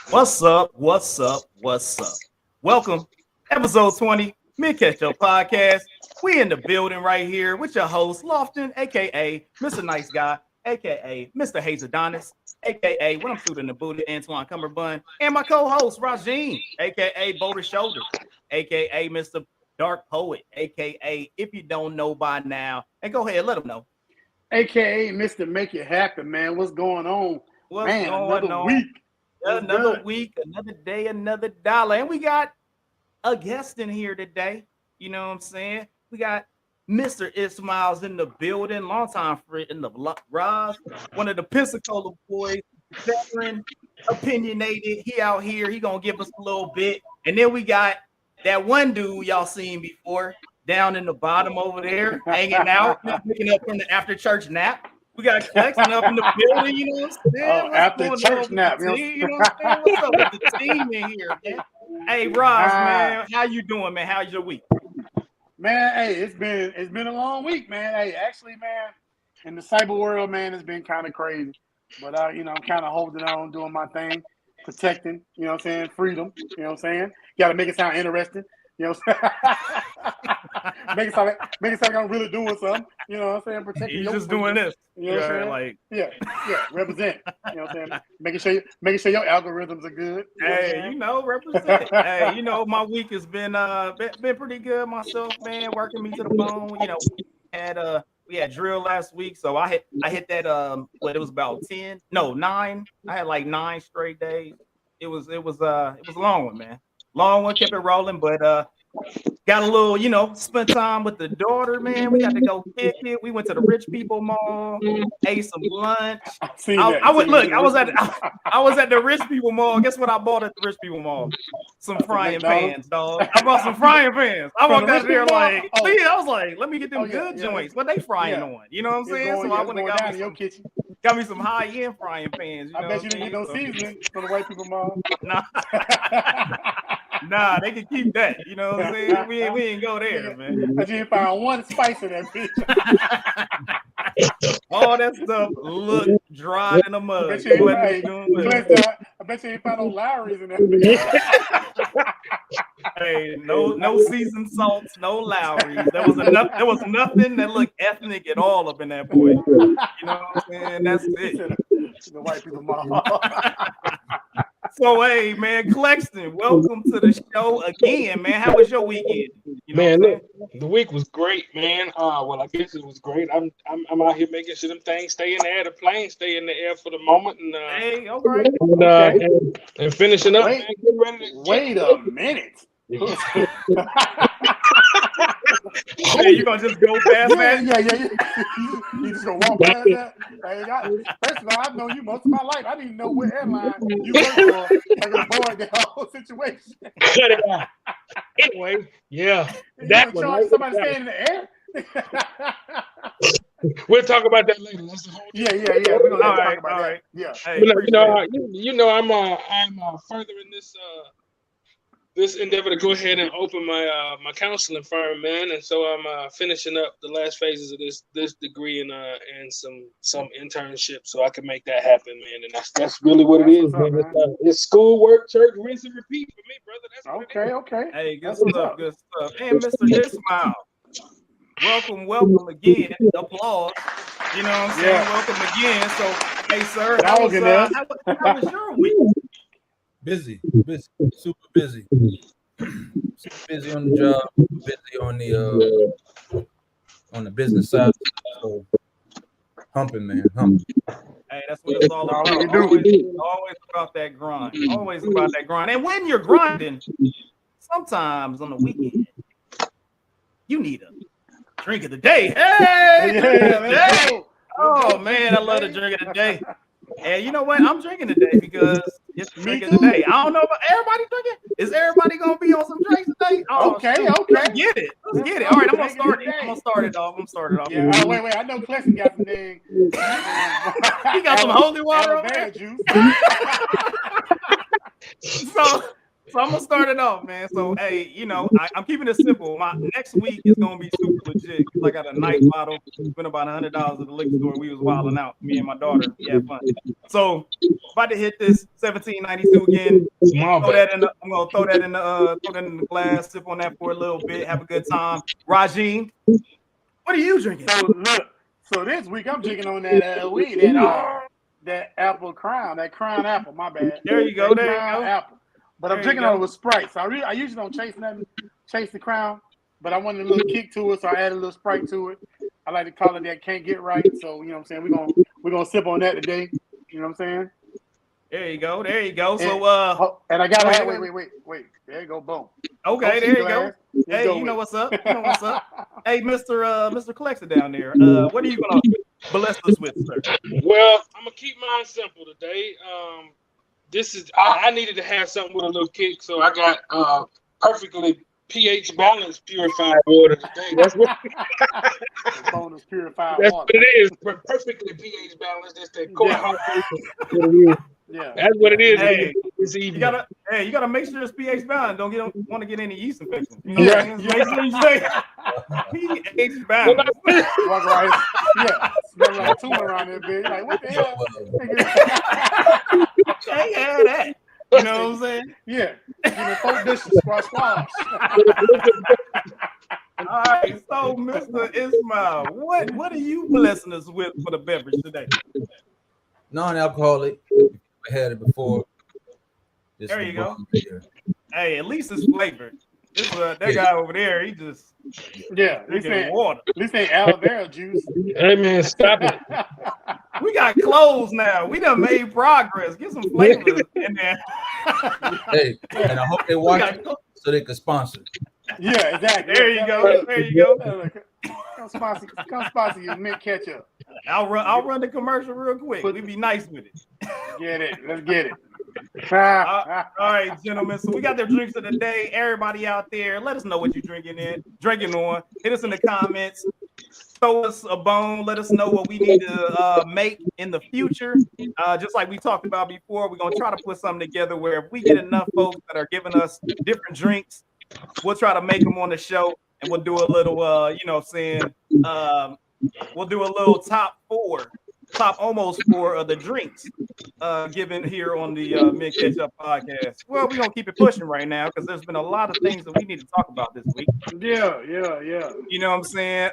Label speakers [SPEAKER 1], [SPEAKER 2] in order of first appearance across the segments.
[SPEAKER 1] What's up? What's up? What's up? Welcome, episode 20, Ketchup Podcast. We in the building right here with your host, Lofton, aka Mr. Nice Guy, aka Mr. Hazadonis, aka when I'm shooting the booty, Antoine Cumberbund, and my co-host, Rajeen, aka Boulder Shoulder, aka Mr. Dark Poet, aka if you don't know by now, and go ahead, let them know.
[SPEAKER 2] AKA Mr. Make It Happen, man. What's going on?
[SPEAKER 1] What's going on?
[SPEAKER 2] Week.
[SPEAKER 1] Another week, another day, another dollar. And we got a guest in here today. You know what I'm saying? We got Mr. Ismail's in the building, longtime friend in the Roz, one of the Pensacola Boyz, veteran, opinionated. He out here. He gonna give us a little bit. And then we got that one dude y'all seen before down in the bottom over there, hanging out, picking up from the after church nap. We got Clexton up in the building, you know what I'm saying?
[SPEAKER 2] After church nap,
[SPEAKER 1] you know what I'm saying? What's up with the team in here, man? Hey, Roz, man, how you doing, man? How's your week?
[SPEAKER 2] Man, hey, it's been a long week, man. Hey, actually, man, in the cyber world, man, it's been kind of crazy. But I'm kind of holding on, doing my thing, protecting, you know what I'm saying, freedom, you know what I'm saying? Got to make it sound interesting. You know what I'm saying? make it sound like I'm really doing something. You know what I'm saying? Protecting
[SPEAKER 1] You're just doing this.
[SPEAKER 2] You know what I'm saying? Yeah, represent. You know what I'm saying? Making sure your algorithms are good.
[SPEAKER 1] Represent. Hey, my week has been pretty good myself, man. Working me to the bone. We had drill last week, so I hit that it was about 9. I had like 9 straight days. It was a long one, man. Long one, kept it rolling, but got a little, spent time with the daughter, man. We got to go kick it. We went to the Rich People Mall, ate some lunch. I was at the Rich People Mall. Guess what I bought at the Rich People Mall? Some frying pans, dog. I bought some frying pans. I walked out there like, I was like, let me get them good joints. What they frying on? You know what I'm saying? So I went and got me some high-end frying pans.
[SPEAKER 2] I bet you didn't get no seasoning for the White People Mall.
[SPEAKER 1] Nah, they can keep that. You know what I'm saying? We ain't go there, man.
[SPEAKER 2] I just found one spice in that bitch.
[SPEAKER 1] All that stuff look dry in the mud.
[SPEAKER 2] I bet you ain't found no Lowry's in that bitch.
[SPEAKER 1] Hey, no seasoned salts, no Lowry's. There was nothing that looked ethnic at all up in that boy. You know what I'm saying? That's it.
[SPEAKER 2] The White People Mall.
[SPEAKER 1] So, hey, man, Clexton, welcome to the show again, man. How was your weekend?
[SPEAKER 3] Look, the week was great, man. Well, I guess it was great. I'm out here making sure them things stay in the air. The plane stay in the air for the moment, and
[SPEAKER 1] hey, all right,
[SPEAKER 3] and finishing up.
[SPEAKER 2] Wait a minute.
[SPEAKER 1] Hey, you gonna just go past that?
[SPEAKER 2] Yeah. You just gonna walk past that? First of all, I've known you most of my life. I didn't even know what airline you work for. I could avoid the whole situation.
[SPEAKER 3] Cut it out. Anyway, yeah, that one.
[SPEAKER 2] Right? Somebody staying in the air.
[SPEAKER 3] We'll talk about that later. That's the whole
[SPEAKER 2] yeah. We're gonna talk about that. Yeah.
[SPEAKER 1] Hey,
[SPEAKER 3] I'm furthering this endeavor to go ahead and open my counseling firm, man, and so I'm finishing up the last phases of this degree and some internship, so I can make that happen, man. And that's really what it is, man. It's school, work, church, rinse and repeat for me, brother. That's what
[SPEAKER 2] okay.
[SPEAKER 1] Hey, good stuff. And Mr. Ismail, welcome again. Applause. You know what I'm saying?
[SPEAKER 2] Yeah.
[SPEAKER 1] Welcome again. So, hey, sir, how was your week?
[SPEAKER 4] Busy, super busy. Super busy on the job, busy on the business side. So humping.
[SPEAKER 1] Hey, that's what it's all about. Always about that grind. Always about that grind. And when you're grinding, sometimes on the weekend, you need a drink of the day. Hey! Oh man, I love the drink of the day. And you know what? I'm drinking today because it's drinking today. I don't know about everybody drinking. Is everybody gonna be on some drinks today? Oh,
[SPEAKER 2] okay.
[SPEAKER 1] Let's get it. All right, I'm gonna start it off.
[SPEAKER 2] Yeah, wait. I know Clexton got some thing.
[SPEAKER 1] He got some holy water over there.
[SPEAKER 2] Juice.
[SPEAKER 1] So I'm gonna start it off, man. So hey, I'm keeping it simple. My next week is gonna be super legit because I got a nice bottle. Spent about $100 at the liquor store. We was wilding out, me and my daughter. We had fun. So about to hit this 1792 again. I'm gonna throw that in the glass, sip on that for a little bit, have a good time. Rajim, what are you drinking?
[SPEAKER 2] So look, so this week I'm drinking on that weed, that apple crown, that crown apple. My bad.
[SPEAKER 1] There you go. There you go.
[SPEAKER 2] Apple. But I'm drinking on it with Sprite. So I usually don't chase the crown, but I wanted a little kick to it, so I added a little Sprite to it. I like to call it that can't get right. So you know what I'm saying, we're gonna sip on that today. You know what I'm saying?
[SPEAKER 1] There you go. There you go. So
[SPEAKER 2] and I gotta have wait. There you go, boom.
[SPEAKER 1] Okay, there you go. Hey, you know what's up? You know what's up? Hey, Mr. Clexton down there. What are you gonna bless us with, sir?
[SPEAKER 3] Well, I'm gonna keep mine simple today. I needed to have something with a little kick, so I got perfectly pH balanced purified water today. That's what
[SPEAKER 2] bonus purified
[SPEAKER 3] that's
[SPEAKER 2] water.
[SPEAKER 3] what it is. Perfectly pH balanced. It's that
[SPEAKER 2] Yeah,
[SPEAKER 3] that's what it is.
[SPEAKER 1] Hey,
[SPEAKER 3] you
[SPEAKER 1] gotta make sure it's pH balanced. Don't want to get any yeast infections. You know
[SPEAKER 2] Yeah.
[SPEAKER 1] what I'm saying? Make sure you say pH balanced.
[SPEAKER 2] Walk right. Yeah, smell like tuna around there, bitch. Like what the hell?
[SPEAKER 1] Can't have that. You know what I'm saying?
[SPEAKER 2] Yeah. Give me 4 dishes, squash.
[SPEAKER 1] All right, so Mr. Ismail, what are you blessing us with for the beverage today?
[SPEAKER 4] Non-alcoholic. I had it before.
[SPEAKER 1] There you go. Hey, at least it's flavored. That guy over there, he just drinking water.
[SPEAKER 2] At least ain't aloe vera juice.
[SPEAKER 3] Hey man, stop it.
[SPEAKER 1] We got clothes now. We done made progress. Get some flavors in there.
[SPEAKER 4] Hey, and I hope they watch it so they can sponsor.
[SPEAKER 2] Yeah, exactly.
[SPEAKER 1] There you go. There you go.
[SPEAKER 2] Come sponsor you mint ketchup.
[SPEAKER 1] I'll run the commercial real quick. We be nice with it.
[SPEAKER 2] Get it. Let's get it.
[SPEAKER 1] All right, gentlemen. So we got their drinks of the day. Everybody out there, let us know what you're drinking on. Hit us in the comments. Throw us a bone. Let us know what we need to make in the future. Just like we talked about before, we're gonna try to put something together where if we get enough folks that are giving us different drinks, we'll try to make them on the show, and we'll do a little, we'll do a little top almost 4 of the drinks given here on the Mid Ketchup podcast. Well, we're gonna keep it pushing right now because there's been a lot of things that we need to talk about this week.
[SPEAKER 2] Yeah.
[SPEAKER 1] You know what I'm saying?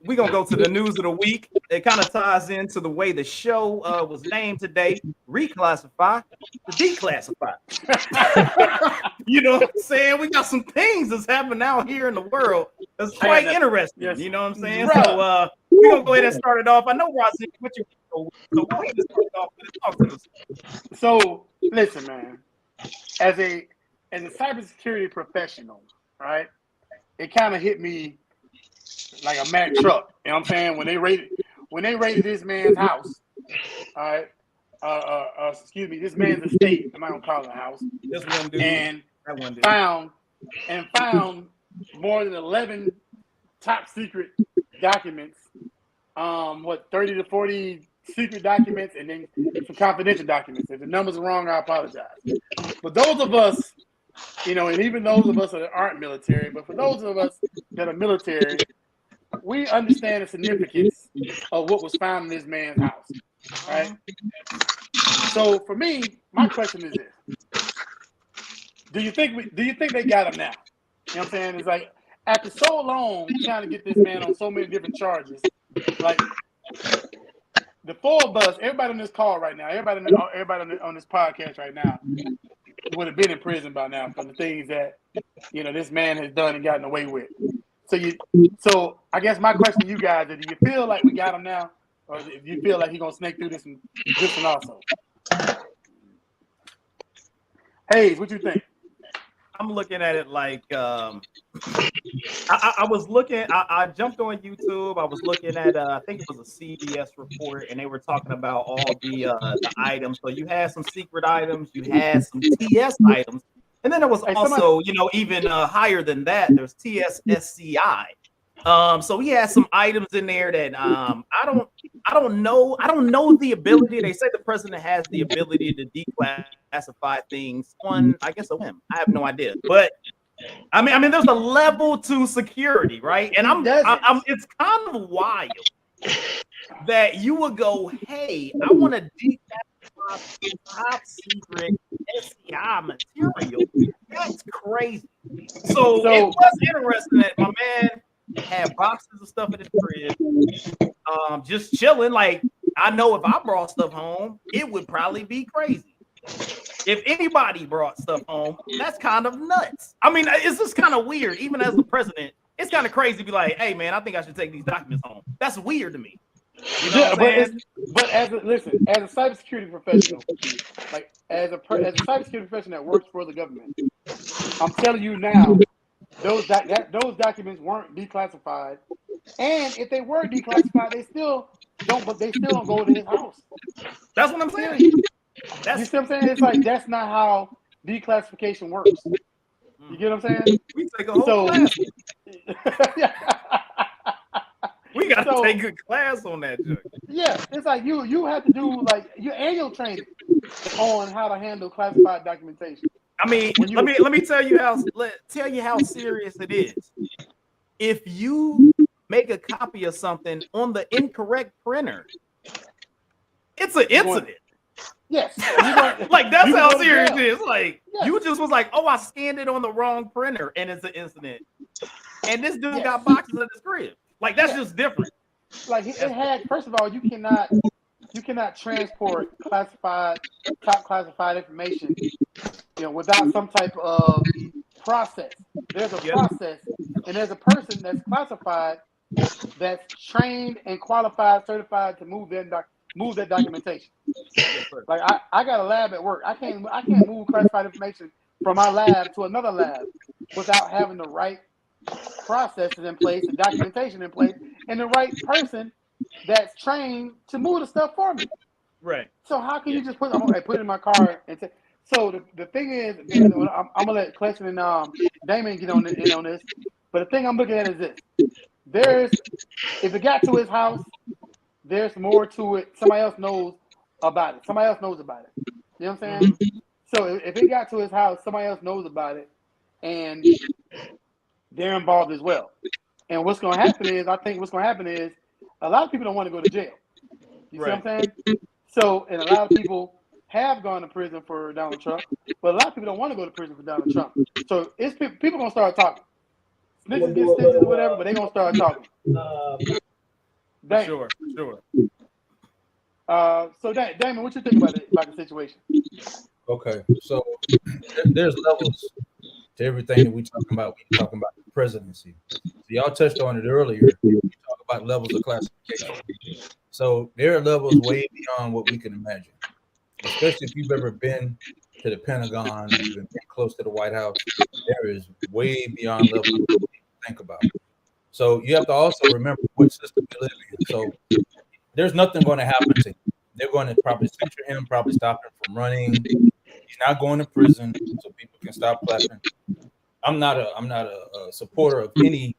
[SPEAKER 1] We're gonna go to the news of the week. It kind of ties into the way the show was named today: reclassify to declassify. You know what I'm saying? We got some things that's happening out here in the world that's quite interesting.
[SPEAKER 2] Yes.
[SPEAKER 1] You know what I'm saying?
[SPEAKER 2] Right.
[SPEAKER 1] So we're gonna go ahead and start it off. I know, Rossi, what you so go ahead and start it off. Talk to us.
[SPEAKER 2] So listen, man. As a cybersecurity professional, right? It kind of hit me like a Mack truck. You know what I'm saying? When they raided this man's house, all right. This man's estate. I'm not gonna call it a house.
[SPEAKER 1] This one dude
[SPEAKER 2] and
[SPEAKER 1] that one dude
[SPEAKER 2] found more than 11 top secret documents. 30 to 40 secret documents, and then some confidential documents. If the numbers are wrong, I apologize. But those of us, and even those of us that aren't military, but for those of us that are military, we understand the significance of what was found in this man's house. Right? So for me, my question is this. Do you think they got him now? You know what I'm saying? It's like after so long trying to get this man on so many different charges, like the 4 of us, everybody on this call right now, everybody on this podcast right now would have been in prison by now for the things that this man has done and gotten away with. So I guess my question to you guys is: do you feel like we got him now, or if you feel like he's gonna snake through this one also? Hayes, what you think?
[SPEAKER 1] I'm looking at it like I was looking. I jumped on YouTube. I was looking at I think it was a CBS report, and they were talking about all the items. So you had some secret items, you had some TS items, and then there was also even higher than that. There's TSSCI. So he has some items in there that I don't know the ability. They say the president has the ability to declassify things on, I guess, a whim. I have no idea, but I mean, there's a level to security, right? And I'm it's kind of wild that you would go, hey, I want to declassify top secret SCI material. That's crazy. So it was interesting that my man had boxes of stuff in his crib, just chilling. Like, I know if I brought stuff home, it would probably be crazy. If anybody brought stuff home, that's kind of nuts. I mean, it's just kind of weird. Even as the president, it's kind of crazy to be like, hey, man, I think I should take these documents home. That's weird to me. You know
[SPEAKER 2] but as a cybersecurity professional, like as a cybersecurity professional that works for the government, I'm telling you now, those documents weren't declassified, and if they were declassified, they still don't go to his house.
[SPEAKER 1] That's what I'm saying.
[SPEAKER 2] You see what I'm saying? It's like that's not how declassification works. You get what I'm saying?
[SPEAKER 1] We take a whole class. We got to take a class on that.
[SPEAKER 2] Yeah, it's like you have to do like your annual training on how to handle classified documentation.
[SPEAKER 1] I mean, let me tell you how serious it is. If you make a copy of something on the incorrect printer, it's an incident.
[SPEAKER 2] Yes.
[SPEAKER 1] Like, that's how serious it is. Like, you just was like, oh, I scanned it on the wrong printer, and it's an incident. And this dude got boxes in his crib. Like, that's just different.
[SPEAKER 2] Like, it had, first of all, you cannot transport top classified information, without some type of process. There's a process, and there's a person that's classified, that's trained and qualified, certified to move that documentation. Like, I got a lab at work. I can't move classified information from my lab to another lab without having the right processes in place and documentation in place and the right person that's trained to move the stuff for me.
[SPEAKER 1] Right.
[SPEAKER 2] So how can you just put it in my car and so the thing is, I'm gonna let Clexton and Damon get on this, but the thing I'm looking at is this: if it got to his house, there's more to it. Somebody else knows about it. You know what I'm saying? Mm-hmm. So if it got to his house, somebody else knows about it, and they're involved as well. And what's going to happen is, a lot of people don't want to go to jail. You see what I'm saying? So, and a lot of people have gone to prison for Donald Trump, but a lot of people don't want to go to prison for Donald Trump. So it's people going to start talking. Snitches get stitches or whatever, but they're going to start talking.
[SPEAKER 1] Sure.
[SPEAKER 2] So Damon, what you think about the situation?
[SPEAKER 4] Okay, so there's levels to everything that we talking about. We talking about the presidency. So y'all touched on it earlier. We talk about levels of classification. So there are levels way beyond what we can imagine. Especially if you've ever been to the Pentagon, you've been close to the White House. There is way beyond levels of what we think about. So you have to also remember what system we live in. So there's nothing going to happen to him. They're going to probably censure him, probably stop him from running. He's not going to prison, so people can stop clapping. I'm not a supporter of any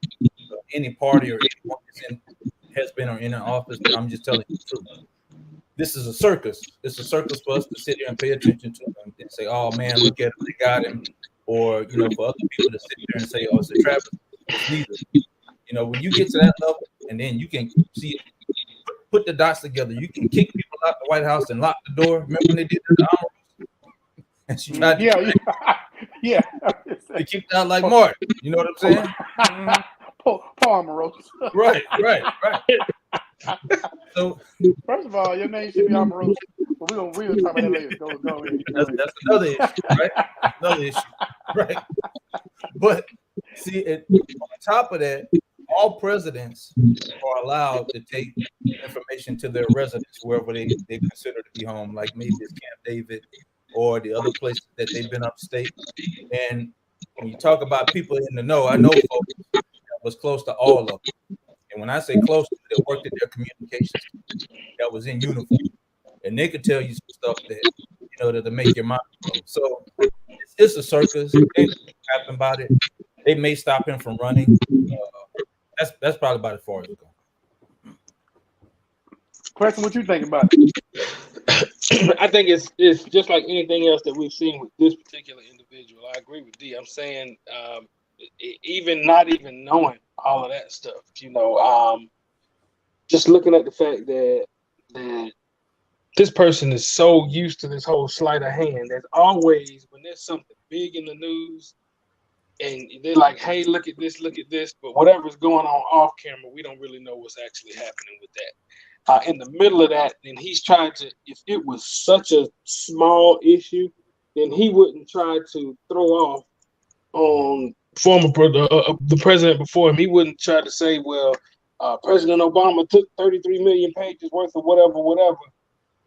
[SPEAKER 4] party or anyone has been or in an office, but I'm just telling you the truth. This is a circus. It's a circus for us to sit here and pay attention to them and say, "Oh man, look at him, they got him," or for other people to sit there and say, "Oh, it's a travesty." Neither. When you get to that level, and then you can see it, put the dots together. You can kick people out the White House and lock the door. Remember when they did that to Amara? And she tried to
[SPEAKER 2] yeah.
[SPEAKER 4] They kicked out like Martin. You know what I'm saying?
[SPEAKER 2] Paul Omarosa.
[SPEAKER 4] Right. So
[SPEAKER 2] first of all, your name should be Omarosa. But we're gonna talk about that later. Go ahead.
[SPEAKER 4] That's another issue, right? Another issue, right? But see, on top of that, all presidents are allowed to take information to their residence wherever they consider to be home, like maybe it's Camp David or the other places that they've been upstate. And when you talk about people in the know, I know folks that was close to all of them. And when I say close to, they worked at their communications that was in uniform. And they could tell you some stuff that, that'll make your mind blow. So it's a circus. They happen about it. They may stop him from running. That's probably about as far as it goes.
[SPEAKER 2] Question, what you think about it?
[SPEAKER 3] I think it's just like anything else that we've seen with this particular individual. I agree with D. I'm saying even not even knowing all of that stuff, just looking at the fact that this person is so used to this whole sleight of hand. There's always, when there's something big in the news, and they're like, hey, look at this, but whatever's going on off camera, we don't really know what's actually happening with that. In the middle of that, then he's trying to, if it was such a small issue, then he wouldn't try to throw off on the president before him. He wouldn't try to say, well, President Obama took 33 million pages worth of whatever.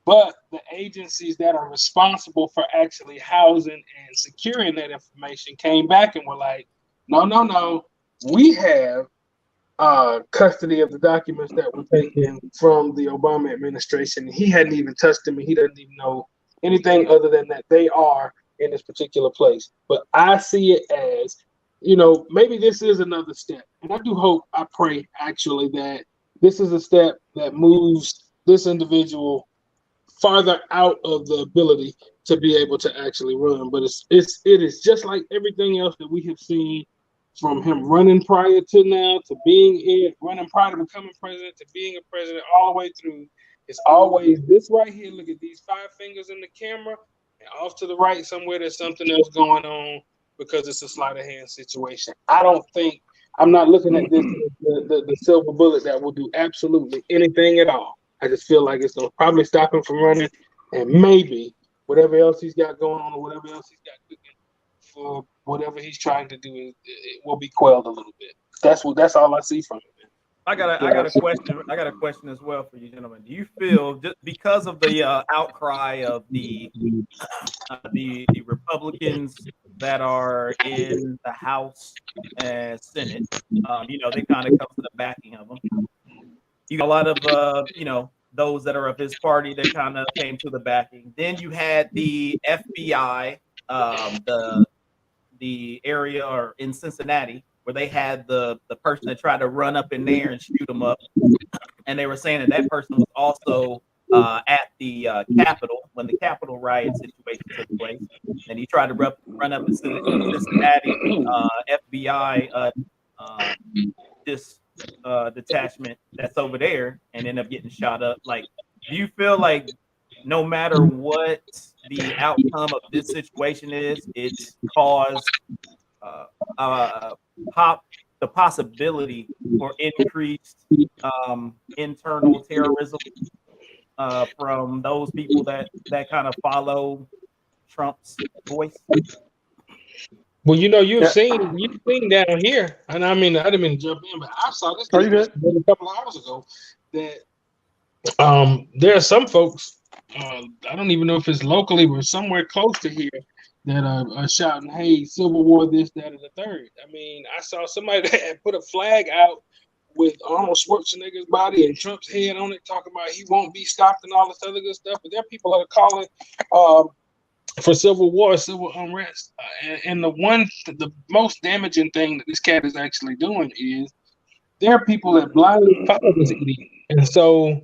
[SPEAKER 3] But the agencies that are responsible for actually housing and securing that information came back and were like, no, we have custody of the documents that were taken from the Obama administration. He hadn't even touched them, and he doesn't even know anything other than that they are in this particular place. But I see it as, maybe this is another step. And I do hope, I pray actually, that this is a step that moves this individual farther out of the ability to be able to actually run. But it is just like everything else that we have seen, from him running prior to now, to running prior to becoming president, to being a president, all the way through. It's always this right here. Look at these 5 fingers in the camera, and off to the right somewhere there's something else going on, because it's a sleight of hand situation. I'm not looking at this the silver bullet that will do absolutely anything at all. I just feel like it's going to probably stop him from running, and maybe whatever else he's got going on, or whatever else he's got cooking for whatever he's trying to do, it will be quelled a little bit. That's all I see from it, man.
[SPEAKER 1] I got a question as well for you, gentlemen. Do you feel, just because of the outcry of the Republicans that are in the House and Senate, they kind of come to the backing of them. You got a lot of those that are of his party that kind of came to the backing. Then you had the FBI, the area or in Cincinnati, where they had the person that tried to run up in there and shoot him up, and they were saying that person was also at the Capitol when the Capitol riot situation took place, and he tried to run up in Cincinnati. FBI detachment that's over there, and end up getting shot up. Like, do you feel like no matter what the outcome of this situation is, it's caused the possibility for increased internal terrorism from those people that kind of follow Trump's voice?
[SPEAKER 3] Well, you've seen down here, and I mean, I didn't mean to jump in, but I saw this a couple of hours ago that there are some folks, I don't even know if it's locally or somewhere close to here, that are shouting, hey, Civil War, this, that, and the third. I mean, I saw somebody that had put a flag out with Arnold Schwarzenegger's body and Trump's head on it, talking about he won't be stopped and all this other good stuff. But there are people that are calling for civil war, civil unrest. And the most damaging thing that this cat is actually doing is there are people that blindly follow this idiot. And so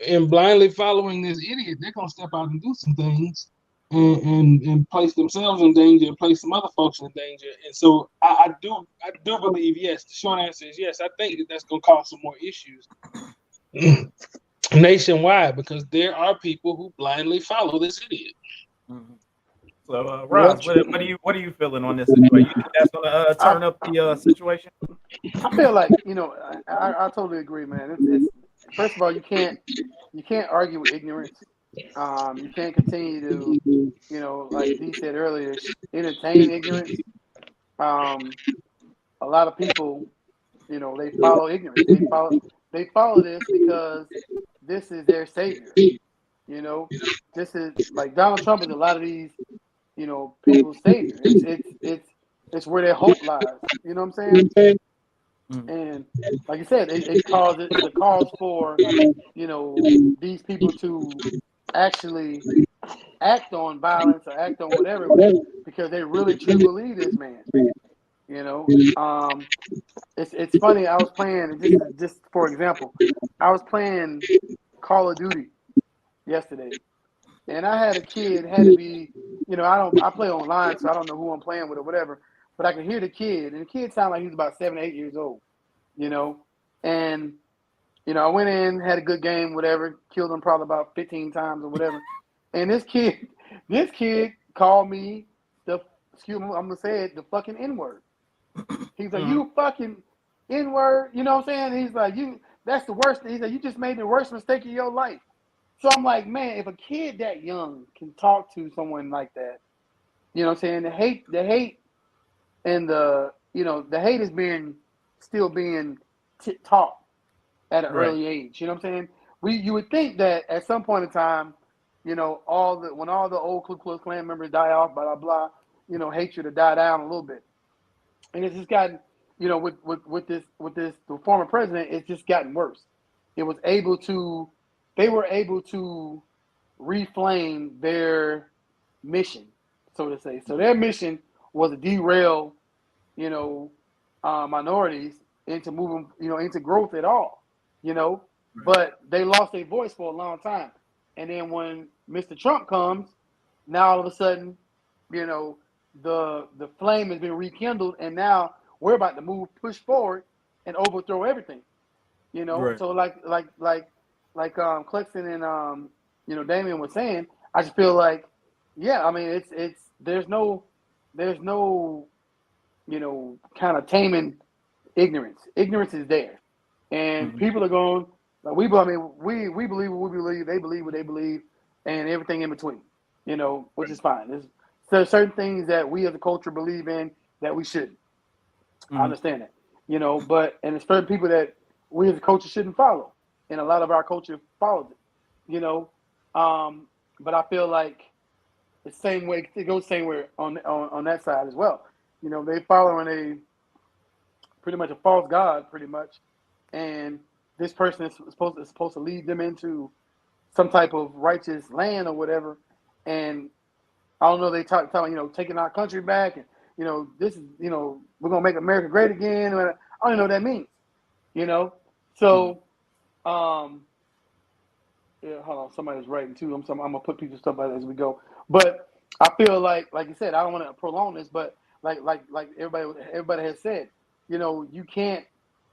[SPEAKER 3] in blindly following this idiot, they're going to step out and do some things and place themselves in danger and place some other folks in danger. And so I do believe, yes, the short answer is yes. I think that's going to cause some more issues nationwide, because there are people who blindly follow this idiot.
[SPEAKER 1] Mm-hmm. So, Ross, what are you feeling on this situation? You think that's going to turn up the situation?
[SPEAKER 2] I feel like I totally agree, man. It's first of all, you can't argue with ignorance. You can't continue to like he said earlier, entertain ignorance. A lot of people, they follow ignorance. They follow this because this is their savior. This is like Donald Trump is a lot of these, people's savior. It's where their hope lies. You know what I'm saying? And like I said, it's a cause for these people to actually act on violence or act on whatever, because they really truly believe this man. it's funny. I was playing just for example, I was playing Call of Duty yesterday, and I had a kid had to be, I play online, so I don't know who I'm playing with or whatever, but I could hear the kid, and the kid sounded like he was about 7 or 8 years old, and I went in, had a good game, whatever, killed him probably about 15 times or whatever, and this kid called me I'm gonna say it, the fucking N-word. He's like, you fucking N-word, you know what I'm saying? He's like, that's the worst. He's like, you just made the worst mistake of your life. So I'm like, man, if a kid that young can talk to someone like that, you know what I'm saying? The hate and the hate is still being taught at an early age. You know what I'm saying? You would think that at some point in time, when all the old Ku Klux Klan members die off, blah, blah, blah, hatred to die down a little bit. And it's just gotten, with this the former president, it's just gotten worse. They were able to reflame their mission, so to say. So their mission was to derail, minorities into moving, into growth at all, But they lost their voice for a long time. And then when Mr. Trump comes, now all of a sudden, the flame has been rekindled, and now we're about to push forward and overthrow everything. So like Clexton and Damian was saying, I just feel like, yeah, I mean it's there's no kind of taming ignorance. Ignorance is there, and people are going like we believe what we believe, they believe what they believe, and everything in between. Which is fine. There's certain things that we as a culture believe in that we shouldn't. I understand that, but and there's certain people that we as a culture shouldn't follow, and a lot of our culture follows it. But I feel like it goes the same way on that side as well. They following pretty much a false god, pretty much, and this person is supposed to lead them into some type of righteous land or whatever, and I don't know, they talk taking our country back, and this is we're gonna make America great again. I don't know what that means, So, yeah, hold on, somebody's writing too. I'm gonna put people's stuff out as we go. But I feel like you said, I don't want to prolong this, but like everybody has said, you can't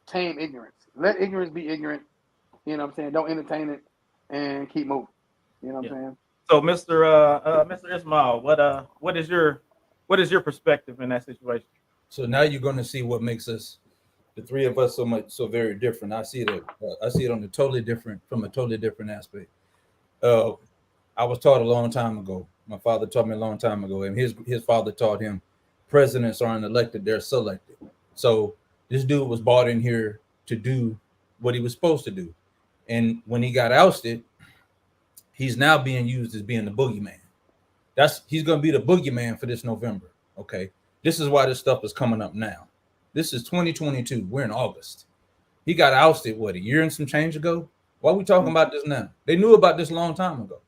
[SPEAKER 2] tame ignorance. Let ignorance be ignorant. You know what I'm saying? Don't entertain it and keep moving. You know what I'm saying?
[SPEAKER 1] So, Mr. Ismail, what is your perspective in that situation?
[SPEAKER 4] So now you're going to see what makes us, the three of us, so very different. I see it from a totally different aspect. I was taught a long time ago. My father taught me a long time ago, and his father taught him, presidents aren't elected, they're selected. So this dude was brought in here to do what he was supposed to do. And when he got ousted, he's now being used as being the boogeyman. He's going to be the boogeyman for this November. Okay. This is why this stuff is coming up now. This is 2022. We're in August. He got ousted, a year and some change ago? Why are we talking about this now? They knew about this a long time ago.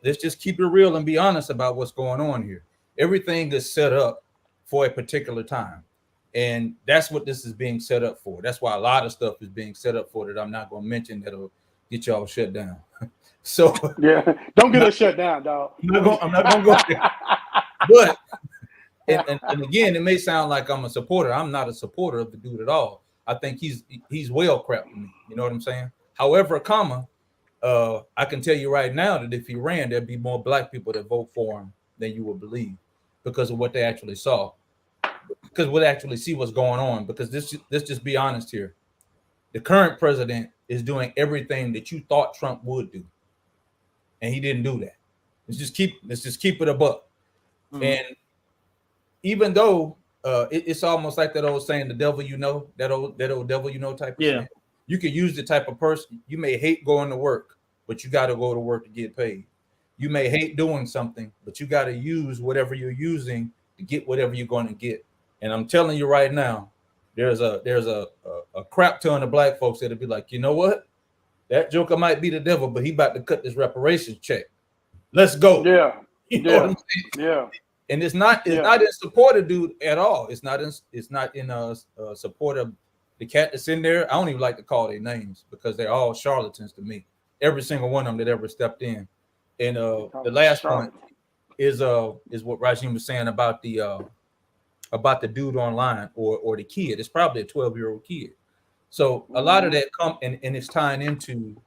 [SPEAKER 4] Let's just keep it real and be honest about what's going on here. Everything is set up for a particular time. And that's what this is being set up for. That's why a lot of stuff is being set up for that I'm not going to mention that'll get y'all shut down. So
[SPEAKER 2] yeah, don't get us shut down, dog.
[SPEAKER 4] I'm not going to go there. But and again, it may sound like I'm a supporter. I'm not a supporter of the dude at all. I think he's well crap to me. You know what I'm saying? However, I can tell you right now that if he ran, there'd be more black people that vote for him than you would believe because of what they actually saw. Because we'll actually see what's going on. Because let's just be honest here. The current president is doing everything that you thought Trump would do. And he didn't do that. Let's just keep it a buck. And even though it's almost like that old saying, the devil you know, that old devil you know type of thing. You can use the type of person, you may hate going to work, but you got to go to work to get paid. You may hate doing something, but you got to use whatever you're using to get whatever you're going to get. And I'm telling you right now, there's a crap ton of black folks that'll be like, you know what? That joker might be the devil, but he about to cut this reparations check. Let's go.
[SPEAKER 2] Yeah.
[SPEAKER 4] You know what I'm saying?
[SPEAKER 2] Yeah.
[SPEAKER 4] And it's not in support of dude at all. It's not in support of the cat that's in there. I don't even like to call their names because they're all charlatans to me. Every single one of them that ever stepped in. And the last point is what Rajim was saying about the dude online or the kid. It's probably a 12-year-old kid. So a lot of that and it's tying into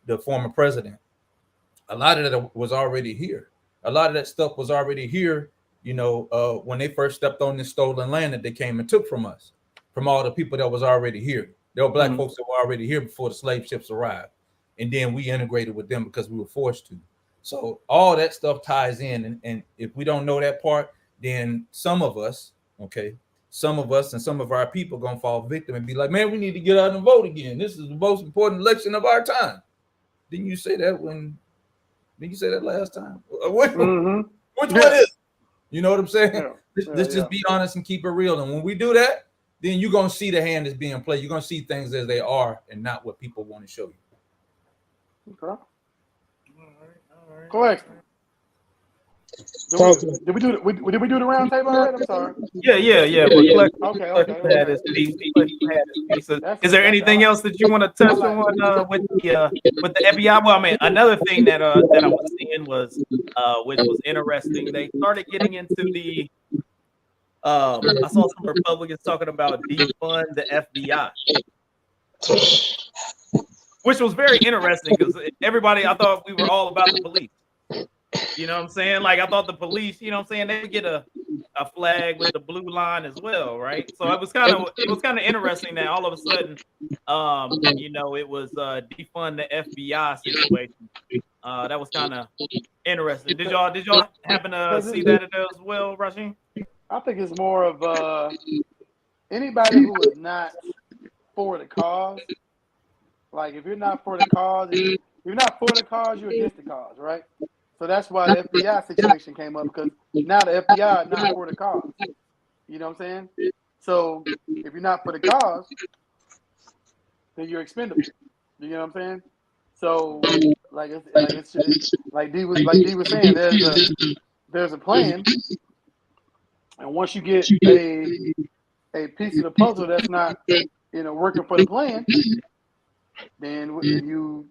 [SPEAKER 4] the former president. A lot of that was already here. A lot of that stuff was already here, when they first stepped on this stolen land that they came and took from us, from all the people that was already here. There were black folks that were already here before the slave ships arrived. And then we integrated with them because we were forced to. So all that stuff ties in. And if we don't know that part, then some of us and some of our people going to fall victim and be like, man, we need to get out and vote again. This is the most important election of our time. Didn't you say that last time? Which one is it? You know what I'm saying? Yeah. Let's just be honest and keep it real. And when we do that, then you're going to see the hand that's being played. You're going to see things as they are and not what people want to show you.
[SPEAKER 2] Okay. All right. Go ahead. Did we do the round table already? I'm sorry.
[SPEAKER 1] Yeah. Okay. Is there anything else that you want to touch on with the FBI? Well, I mean, another thing that I was seeing was which was interesting. They started getting into the I saw some Republicans talking about defund the FBI. Which was very interesting because I thought we were all about the police. You know what I'm saying? Like I thought the police, you know what I'm saying, they would get a flag with the blue line as well, right? So it was kind of interesting that all of a sudden it was defund the FBI situation. That was kind of interesting. Did y'all happen to see that as well, Rasheen?
[SPEAKER 2] I think it's more of anybody who is not for the cause. Like if you're not for the cause, you're against the cause, right? So that's why the FBI situation came up because now the FBI is not for the cause. You know what I'm saying? So if you're not for the cause, then you're expendable. You know what I'm saying? So like D was saying, there's a plan, and once you get a piece of the puzzle that's not working for the plan, then you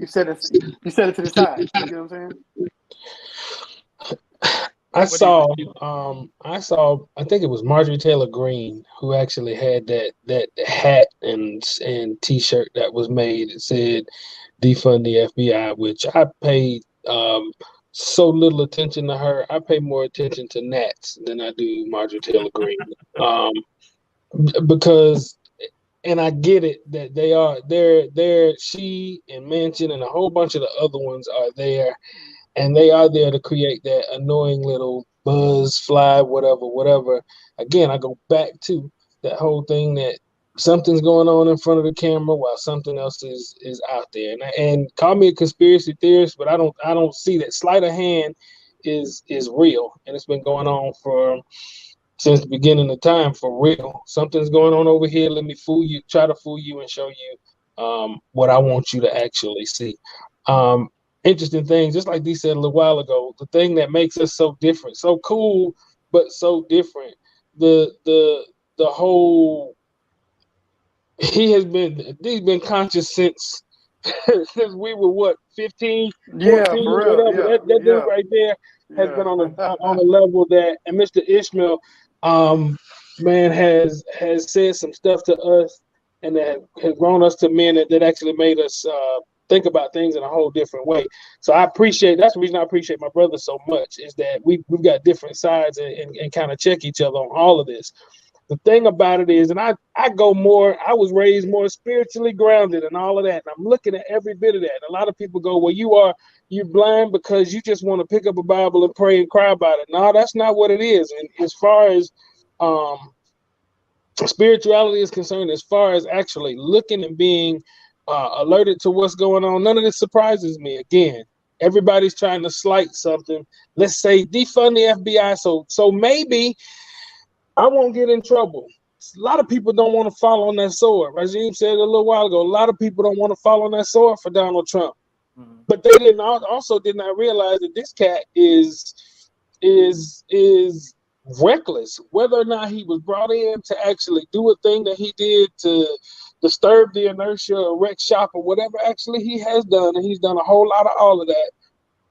[SPEAKER 2] set it to the side. You know what I'm saying?
[SPEAKER 3] I saw I think it was Marjorie Taylor Greene who actually had that hat and t-shirt that was made. It said defund the FBI, which I paid so little attention to her. I pay more attention to Nats than I do Marjorie Taylor Greene. Because and I get it that they're she and Manchin and a whole bunch of the other ones are there, and they are there to create that annoying little buzz, fly, whatever. Again, I go back to that whole thing that something's going on in front of the camera while something else is out there. And call me a conspiracy theorist, but I don't see that. Sleight of hand is real, and it's been going on since the beginning of time, for real. Something's going on over here. Let me try to fool you and show you what I want you to actually see. Interesting thing, just like Dee said a little while ago, the thing that makes us so different, so cool, but so different. The whole, Dee's been conscious since we were 15, 14, whatever. That dude right there has been on a level that, and Mr. Ishmael, man, has said some stuff to us, and that has grown us to men that actually made us think about things in a whole different way. So that's the reason I appreciate my brother so much, is that we've got different sides and kind of check each other on all of this. The thing about it is, and I was raised more spiritually grounded and all of that. And I'm looking at every bit of that. And a lot of people go, well, you're blind because you just want to pick up a Bible and pray and cry about it. No, that's not what it is. And as far as spirituality is concerned, as far as actually looking and being alerted to what's going on, none of this surprises me. Again, everybody's trying to slight something. Let's say defund the FBI. So maybe I won't get in trouble. A lot of people don't want to fall on that sword. Rajim said a little while ago, a lot of people don't want to fall on that sword for Donald Trump. Mm-hmm. But they did not realize that this cat is is reckless. Whether or not he was brought in to actually do a thing that he did to disturb the inertia or wreck shop or whatever actually he has done, and he's done a whole lot of all of that.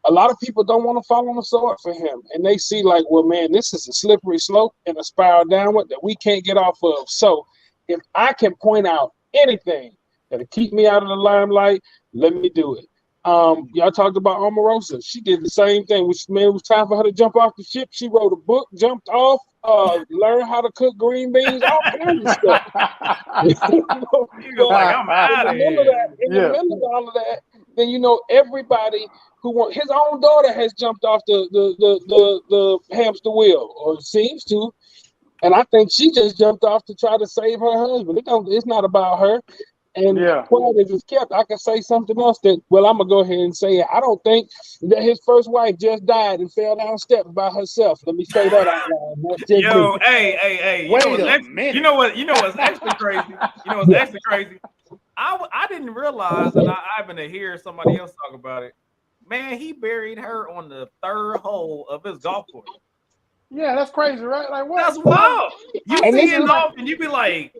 [SPEAKER 3] A lot of people don't want to fall on the sword for him, and they see like, well, man, this is a slippery slope and a spiral downward that we can't get off of. So if I can point out anything that'll keep me out of the limelight, let me do it. Y'all talked about Omarosa. She did the same thing. Which, man, it was time for her to jump off the ship. She wrote a book, jumped off, learned how to cook green beans, all kinds of stuff.
[SPEAKER 1] Like, I'm out of here.
[SPEAKER 3] In the middle of all of that, then everybody who wants his own daughter has jumped off the hamster wheel, or seems to. And I think she just jumped off to try to save her husband. It's not about her. And quiet as it's kept, I can say something else that, well, I'm going to go ahead and say it. I don't think that his first wife just died and fell down steps by herself. Let me say that out loud.
[SPEAKER 1] Yo, hey.
[SPEAKER 2] Wait a minute.
[SPEAKER 1] You know what's actually crazy? I didn't realize, and I happen to hear somebody else talk about it. Man, he buried her on the third hole of his golf course.
[SPEAKER 2] Yeah, that's crazy, right? Like, what?
[SPEAKER 1] That's wild. You see it off and you be like,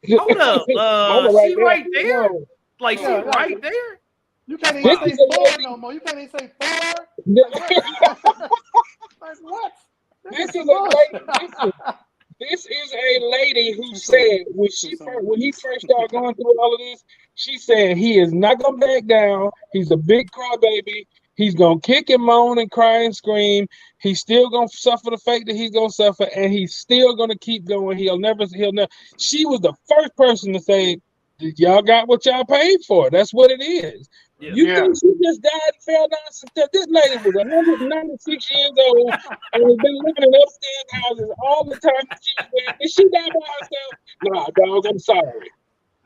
[SPEAKER 1] hold up, she right there? Like, she right there?
[SPEAKER 2] You can't even say four no more. You can't even say four. Like, what?
[SPEAKER 3] This is a lady who said when he first started going through all of this, she said he is not gonna back down. He's a big crybaby. He's gonna kick and moan and cry and scream. He's still gonna suffer the fate that he's gonna suffer, and he's still gonna keep going. He'll never. She was the first person to say, "Y'all got what y'all paid for. That's what it is." Yeah. You think she just died and fell down some steps? This lady was 196 years old and has been living in upstairs houses all the time that she was there. Did she die by herself? Nah, dog. I'm sorry.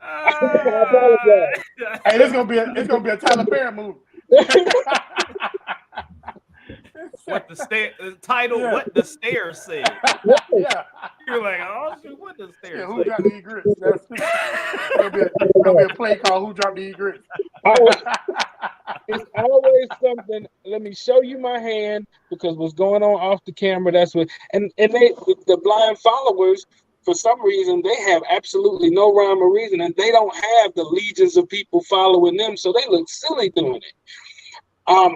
[SPEAKER 3] I apologize.
[SPEAKER 2] Hey, it's gonna be a Tyler Perry movie.
[SPEAKER 1] What the title? Yeah. What the stairs said.
[SPEAKER 2] Yeah,
[SPEAKER 1] you're like, oh shoot, what the stairs?
[SPEAKER 2] Yeah, who dropped the grits? That's gonna be a play called "Who Dropped the Grits."
[SPEAKER 3] It's always something. Let me show you my hand because what's going on off the camera. That's what. And the blind followers. For some reason, they have absolutely no rhyme or reason, and they don't have the legions of people following them, so they look silly doing it.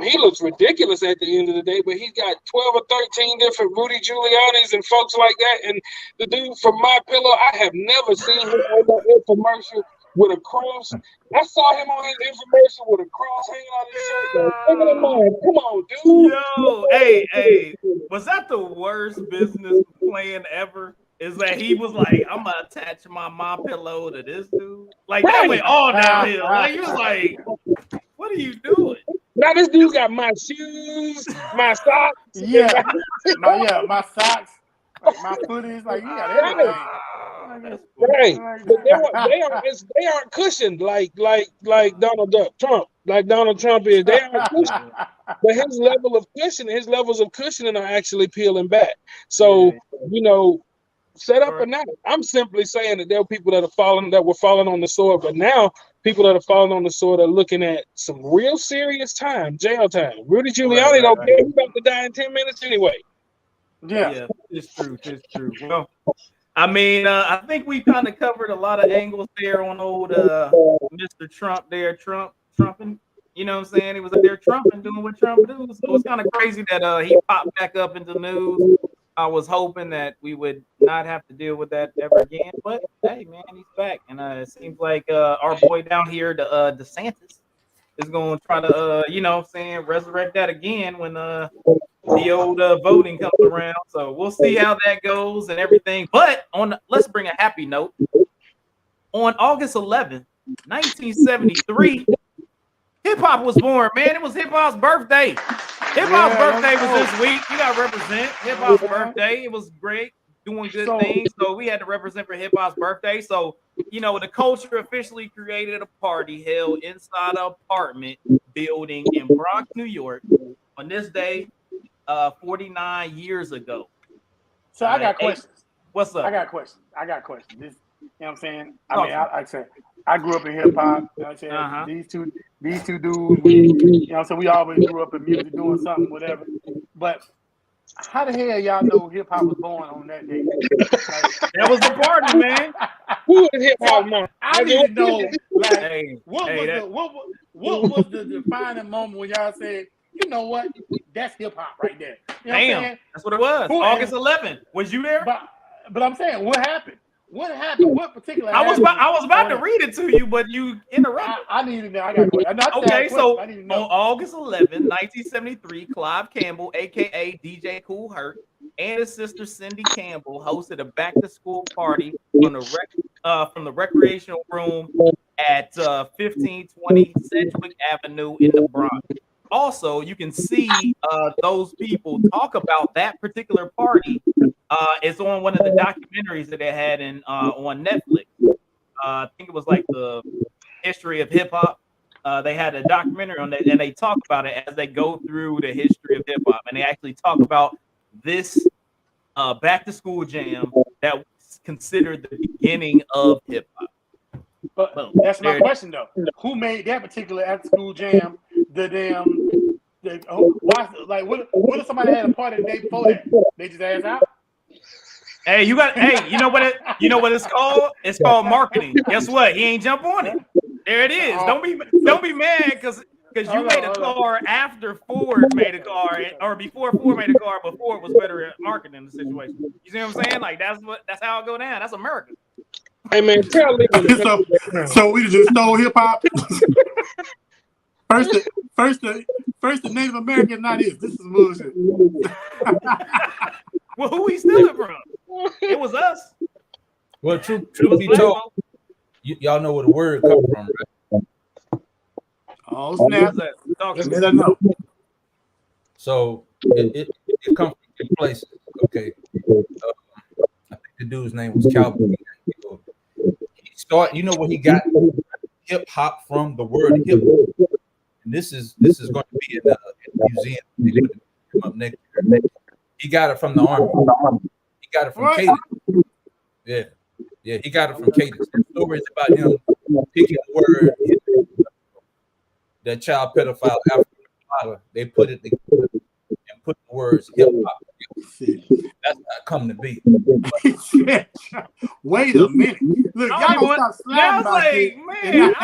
[SPEAKER 3] He looks ridiculous at the end of the day, but he's got 12 or 13 different Rudy Giuliani's and folks like that. And the dude from My Pillow, I have never seen him on that infomercial with a cross. I saw him on his infomercial with a cross hanging on his shirt. Come on, dude.
[SPEAKER 1] Yo, hey, was that the worst business plan ever? Is that he was like, I'm gonna attach my pillow to this dude? Like that went all downhill. Like he was like, what are you doing?
[SPEAKER 3] Now this dude got my shoes, my socks.
[SPEAKER 2] My socks, like my footies, like you got everything.
[SPEAKER 3] Right, but they aren't cushioned like Donald Trump. Like Donald Trump is, they aren't cushioned. But his levels of cushioning are actually peeling back. So set up or not. I'm simply saying that there are people that were falling on the sword, but now people that are falling on the sword are looking at some real serious time, jail time. Rudy Giuliani don't care. He's about to die in 10 minutes anyway.
[SPEAKER 1] Yeah, it's true. Well, I mean, I think we kind of covered a lot of angles there on old Mr. Trump there, trumping. You know what I'm saying? He was up there trumping, doing what Trump do. So it's kind of crazy that he popped back up into the news. I was hoping that we would not have to deal with that ever again, but hey, man, he's back, and it seems like our boy down here, the DeSantis, is going to try to, resurrect that again when the old voting comes around. So we'll see how that goes and everything. But let's bring a happy note. On August 11th, 1973, hip hop was born. Man, it was hip hop's birthday. Hip hop's birthday was this week. You got to represent hip hop's birthday. It was great, doing good things. So we had to represent for hip hop's birthday. So, the culture officially created a party held inside an apartment building in Bronx, New York on this day 49 years ago.
[SPEAKER 2] So I got questions.
[SPEAKER 1] What's up?
[SPEAKER 2] I got questions. This, you know what I'm saying? I grew up in hip hop. You know what I'm saying? These two dudes, we always grew up in music, doing something, whatever. But How the hell y'all know hip hop was born on that day?
[SPEAKER 1] That was the party, man.
[SPEAKER 3] Who is hip hop, man?
[SPEAKER 2] I need to know, like,
[SPEAKER 1] Hey,
[SPEAKER 2] what
[SPEAKER 1] hey,
[SPEAKER 2] was the defining moment when y'all said, you know what, that's hip hop right there. You know what I'm
[SPEAKER 1] damn,
[SPEAKER 2] saying?
[SPEAKER 1] that's what it was.
[SPEAKER 2] Who-
[SPEAKER 1] August 11th. Was you there?
[SPEAKER 2] But I'm saying, what happened? What happened? What particular?
[SPEAKER 1] I was about to read it to you, but you interrupted.
[SPEAKER 2] I need to know. I got to
[SPEAKER 1] Okay, so
[SPEAKER 2] I need to
[SPEAKER 1] on
[SPEAKER 2] know.
[SPEAKER 1] August 11, 1973, Clive Campbell, aka DJ Kool Herc, and his sister Cindy Campbell hosted a back-to-school party from the recreational room at 1520 Sedgwick Avenue in the Bronx. Also, you can see those people talk about that particular party. It's on one of the documentaries that they had on Netflix. I think it was like the history of hip hop. They had a documentary on that, and they talk about it as they go through the history of hip hop, and they actually talk about this back to school jam that was considered the beginning of hip hop.
[SPEAKER 2] But that's my question though. Who made that particular after school jam? What if somebody had a party the day before that? They just ass out.
[SPEAKER 1] Hey, you know what it's called? It's called marketing. Guess what? He ain't jump on it. There it is. Don't be mad because you made a car after Ford made a car, or before Ford made a car, but Ford was better at marketing the situation. You see what I'm saying? Like that's how it go down. That's America.
[SPEAKER 3] Hey man, tell me.
[SPEAKER 2] So we just stole hip hop. First the Native American, not this. This is bullshit.
[SPEAKER 1] Well, who we stealing from? It was us.
[SPEAKER 4] Well, truth be told, y'all know where the word comes from, right?
[SPEAKER 2] Oh snap!
[SPEAKER 1] Let
[SPEAKER 2] me know.
[SPEAKER 4] So it comes from two places. Okay, I think the dude's name was Calvin. He started. You know where he got hip hop from? The word hip. And this is going to be in the museum. They put him up next year. He got it from the army. He got it from Cadence. Yeah, he got it from Cadence. The story is about him picking the word that child pedophile African. They put it together and put the words hip hop. That's how it come to be.
[SPEAKER 2] Wait a minute. Look, y'all don't stop slapping about this.
[SPEAKER 1] Man,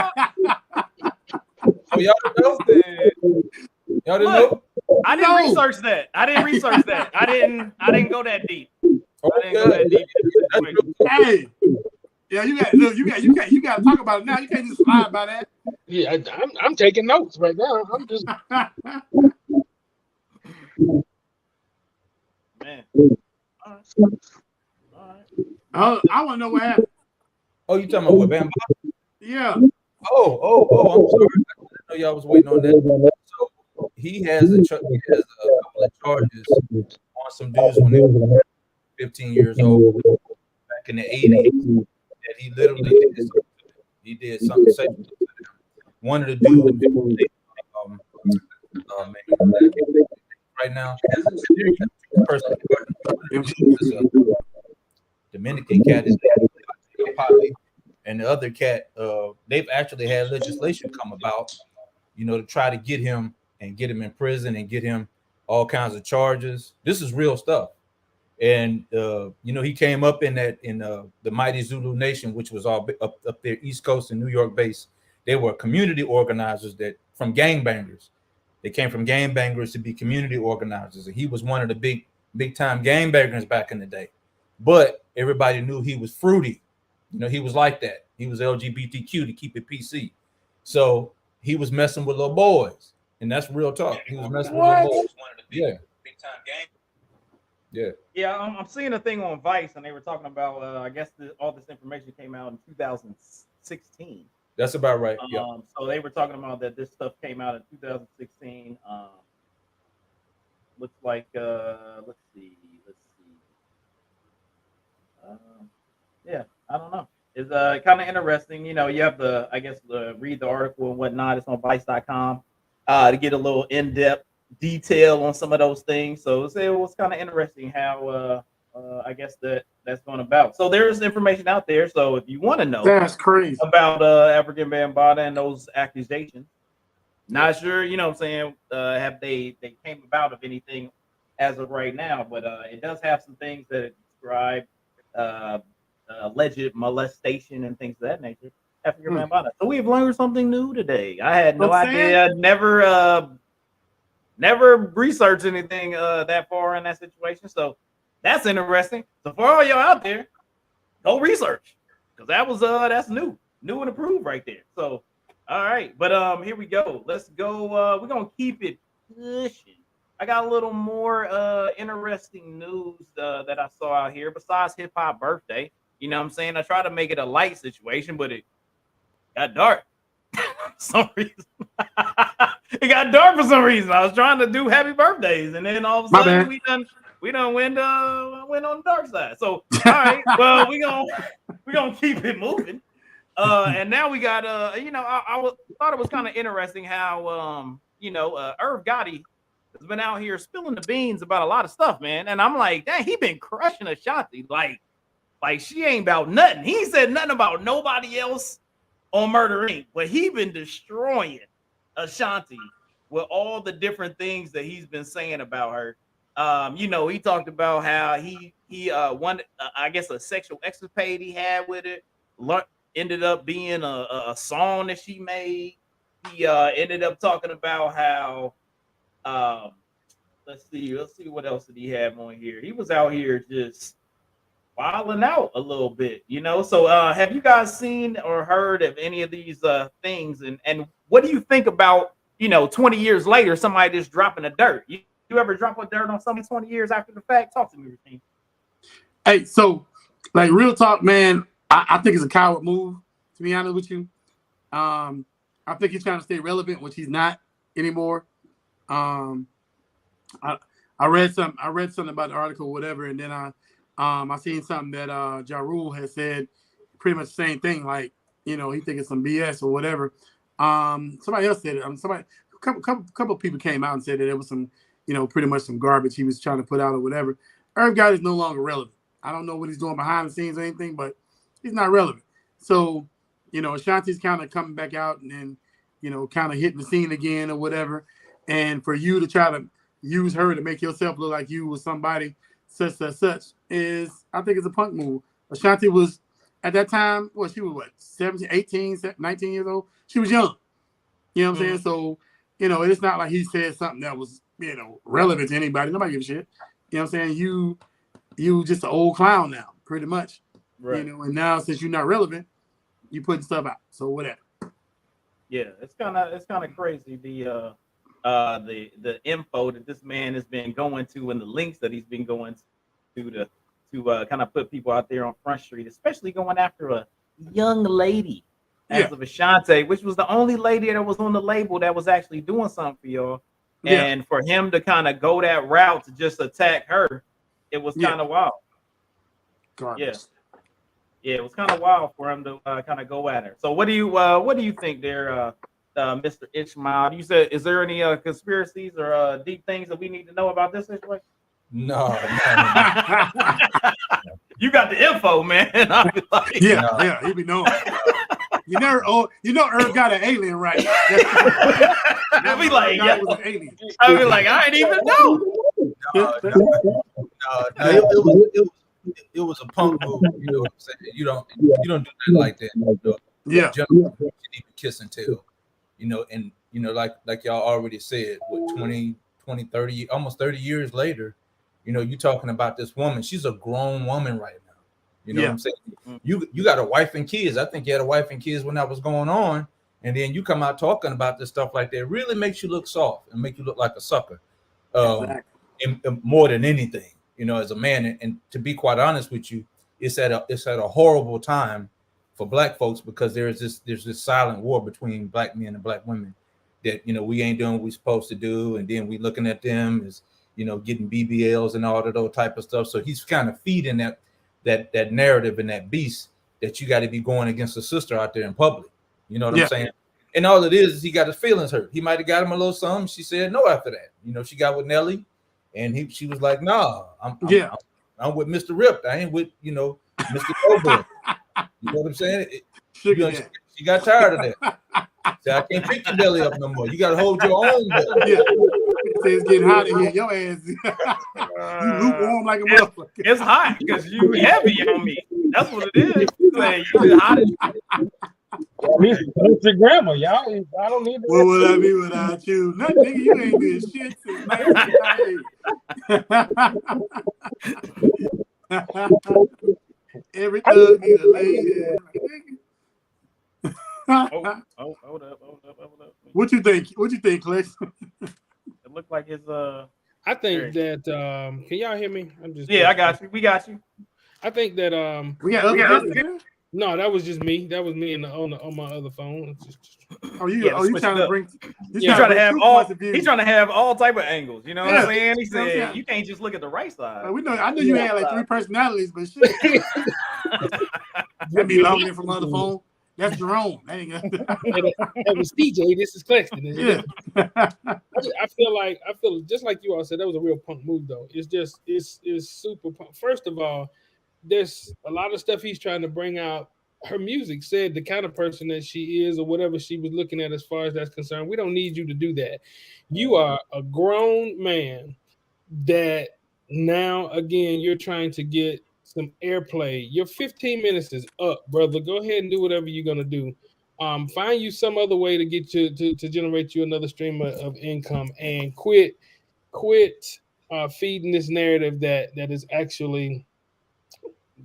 [SPEAKER 4] oh, y'all know? Y'all didn't know?
[SPEAKER 1] I didn't research that. I didn't go that deep. I didn't go that deep.
[SPEAKER 2] Hey, yeah, you got to talk about it now. You can't just lie about that.
[SPEAKER 3] Yeah, I'm taking notes right now. I'm just
[SPEAKER 1] man.
[SPEAKER 2] All right. I want to know what happened.
[SPEAKER 4] Oh, you talking about what, Bam?
[SPEAKER 2] Yeah.
[SPEAKER 4] Oh, I'm sorry. I didn't know y'all was waiting on that. So he has a couple of charges on some dudes when they were 15 years old back in the 80s. That he literally did something sexual to them. One of the dudes, right now, person, Dominican cat is Poppy, and the other cat, they've actually had legislation come about, to try to get him in prison and get him all kinds of charges. This is real stuff. And he came up in the mighty Zulu Nation, which was all up there East Coast and New York based. They were community organizers from gangbangers. They came from gangbangers to be community organizers, and he was one of the big time gangbangers back in the day. But everybody knew he was fruity. He was like that. He was LGBTQ, to keep it PC. So he was messing with little boys, and that's real talk. He was messing with little boys. Big time gang.
[SPEAKER 1] Yeah, I'm seeing a thing on Vice, and they were talking about. I guess all this information came out in 2016.
[SPEAKER 4] That's about right.
[SPEAKER 1] So they were talking about that this stuff came out in 2016. Looks like let's see. Yeah, I don't know. It's kind of interesting. You have to, I guess, read the article and whatnot. It's on Vice.com to get a little in-depth detail on some of those things. So it was kind of interesting how I guess that's going about. So there's information out there. So if you want to know,
[SPEAKER 2] that's crazy
[SPEAKER 1] about African Bambaataa and those accusations, not sure, what I'm saying, have they came about of anything as of right now, but it does have some things that describe uh, alleged molestation and things of that nature. After man about it. So we've learned something new today. I had no idea. Never researched anything that far in that situation. So that's interesting. So for all y'all out there, go research, because that was that's new and approved right there. So all right, but here we go. Let's go. We're gonna keep it pushing. I got a little more interesting news that I saw out here besides hip hop birthday. You know what I'm saying? I tried to make it a light situation, but it got dark for some reason. It got dark for some reason. I was trying to do happy birthdays, and then all of a sudden we done went on the dark side. So all right, well we gonna keep it moving. And now we got I thought it was kind of interesting how Irv Gotti has been out here spilling the beans about a lot of stuff, man. And I'm like, dang, he been crushing Ashanti like she ain't about nothing. He said nothing about nobody else on Murder Inc., but he been destroying Ashanti with all the different things that he's been saying about her. He talked about how he won, I guess, a sexual escapade he had with it. Ended up being a song that she made. He ended up talking about how let's see what else did he have on here. He was out here just wilding out a little bit, So have you guys seen or heard of any of these things? And what do you think about 20 years later, somebody just dropping the dirt? You ever drop a dirt on somebody 20 years after the fact? Talk to me, Routine.
[SPEAKER 2] Hey, so like real talk, man. I think it's a coward move, to be honest with you. I think he's trying to stay relevant, which he's not anymore. I read something about the article, whatever, and then I seen something that Ja Rule has said pretty much the same thing, like, he think it's some BS or whatever. Somebody else said it. A couple of people came out and said that it was some, pretty much some garbage he was trying to put out or whatever. Irv Gotti is no longer relevant. I don't know what he's doing behind the scenes or anything, but he's not relevant. So, Ashanti's kind of coming back out and then, kind of hitting the scene again or whatever. And for you to try to use her to make yourself look like you was somebody such is, I think it's a punk move. Ashanti was, at that time, she was 17, 18, 19 years old? She was young. You know what I'm saying? So, it's not like he said something that was, relevant to anybody. Nobody gives a shit. You know what I'm saying? You just an old clown now, pretty much. Right. And now since you're not relevant, you putting stuff out. So whatever.
[SPEAKER 1] Yeah, it's kind of crazy the info that this man has been going to and the links that he's been going to kind of put people out there on Front Street, especially going after a young lady as of Ashanti, which was the only lady that was on the label that was actually doing something for y'all. Yeah. And for him to kind of go that route to just attack her, it was kind of wild.
[SPEAKER 2] Garbage.
[SPEAKER 1] Yeah, it was kind of wild for him to kind of go at her. So what do you think there, Mr. Ishmael? You said, is there any conspiracies or deep things that we need to know about this situation?
[SPEAKER 4] No.
[SPEAKER 1] You got the info, man. I'll be like,
[SPEAKER 2] yeah, he be knowing. Irv got an alien, right?
[SPEAKER 1] I'll be like, I'll be like, I ain't even know.
[SPEAKER 4] It was a punk move. You know what I'm saying? You don't do that like that.
[SPEAKER 2] Yeah.
[SPEAKER 4] You need to kiss and tell. And like y'all already said, what 20, 30, almost 30 years later, you talking about this woman. She's a grown woman right now. You know what I'm saying? You got a wife and kids. I think you had a wife and kids when that was going on. And then you come out talking about this stuff like that. It really makes you look soft and make you look like a sucker. Exactly. And more than anything, as a man. And to be quite honest with you, it's at a horrible time for Black folks, because there's this silent war between Black men and Black women that, we ain't doing what we're supposed to do. And then we looking at them as, getting BBLs and all of those type of stuff. So he's kind of feeding that narrative and that beast that you got to be going against a sister out there in public. You know what I'm saying? And all it is he got his feelings hurt. He might have got him a little something. She said no after that. She got with Nelly, and she was like, nah, I'm with Mr. Ripped. I ain't with, Mr. Goldberg. You know what I'm saying? She got tired of that. See, I can't pick your belly up no more. You gotta hold your own belly.
[SPEAKER 2] Yeah. It says it's getting hot in here. Your ass, you lukewarm like a motherfucker.
[SPEAKER 1] It's hot because you heavy on me. That's what it is. Like, you hot as
[SPEAKER 3] It's your grandma, y'all. I don't need
[SPEAKER 2] What would I be without you? Nothing, nigga. You ain't did shit since 1998. Every thug need a lady.
[SPEAKER 1] hold up.
[SPEAKER 2] What you think? What you think, Clex?
[SPEAKER 1] It looked like his
[SPEAKER 3] I think that can y'all hear me?
[SPEAKER 1] I got you. We got you.
[SPEAKER 3] I think that
[SPEAKER 2] We got other
[SPEAKER 3] no, that was just me. That was me on my other phone.
[SPEAKER 2] you trying to bring?
[SPEAKER 1] He's trying to have all. He's trying to have all type of angles. You know what I'm saying? He said you can't just look at the right side.
[SPEAKER 2] We know. I knew you had like 3 personalities, but shit. That be logging in from other phone. That's Jerome. That ain't
[SPEAKER 3] that was TJ. This is Clexton.
[SPEAKER 2] Yeah.
[SPEAKER 3] I feel just like you all said. That was a real punk move, though. It's super punk. First of all, there's a lot of stuff he's trying to bring out. Her music said the kind of person that she is or whatever she was looking at as far as that's concerned. We don't need you to do that. You are a grown man that now, again, you're trying to get some airplay. Your 15 minutes is up, brother. Go ahead and do whatever you're going to do. Find you some other way to get you to generate you another stream of income and quit feeding this narrative that is actually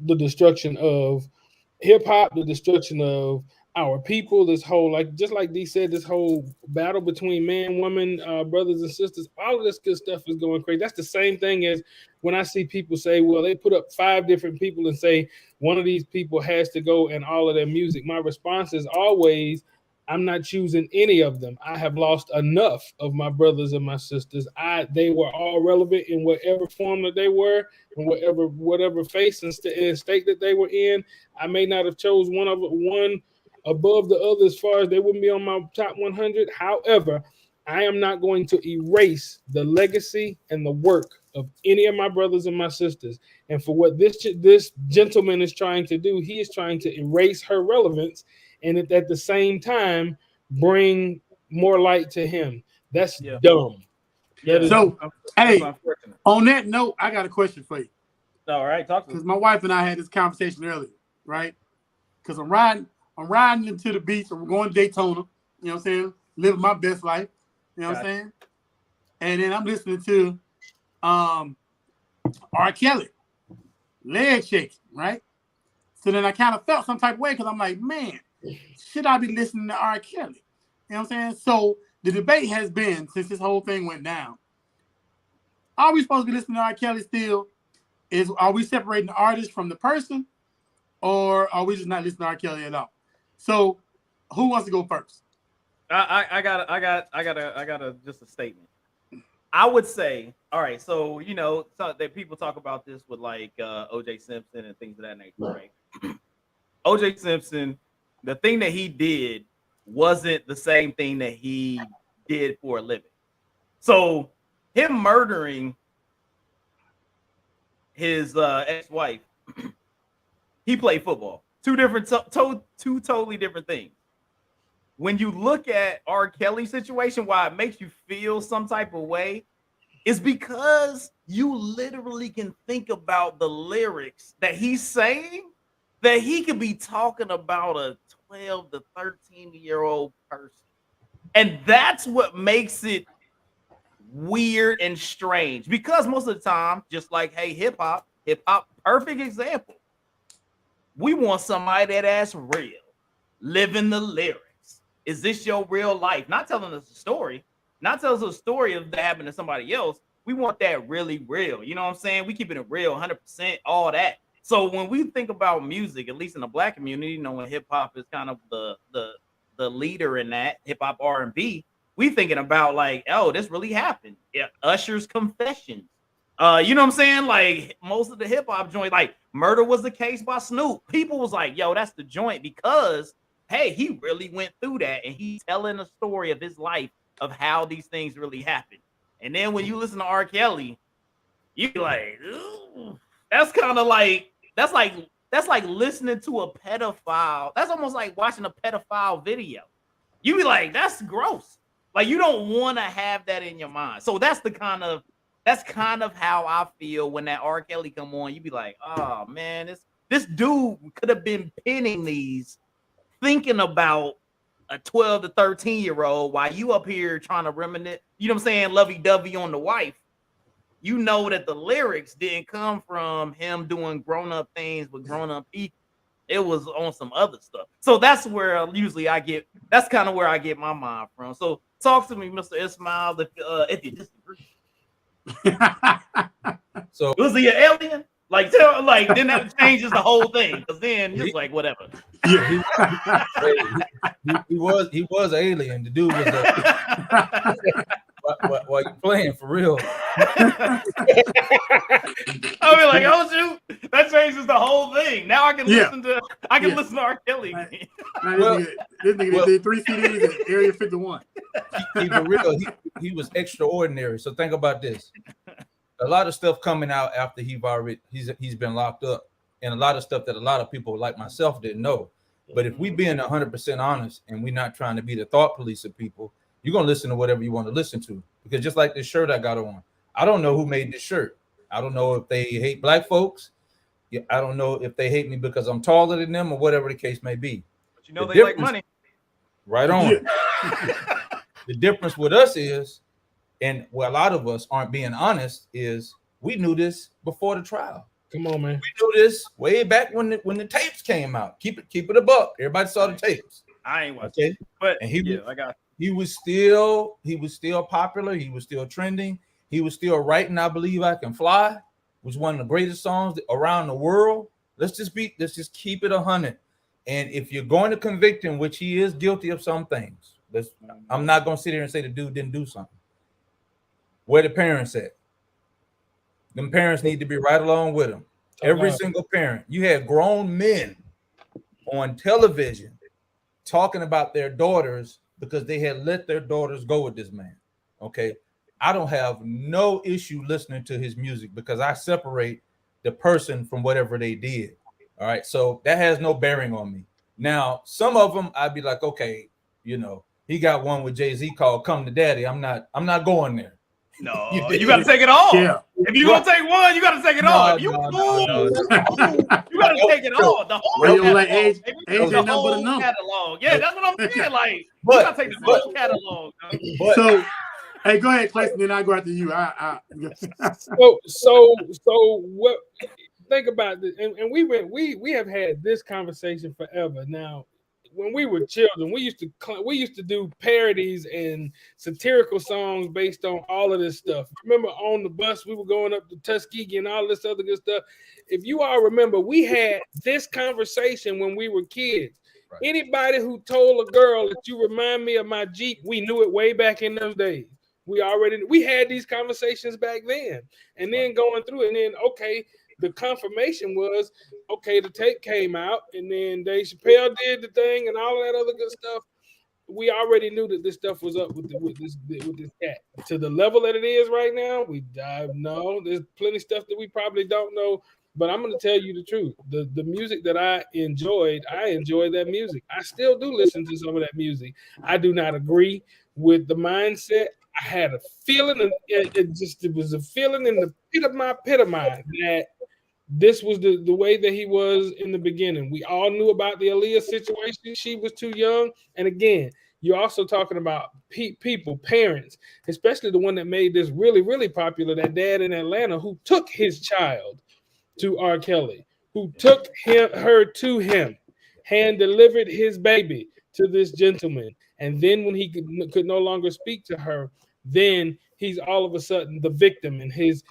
[SPEAKER 3] the destruction of hip hop, the destruction of our people. This whole, like, just like D said, this whole battle between man, woman, brothers and sisters, all of this good stuff is going crazy. That's the same thing as when I see people say, well, they put up 5 different people and say one of these people has to go in all of their music. My response is always, I'm not choosing any of them. I have lost enough of my brothers and my sisters. They were all relevant in whatever form that they were, and whatever face and state that they were in. I may not have chose one above the other as far as they wouldn't be on my top 100. However, I am not going to erase the legacy and the work of any of my brothers and my sisters. And for what this gentleman is trying to do, he is trying to erase her relevance and at the same time bring more light to him. That's dumb.
[SPEAKER 2] So, hey, on that note, I got a question for you.
[SPEAKER 1] All right, talk to me.
[SPEAKER 2] Because my wife and I had this conversation earlier, right? Because I'm riding into the beach. I'm going to Daytona. You know what I'm saying? Living my best life. You know what I'm saying? And then I'm listening to R. Kelly, leg shaking, right? So then I kind of felt some type of way because I'm like, man, should I be listening to R. Kelly? You know what I'm saying? So the debate has been, since this whole thing went down, are we supposed to be listening to R. Kelly still? Are we separating the artist from the person? Or are we just not listening to R. Kelly at all? So who wants to go first?
[SPEAKER 1] I got just a statement. I would say, all right, so that people talk about this with like OJ Simpson and things of that nature, right? OJ Simpson, the thing that he did wasn't the same thing that he did for a living. So him murdering his ex-wife, he played football. Two totally different things. When you look at R. Kelly's situation, why it makes you feel some type of way is because you literally can think about the lyrics that he's saying, that he could be talking about a 12 to 13-year-old person. And that's what makes it weird and strange, because most of the time, just like, hey, hip hop, perfect example. We want somebody that's real, living the lyrics. Is this your real life? Not telling us a story, not telling us a story of that happening to somebody else. We want that really real. You know what I'm saying? We keeping it real, 100%, all that. So when we think about music, at least in the Black community, knowing hip hop is kind of the leader in that, hip hop R&B, we thinking about like, oh, this really happened. Yeah, Usher's Confessions. You know what I'm saying? Like most of the hip hop joint, like Murder Was the Case by Snoop. People was like, yo, that's the joint because, hey, he really went through that and he's telling a story of his life of how these things really happened. And then when you listen to R. Kelly, you be like, ooh, that's kind of like, that's like listening to a pedophile. That's almost like watching a pedophile video. You be like, that's gross. Like you don't want to have that in your mind. So that's kind of how I feel when that R. Kelly come on. You be like, oh man, this dude could have been penning these, thinking about a 12 to 13-year-old while you up here trying to reminisce, you know what I'm saying, lovey-dovey on the wife. You know that the lyrics didn't come from him doing grown-up things with grown-up people. It was on some other stuff. So that's where usually that's kind of where I get my mind from. So talk to me, Mr. Ismail, if you disagree.
[SPEAKER 4] So
[SPEAKER 1] was he an alien? Like then that changes the whole thing. Because then it's like whatever.
[SPEAKER 4] Yeah, he was an alien. The dude was while you playing for real.
[SPEAKER 1] I mean, like, oh shoot, that changes the whole thing. Now I can listen to R. Kelly.
[SPEAKER 2] This nigga did 3 CDs in Area 51.
[SPEAKER 4] He for real. He was extraordinary. So think about this. A lot of stuff coming out after he's been locked up, and a lot of stuff that a lot of people like myself didn't know. But if we being 100% honest and we're not trying to be the thought police of people, you're gonna listen to whatever you want to listen to. Because just like this shirt I got on, I don't know who made this shirt. I don't know if they hate black folks. I don't know if they hate me because I'm taller than them or whatever the case may be.
[SPEAKER 1] But you know they like money.
[SPEAKER 4] Right on. Yeah. The difference with us is, and where a lot of us aren't being honest, is we knew this before the trial.
[SPEAKER 3] Come on, man.
[SPEAKER 4] We knew this way back when the tapes came out. Keep it a buck. Everybody saw the tapes.
[SPEAKER 1] I ain't watching. Okay? But
[SPEAKER 4] and he was still popular. He was still trending. He was still writing I Believe I Can Fly, which was one of the greatest songs around the world. Let's just keep it 100. And if you're going to convict him, which he is guilty of some things, I'm not going to sit here and say the dude didn't do something. Where the parents at? Them parents need to be right along with him. Every single parent. You had grown men on television talking about their daughters because they had let their daughters go with this man. Okay. I don't have no issue listening to his music because I separate the person from whatever they did. All right. So that has no bearing on me. Now, some of them I'd be like, okay, he got one with Jay-Z called Come to Daddy. I'm not going there.
[SPEAKER 1] No, you got to take it all. Yeah. If you're going to take one, you got to take it all. If you got to take it all. The whole catalog. Yeah, that's what I'm saying. Like, you got to take the whole catalog.
[SPEAKER 2] So, hey, go ahead, Clexton, then I go after you.
[SPEAKER 3] So what? Think about this, and we have had this conversation forever now. When we were children, we used to do parodies and satirical songs based on all of this stuff. Remember on the bus, we were going up to Tuskegee and all this other good stuff. If you all remember, we had this conversation when we were kids. Right. Anybody who told a girl that you remind me of my Jeep, we knew it way back in those days. We had these conversations back then. And then going through it, and then, okay, the confirmation was, okay, the tape came out, and then Dave Chappelle did the thing and all of that other good stuff. We already knew that this stuff was up with this cat. To the level that it is right now, we know there's plenty of stuff that we probably don't know. But I'm going to tell you the truth. The music that I enjoyed that music. I still do listen to some of that music. I do not agree with the mindset. I had a feeling, it was a feeling in the pit of my mind that this was the way that he was in the beginning. We all knew about the Aaliyah situation. She was too young. And again, you're also talking about people, parents, especially the one that made this really, really popular, that dad in Atlanta who took his child to R. Kelly, who took her to him, hand delivered his baby to this gentleman. And then when he could no longer speak to her, then he's all of a sudden the victim, and his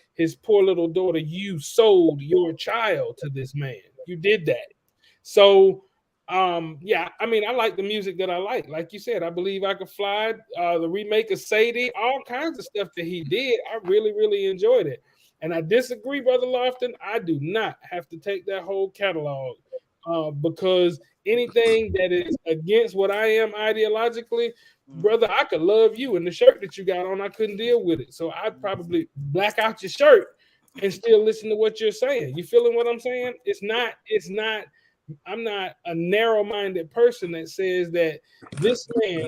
[SPEAKER 3] poor little daughter, you sold your child to this man. You did that. So, yeah, I mean, I like the music that I like. Like you said, I Believe I Could Fly, the remake of Sadie, all kinds of stuff that he did. I really, really enjoyed it. And I disagree, Brother Lofton. I do not have to take that whole catalog because anything that is against what I am ideologically, brother, I could love you, and the shirt that you got on, I couldn't deal with it. So I'd probably black out your shirt and still listen to what you're saying. You feeling what I'm saying? It's not a narrow-minded person that says that this man,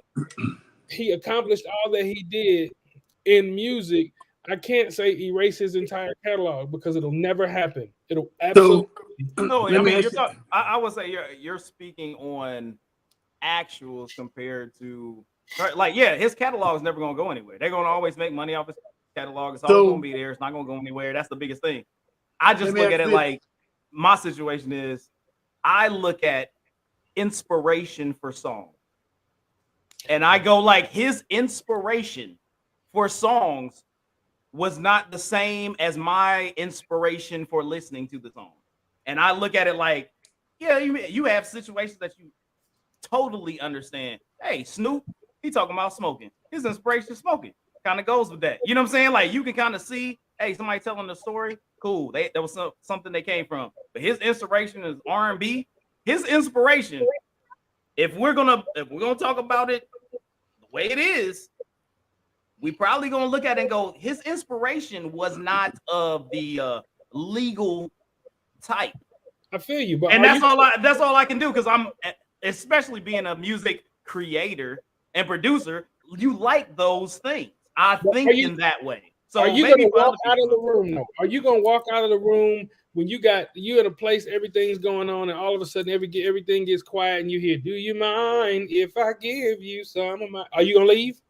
[SPEAKER 3] he accomplished all that he did in music. I can't say erase his entire catalog because it'll never happen. It'll absolutely.
[SPEAKER 1] No, I mean, I would say you're speaking on actuals compared to like, yeah, his catalog is never gonna go anywhere. They're gonna always make money off his catalog. It's always gonna be there. It's not gonna go anywhere. That's the biggest thing. I just look at it like my situation is I look at inspiration for songs. And I go like his inspiration for songs was not the same as my inspiration for listening to the song. And I look at it like, yeah, you have situations that you totally understand. Hey, Snoop, he talking about smoking. His inspiration is smoking. Kind of goes with that. You know what I'm saying? Like you can kind of see, hey, somebody telling the story. Cool. That was something they came from. But his inspiration is R&B. His inspiration, if we're gonna talk about it the way it is, we probably gonna look at it and go, his inspiration was not of the legal type.
[SPEAKER 3] I feel you, but
[SPEAKER 1] and that's all I can do because I'm, especially being a music creator and producer, you like those things. I think in that way. So
[SPEAKER 3] are you gonna walk out of the room? No. Are you gonna walk out of the room when you in a place, everything's going on, and all of a sudden everything gets quiet, and you hear, "Do you mind if I give you some of my?" Are you gonna leave?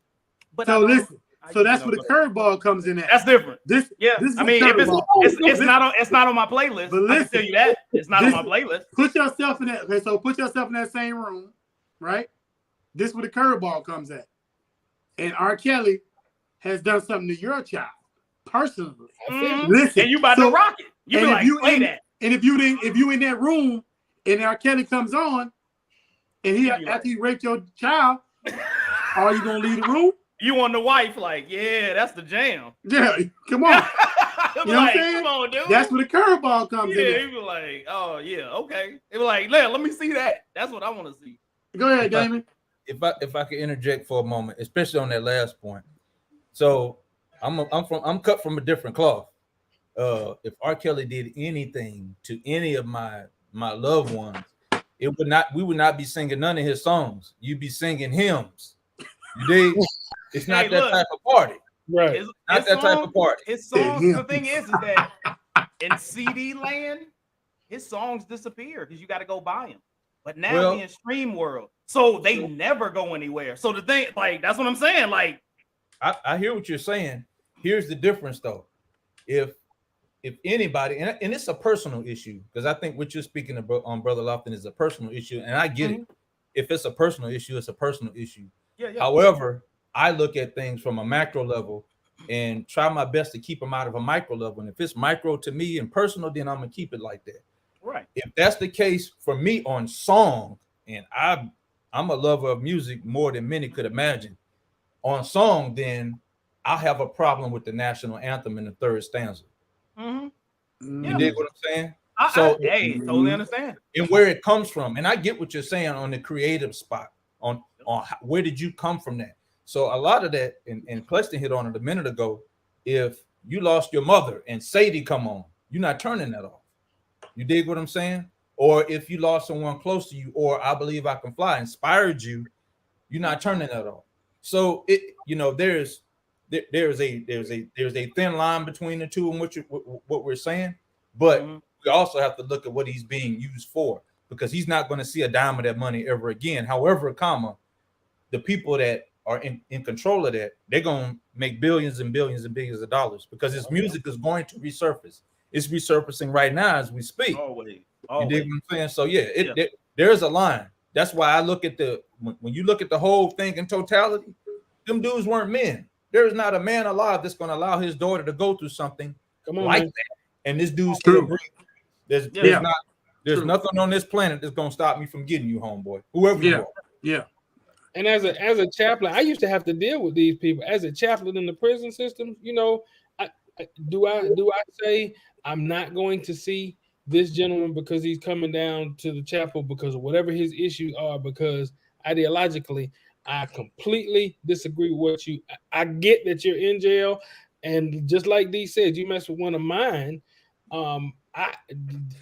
[SPEAKER 2] But so listen. So that's where the curveball comes in at.
[SPEAKER 1] That's different.
[SPEAKER 2] This
[SPEAKER 1] I mean, if it's not on my playlist. But listen, I can tell you that it's not on my playlist.
[SPEAKER 2] Put yourself in that. Okay, so put yourself in that same room, right? This is where the curveball comes at. And R. Kelly has done something to your child personally. Listen,
[SPEAKER 1] and you about to rock it. You be like, play that.
[SPEAKER 2] And if you in that room and R. Kelly comes on, and after he raped your child, are you gonna leave the room?
[SPEAKER 1] You want the wife, like, yeah, that's the jam.
[SPEAKER 2] Yeah, come on. You know what I'm saying?
[SPEAKER 1] Come on, dude.
[SPEAKER 2] That's where the curveball comes in.
[SPEAKER 1] Yeah, he be like, oh yeah, okay. He be like, let me see that. That's what I want to see.
[SPEAKER 2] Go ahead, Damon.
[SPEAKER 4] If I could interject for a moment, especially on that last point. So I'm cut from a different cloth. If R. Kelly did anything to any of my loved ones, we would not be singing none of his songs. You'd be singing hymns. You dig? It's not that type of party.
[SPEAKER 3] Right.
[SPEAKER 1] His
[SPEAKER 4] type of party.
[SPEAKER 1] His songs, the thing is that in CD land, his songs disappear because you got to go buy them. But now in stream world, so they never go anywhere. So the thing, like, that's what I'm saying. Like,
[SPEAKER 4] I hear what you're saying. Here's the difference, though. If anybody, and it's a personal issue, because I think what you're speaking about on Brother Lofton is a personal issue, and I get it. If it's a personal issue, it's a personal issue.
[SPEAKER 1] Yeah.
[SPEAKER 4] However, I look at things from a macro level and try my best to keep them out of a micro level. And if it's micro to me and personal, then I'm gonna keep it like that.
[SPEAKER 1] Right.
[SPEAKER 4] If that's the case for me on song, and I'm a lover of music more than many could imagine. On song, then I have a problem with the national anthem in the third stanza. You dig what I'm saying?
[SPEAKER 1] Totally understand.
[SPEAKER 4] And where it comes from, and I get what you're saying on the creative spot. On where did you come from that? So a lot of that, and Clexton hit on it a minute ago. If you lost your mother and Sadie come on, you're not turning that off. You dig what I'm saying? Or if you lost someone close to you, or I Believe I Can Fly inspired you, you're not turning that off. So there's a thin line between the two and what we're saying, but we also have to look at what he's being used for, because he's not going to see a dime of that money ever again. However, the people that are in control of that, they're going to make billions and billions and billions of dollars, because his music is going to resurface. It's resurfacing right now as we speak.
[SPEAKER 1] Always.
[SPEAKER 4] You dig what I'm saying? So there's a line. That's why I look at when you look at the whole thing in totality, them dudes weren't men. There is not a man alive that's going to allow his daughter to go through something like that. And this dude's still breathing. There's nothing on this planet that's going to stop me from getting you, homeboy. Whoever you are.
[SPEAKER 2] Yeah.
[SPEAKER 3] And as a chaplain, I used to have to deal with these people. As a chaplain in the prison system, do I say I'm not going to see this gentleman because he's coming down to the chapel because of whatever his issues are, because ideologically I completely disagree with what you. I get that you're in jail, and just like Dee said, you mess with one of mine.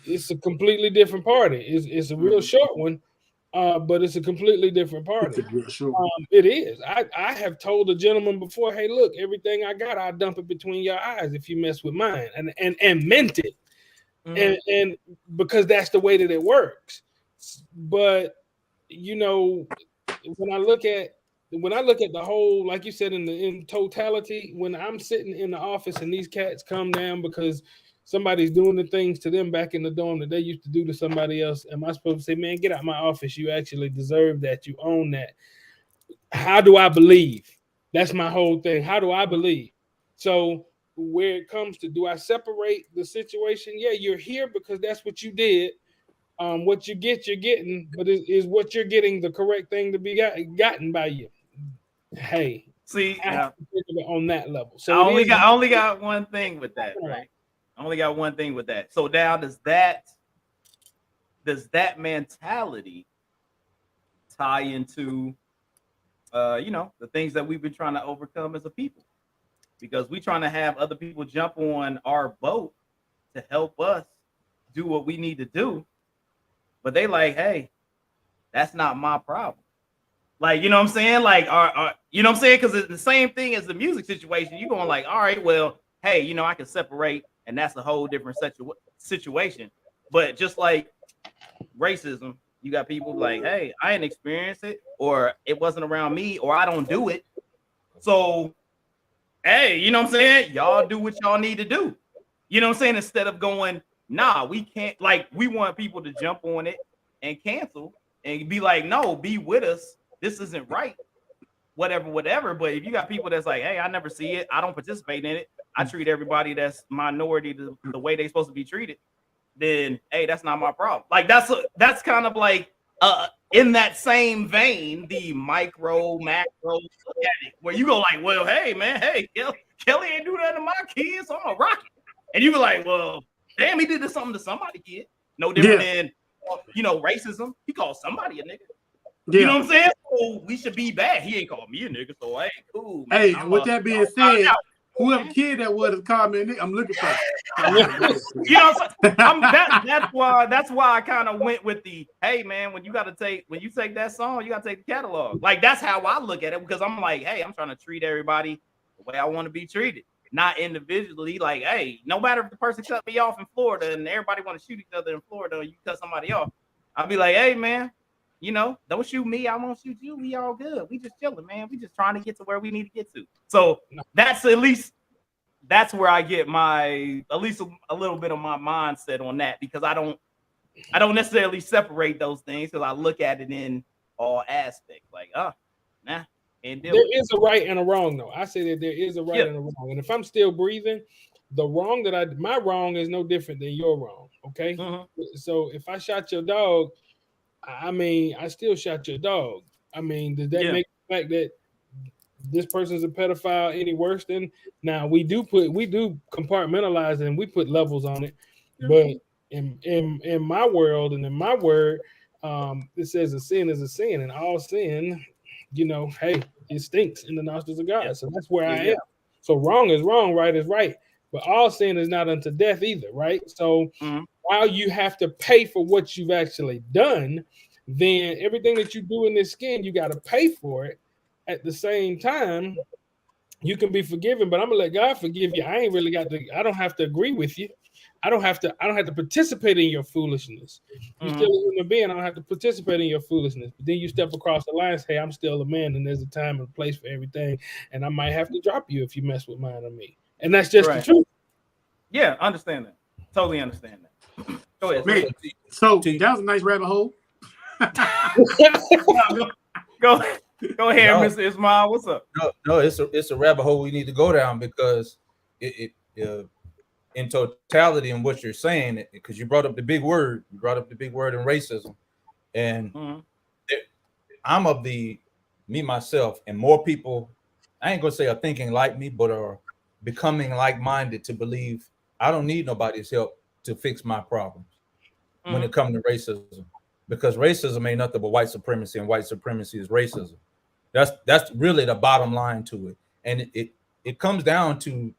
[SPEAKER 3] It's a completely different party. It's a real short one, but it's a completely different party. It is. I have told a gentleman before, hey, look, everything I got, I'll dump it between your eyes if you mess with mine, and meant it, and because that's the way that it works. But you know, when I look at the whole, like you said, in totality, when I'm sitting in the office and these cats come down because somebody's doing the things to them back in the dorm that they used to do to somebody else, am I supposed to say, man, get out my office? You actually deserve that. You own that. How do I believe? That's my whole thing. How do I believe? So where it comes to, do I separate the situation? Yeah, you're here because that's what you did. What you get, you're getting, but is what you're getting the correct thing to be gotten by you? Hey,
[SPEAKER 1] see,
[SPEAKER 3] on that level. So
[SPEAKER 1] I only got one thing with that, right? I only got one thing with that. So now does that mentality tie into the things that we've been trying to overcome as a people? Because we're trying to have other people jump on our boat to help us do what we need to do. But they like, hey, that's not my problem. Like, you know what I'm saying? Like, you know what I'm saying? Because it's the same thing as the music situation. You're going like, all right, well, hey, I can separate, and that's a whole different situation. But just like racism, you got people like, hey, I didn't experience it, or it wasn't around me, or I don't do it. So, hey, you know what I'm saying? Y'all do what y'all need to do. You know what I'm saying? Instead of going, nah, we can't. Like, we want people to jump on it and cancel and be like, no, be with us. This isn't right. Whatever. But if you got people that's like, hey, I never see it, I don't participate in it, I treat everybody that's minority the way they're supposed to be treated, then hey, that's not my problem. Like that's kind of like in that same vein, the macro where you go like, well, hey man, hey, Kelly ain't do that to my kids, so I'm a rocket. And you be like, well, damn, he did this something to somebody kid. No different than racism. He called somebody a nigga. Yeah. You know what I'm saying? So we should be bad. He ain't called me a nigga, so hey, cool. Man.
[SPEAKER 2] Hey, with that being said, whoever kid that would have called me a nigga, I'm looking for
[SPEAKER 1] that's why I kind of went with the, hey man, when you take that song, you gotta take the catalog. Like that's how I look at it, because I'm like, hey, I'm trying to treat everybody the way I want to be treated, not individually. Like, hey, no matter if the person cut me off in Florida and everybody want to shoot each other in Florida, or you cut somebody off, I'll be like, hey man, don't shoot me, I won't shoot you. We all good. We just chilling, man. We just trying to get to where we need to get to. So that's where I get at least a little bit of my mindset on that, because I don't necessarily separate those things, because I look at it in all aspects. Like, nah.
[SPEAKER 3] There is a right and a wrong, though. I say that there is a right and a wrong. And if I'm still breathing, my wrong is no different than your wrong. Okay. Mm-hmm. So if I shot your dog, I mean, I still shot your dog. I mean, does that make the fact that this person's a pedophile any worse than? Now we do compartmentalize and we put levels on it, but in my world and in my word, it says a sin is a sin, and all sin, hey, it stinks in the nostrils of God. Yeah. So that's where I am. So wrong is wrong, right is right, but all sin is not unto death either, right? So while you have to pay for what you've actually done, then everything that you do in this skin, you got to pay for it. At the same time, you can be forgiven, but I'm gonna let God forgive you. I don't have to agree with you. I don't have to participate in your foolishness. You're still a human being. I don't have to participate in your foolishness. But then you step across the line and say, I'm still a man, and there's a time and a place for everything. And I might have to drop you if you mess with mine or me. And that's just the truth.
[SPEAKER 1] Yeah, understand that. Totally understand that. Go ahead.
[SPEAKER 2] Man, so that was a nice rabbit hole.
[SPEAKER 1] Go ahead, Mr. Ismail. What's up?
[SPEAKER 4] No, it's a rabbit hole we need to go down, because it in totality in what you're saying, because you brought up the big word in racism, and I'm of me myself, and more people, I ain't gonna say are thinking like me, but are becoming like-minded to believe I don't need nobody's help to fix my problems when it comes to racism, because racism ain't nothing but white supremacy, and white supremacy is racism. That's really the bottom line to it. And it comes down to,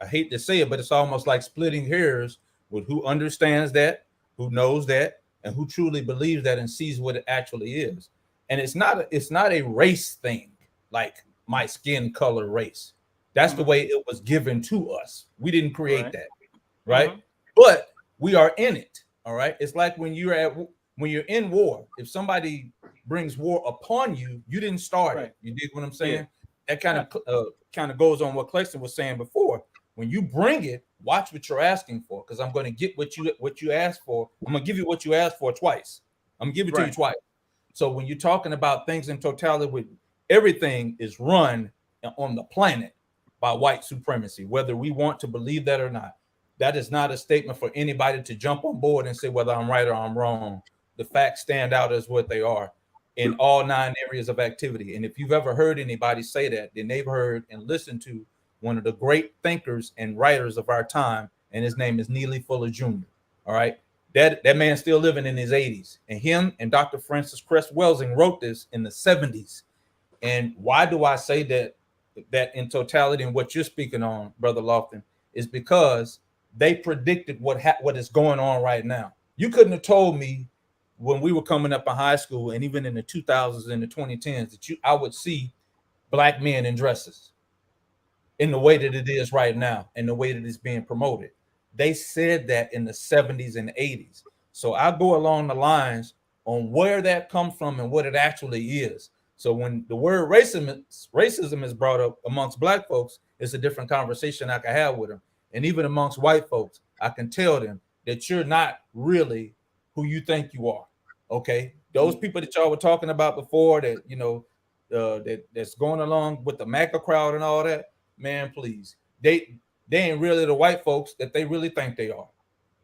[SPEAKER 4] I hate to say it, but it's almost like splitting hairs with who understands that, who knows that, and who truly believes that and sees what it actually is. And it's not a race thing, like my skin color race. That's the way it was given to us. We didn't create that, right? But we are in it. All right. It's like when you're in war. If somebody brings war upon you, you didn't start it. You dig what I'm saying? That kind of goes on what Clexton was saying before. When you bring it, watch what you're asking for, because I'm going to get what you asked for. I'm going to give you what you asked for twice. I'm going to give it to you twice. So when you're talking about things in totality, with everything is run on the planet by white supremacy, whether we want to believe that or not. That is not a statement for anybody to jump on board and say whether I'm right or I'm wrong. The facts stand out as what they are in all 9 areas of activity. And if you've ever heard anybody say that, then they've heard and listened to one of the great thinkers and writers of our time, and his name is Neely Fuller Jr. All right. That man's still living in his 80s. And him and Dr. Francis Cress Welsing wrote this in the 70s. And why do I say that in totality and what you're speaking on, Brother Lofton, is because they predicted what is going on right now. You couldn't have told me when we were coming up in high school and even in the 2000s and the 2010s that I would see black men in dresses in the way that it is right now and the way that it's being promoted. They said that in the 70s and 80s. So I go along the lines on where that comes from and what it actually is. So when the word racism is brought up amongst black folks, it's a different conversation I can have with them. And even amongst white folks, I can tell them that you're not really who you think you are. Okay. Those people that y'all were talking about before that, that's going along with the MAGA crowd and all that, man, please. They ain't really the white folks that they really think they are.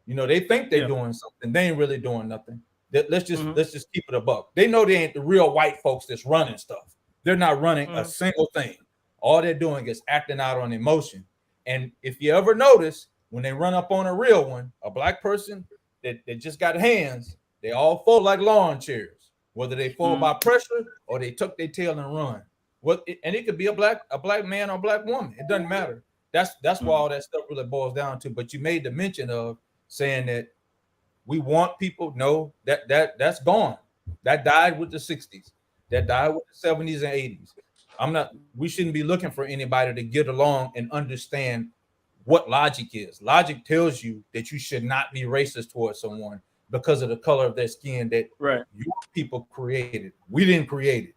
[SPEAKER 4] They think they're doing something. They ain't really doing nothing. Let's just keep it a buck. They know they ain't the real white folks that's running stuff. They're not running a single thing. All they're doing is acting out on emotion. And if you ever notice, when they run up on a real one, a black person that just got hands, they all fall like lawn chairs, whether they fall by pressure or they tuck their tail and run. And it could be a black man or a black woman. It doesn't matter. That's why all that stuff really boils down to. But you made the mention of saying that we want people. No, that's gone. That died with the 60s. That died with the 70s and 80s. We shouldn't be looking for anybody to get along and understand what logic is. Logic tells you that you should not be racist towards someone because of the color of their skin that your people created. We didn't create it.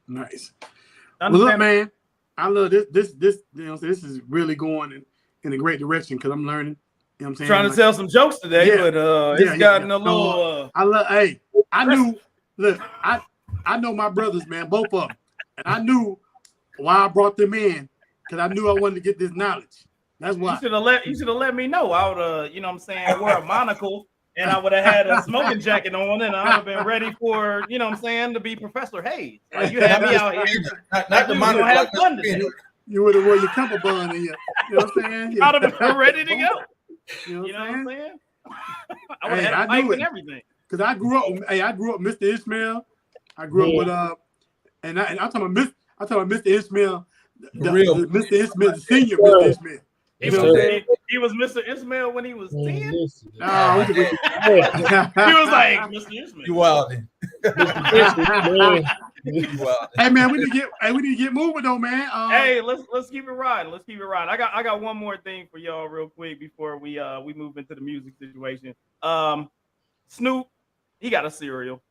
[SPEAKER 2] Nice. Well, look, man, I love this. This is really going in a great direction because I'm learning. You know what I'm saying?
[SPEAKER 1] Trying to tell some jokes today, but it's gotten a little.
[SPEAKER 2] I know my brothers, man, both of them, and I knew why I brought them in because I knew I wanted to get this knowledge. That's why.
[SPEAKER 1] You should have let me know. I would, wear a monocle and I would have had a smoking jacket on and I would have been ready for, to be Professor Hayes. Like you had me out here.
[SPEAKER 4] Not the monocle.
[SPEAKER 1] Have fun today.
[SPEAKER 2] You would have worn your cummerbund in here. You know what I'm saying?
[SPEAKER 1] I'd have been ready to go. You know what I'm saying? I would have had a pipe and everything.
[SPEAKER 2] Because I grew up Mr. Ishmael. I grew up with and I'm talking about Mr. Ishmael, the real Mr. Ishmael, the senior Mr. Ishmael.
[SPEAKER 1] He was Mr. Ishmael when he was 10.
[SPEAKER 2] No,
[SPEAKER 1] he was like Mr. Ishmael.
[SPEAKER 4] You wildin'.
[SPEAKER 2] Hey man, we need to get moving though, man.
[SPEAKER 1] Hey, let's keep it riding. Let's keep it riding. I got one more thing for y'all real quick before we move into the music situation. Snoop, he got a cereal.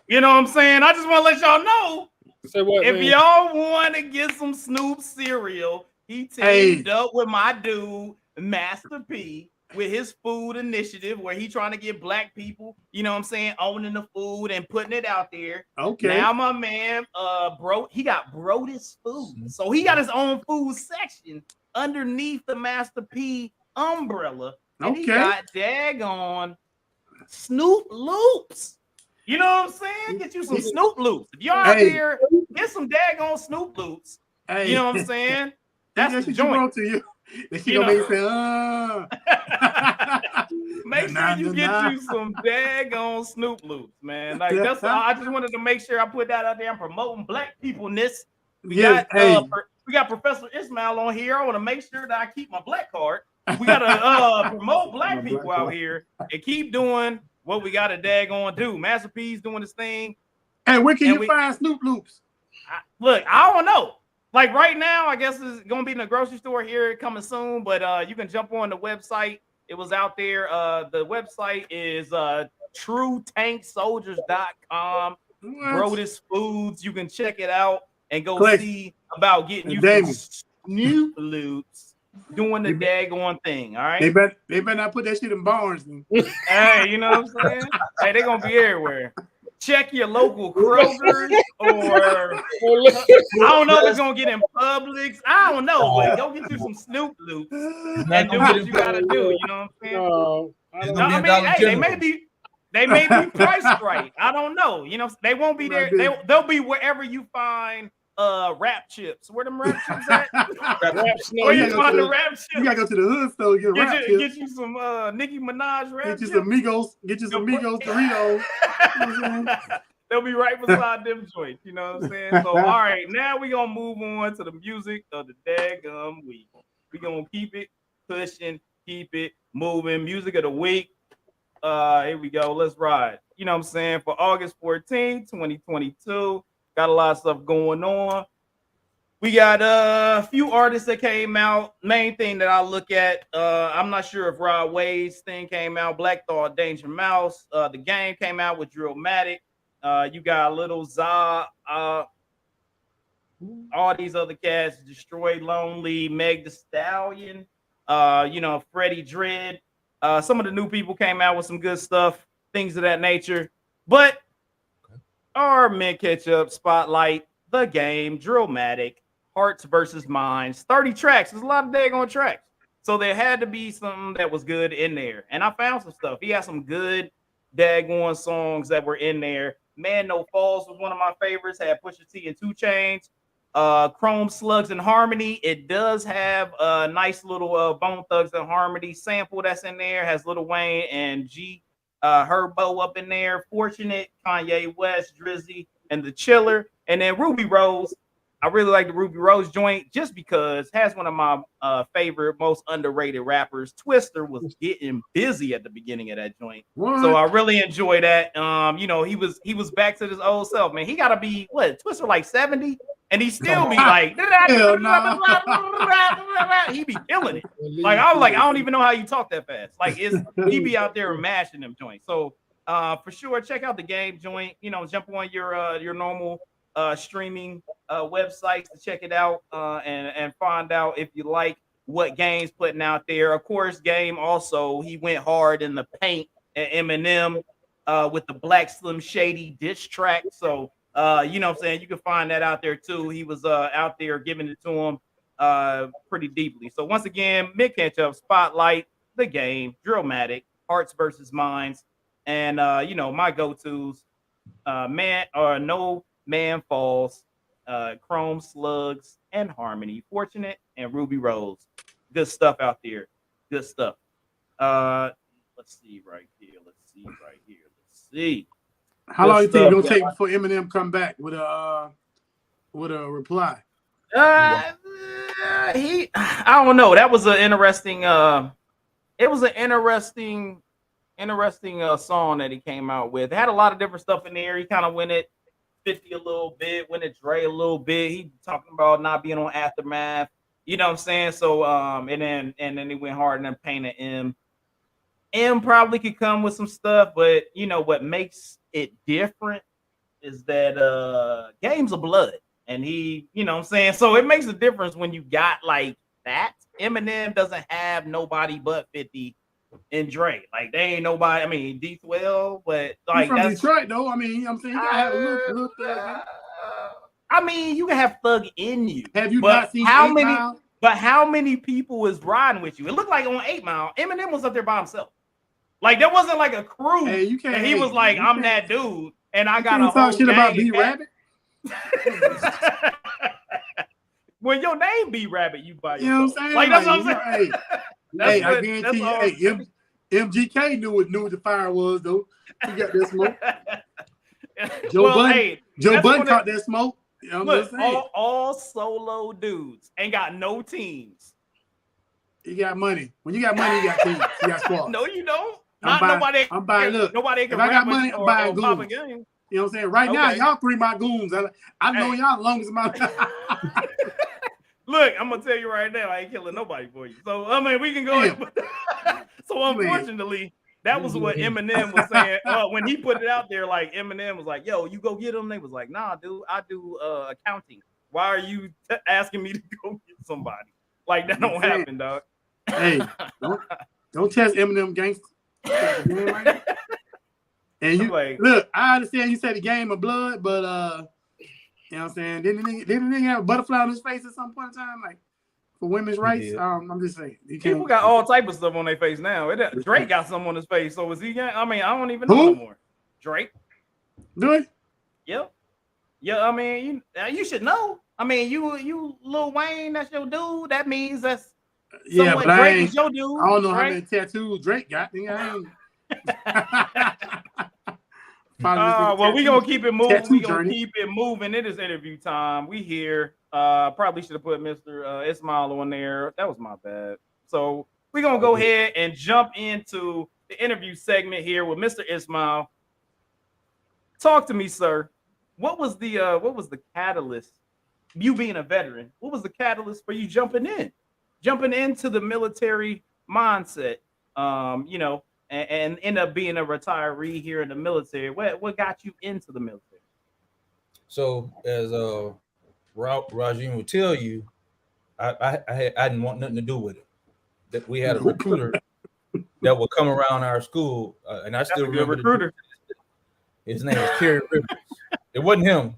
[SPEAKER 1] You know what I'm saying? I just want to let y'all know.
[SPEAKER 3] Say what,
[SPEAKER 1] if
[SPEAKER 3] man?
[SPEAKER 1] y'all want to get some Snoop cereal, he teamed up with my dude Master P with his food initiative where he trying to get black people, owning the food and putting it out there.
[SPEAKER 2] Okay.
[SPEAKER 1] Now my man, he got Brodus Food. So he got his own food section underneath the Master P umbrella. And he got daggone Snoop Loops. You know what I'm saying? Get you some Snoop Loops. If you're out there, get some daggone Snoop Loops.
[SPEAKER 2] Hey.
[SPEAKER 1] You know what I'm saying? That's the
[SPEAKER 2] joint. To you. She gonna make you say,
[SPEAKER 1] Make sure you get you some daggone Snoop Loops, man. Like that's all. I just wanted to make sure I put that out there. I'm promoting black peopleness. We got Professor Ismail on here. I want to make sure that I keep my black card. We gotta promote black people out here and keep doing what we gotta daggone do. Master P's doing his thing.
[SPEAKER 2] Hey, where can you find Snoop Loops?
[SPEAKER 1] Look, I don't know. Like right now, I guess it's gonna be in the grocery store here coming soon. But you can jump on the website. It was out there. The website is TrueTankSoldiers.com. Brodus Foods. You can check it out and go see about getting you some Snoop Loops. Doing the daggone thing, all right.
[SPEAKER 2] They better not put that shit in Barnes.
[SPEAKER 1] Hey, you know what I'm saying? Hey, they're gonna be everywhere. Check your local Kroger's, or I don't know if it's gonna get in Publix. I don't know, but go get you some Snoop Loops and do what you gotta do. You know what I'm saying? I mean, hey, they may be priced right. I don't know. You know, they won't be there. They'll be wherever you find rap chips. Where them rap chips at? Where you find the rap chips?
[SPEAKER 2] You gotta go to the hood store and
[SPEAKER 1] get you some Nicki Minaj rap chips.
[SPEAKER 2] Get you some Migos Doritos.
[SPEAKER 1] They'll be right beside them joints. You know what I'm saying? So all right, now we gonna move on to the music of the daggum week. We gonna keep it pushing, keep it moving. Music of the week. Here we go. Let's ride. You know what I'm saying? For August 14th, 2022. Got a lot of stuff going on. We got a few artists that came out. Main thing that I look at, I'm not sure if Rod Wade's thing came out. Black Thought, Danger Mouse. The Game came out with Drillmatic. You got Little Za. All these other cats. Destroyed Lonely, Meg Thee Stallion. Freddie Dredd. Some of the new people came out with some good stuff. Things of that nature. But our men Ketchup, Spotlight, The Game, Drillmatic, Hearts versus Minds, 30 tracks. There's a lot of daggone tracks. So there had to be something that was good in there. And I found some stuff. He had some good daggone songs that were in there. Man No Falls was one of my favorites. Had Pusha T and 2 Chainz. Chrome Slugs and Harmony. It does have a nice little Bone Thugs and Harmony sample that's in there. Has Lil Wayne and Herbo up in there. Fortunate, Kanye West, Drizzy, and The Chiller. And then Ruby Rose. I really like the Ruby Rose joint just because it has one of my favorite, most underrated rappers. Twister was getting busy at the beginning of that joint. What? So I really enjoy that. He was back to his old self, man. He gotta be Twister like 70, and he still be like he be killing it. Like I was like, I don't even know how you talk that fast. Like he be out there mashing them joints. So for sure, check out The Game joint. Jump on your normal streaming websites to check it out and find out if you like what Game's putting out there. Of course, Game also, he went hard in the paint at Eminem with the Black Slim Shady diss track. So you know what I'm saying, you can find that out there too. He was out there giving it to him pretty deeply. So once again, Mid Ketchup, Spotlight, The Game, Drillmatic, Hearts versus Minds, and my go-tos, No Man Falls, Chrome Slugs, and Harmony, Fortunate, and Ruby Rose. Good stuff out there. Good stuff. Let's see right here. Let's see.
[SPEAKER 2] How long you think it's gonna take before Eminem come back with a reply?
[SPEAKER 1] I don't know. That was an interesting. It was an interesting song that he came out with. It had a lot of different stuff in there. He kind of went at 50 a little bit, went at Dre a little bit. He talking about not being on Aftermath. You know what I'm saying? So and then he went hard and then painted M. M probably could come with some stuff, but what makes it different is that Game's of blood. And he, you know what I'm saying? So it makes a difference when you got like that. Eminem doesn't have nobody but 50 and Dre. Like they ain't nobody. I mean, D12, but like
[SPEAKER 2] from Detroit though. I mean, I'm saying you gotta have a little thug.
[SPEAKER 1] I mean, you can have thug in you.
[SPEAKER 2] Have you not seen
[SPEAKER 1] how
[SPEAKER 2] 8
[SPEAKER 1] many?
[SPEAKER 2] Mile?
[SPEAKER 1] But how many people is riding with you? It looked like on 8 Mile, Eminem was up there by himself. Like there wasn't like a crew.
[SPEAKER 2] Hey, you can't.
[SPEAKER 1] And he was like, "I'm that dude," and I got
[SPEAKER 2] a whole shit about B Rabbit.
[SPEAKER 1] When your name be Rabbit, you buy yourself.
[SPEAKER 2] You know what I'm saying?
[SPEAKER 1] Like that's what I'm saying.
[SPEAKER 2] Hey, I guarantee you, MGK knew what the fire was though. He got that smoke. Joe Budden caught that smoke. You know
[SPEAKER 1] look, all solo dudes ain't got no teams.
[SPEAKER 2] You got money. When you got money, you got teams. You got squads.
[SPEAKER 1] No, you don't.
[SPEAKER 2] I'm buying. Look,
[SPEAKER 1] nobody can
[SPEAKER 2] if I got
[SPEAKER 1] rap
[SPEAKER 2] money, I'm buying
[SPEAKER 1] or pop a
[SPEAKER 2] goons.
[SPEAKER 1] game.
[SPEAKER 2] You know what I'm saying? Right now, y'all three my goons. I know y'all the longest amount of time.
[SPEAKER 1] Look, I'm gonna tell you right now, I ain't killing nobody for you. So I mean, we can go ahead. So unfortunately, that was what Eminem was saying when he put it out there. Like Eminem was like, "Yo, you go get them." They was like, "Nah, dude, I do accounting. Why are you asking me to go get somebody? Like that don't happen, dog."
[SPEAKER 2] Hey, don't test Eminem gangster. And you
[SPEAKER 1] like,
[SPEAKER 2] look, I understand you said the game of blood, but you know what I'm saying? Didn't the nigga have a butterfly on his face at some point in time, like for women's rights? I'm just saying.
[SPEAKER 1] People got all type of stuff on their face now. Drake got something on his face, so is he? I mean, I don't even know no more. Drake.
[SPEAKER 2] Do it?
[SPEAKER 1] Yep. Yeah, I mean, you should know. I mean, you Lil Wayne, that's your dude. That means that's
[SPEAKER 2] but
[SPEAKER 1] Drake is your dude.
[SPEAKER 2] I don't know how many tattoos Drake got.
[SPEAKER 1] Well, we gonna keep it moving. We gonna keep it moving. It is interview time. We here. Probably should have put Mr. Ismail on there. That was my bad. So we're gonna go ahead and jump into the interview segment here with Mr. Ismail. Talk to me, sir. What was the catalyst? You being a veteran, what was the catalyst for you jumping into the military mindset? And end up being a retiree here in the military. What got you into the military?
[SPEAKER 4] So as Rajin would tell you, I didn't want nothing to do with it. That we had a recruiter that would come around our school, and I still remember
[SPEAKER 1] recruiter.
[SPEAKER 4] His name was Kerry Rivers. It wasn't him.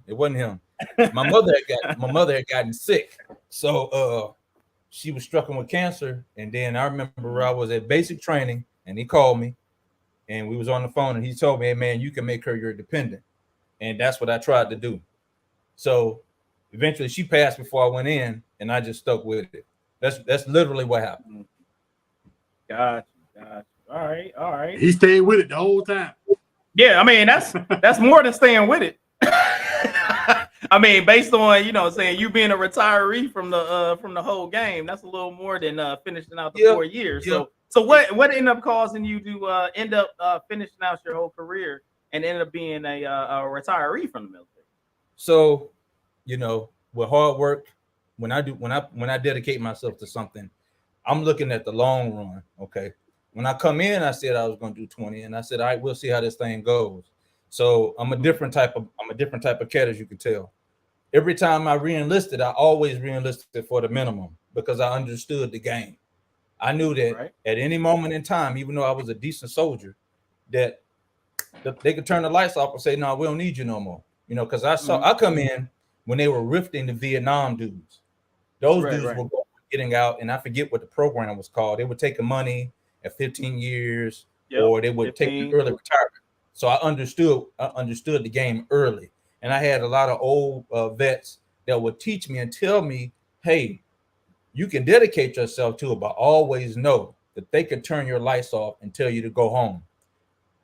[SPEAKER 4] My mother had gotten sick, so she was stricken with cancer. And then I remember I was at basic training, and he called me, and we was on the phone, and he told me, "Hey man, you can make her your dependent," and that's what I tried to do. So eventually, she passed before I went in, and I just stuck with it. That's literally what happened.
[SPEAKER 1] Gotcha. All right.
[SPEAKER 2] He stayed with it the whole time.
[SPEAKER 1] Yeah, I mean that's more than staying with it. I mean, based on saying you being a retiree from the whole game, that's a little more than finishing out the 4 years.
[SPEAKER 4] Yep.
[SPEAKER 1] So what ended up causing you to end up finishing out your whole career and end up being a retiree from the military?
[SPEAKER 4] So, with hard work, when I dedicate myself to something, I'm looking at the long run. Okay. When I come in, I said I was going to do 20, and I said, all right, we'll see how this thing goes. So I'm a different type of cat, as you can tell. Every time I re-enlisted, I always re-enlisted for the minimum because I understood the game. I knew that at any moment in time, even though I was a decent soldier, that they could turn the lights off and say, "No, we don't need you no more." Because I come in when they were rifting the Vietnam dudes. Those dudes were getting out, and I forget what the program was called. They were taking money at 15 years, or they would take an early retirement. So I understood the game early, and I had a lot of old vets that would teach me and tell me, "Hey, you can dedicate yourself to it, but always know that they could turn your lights off and tell you to go home."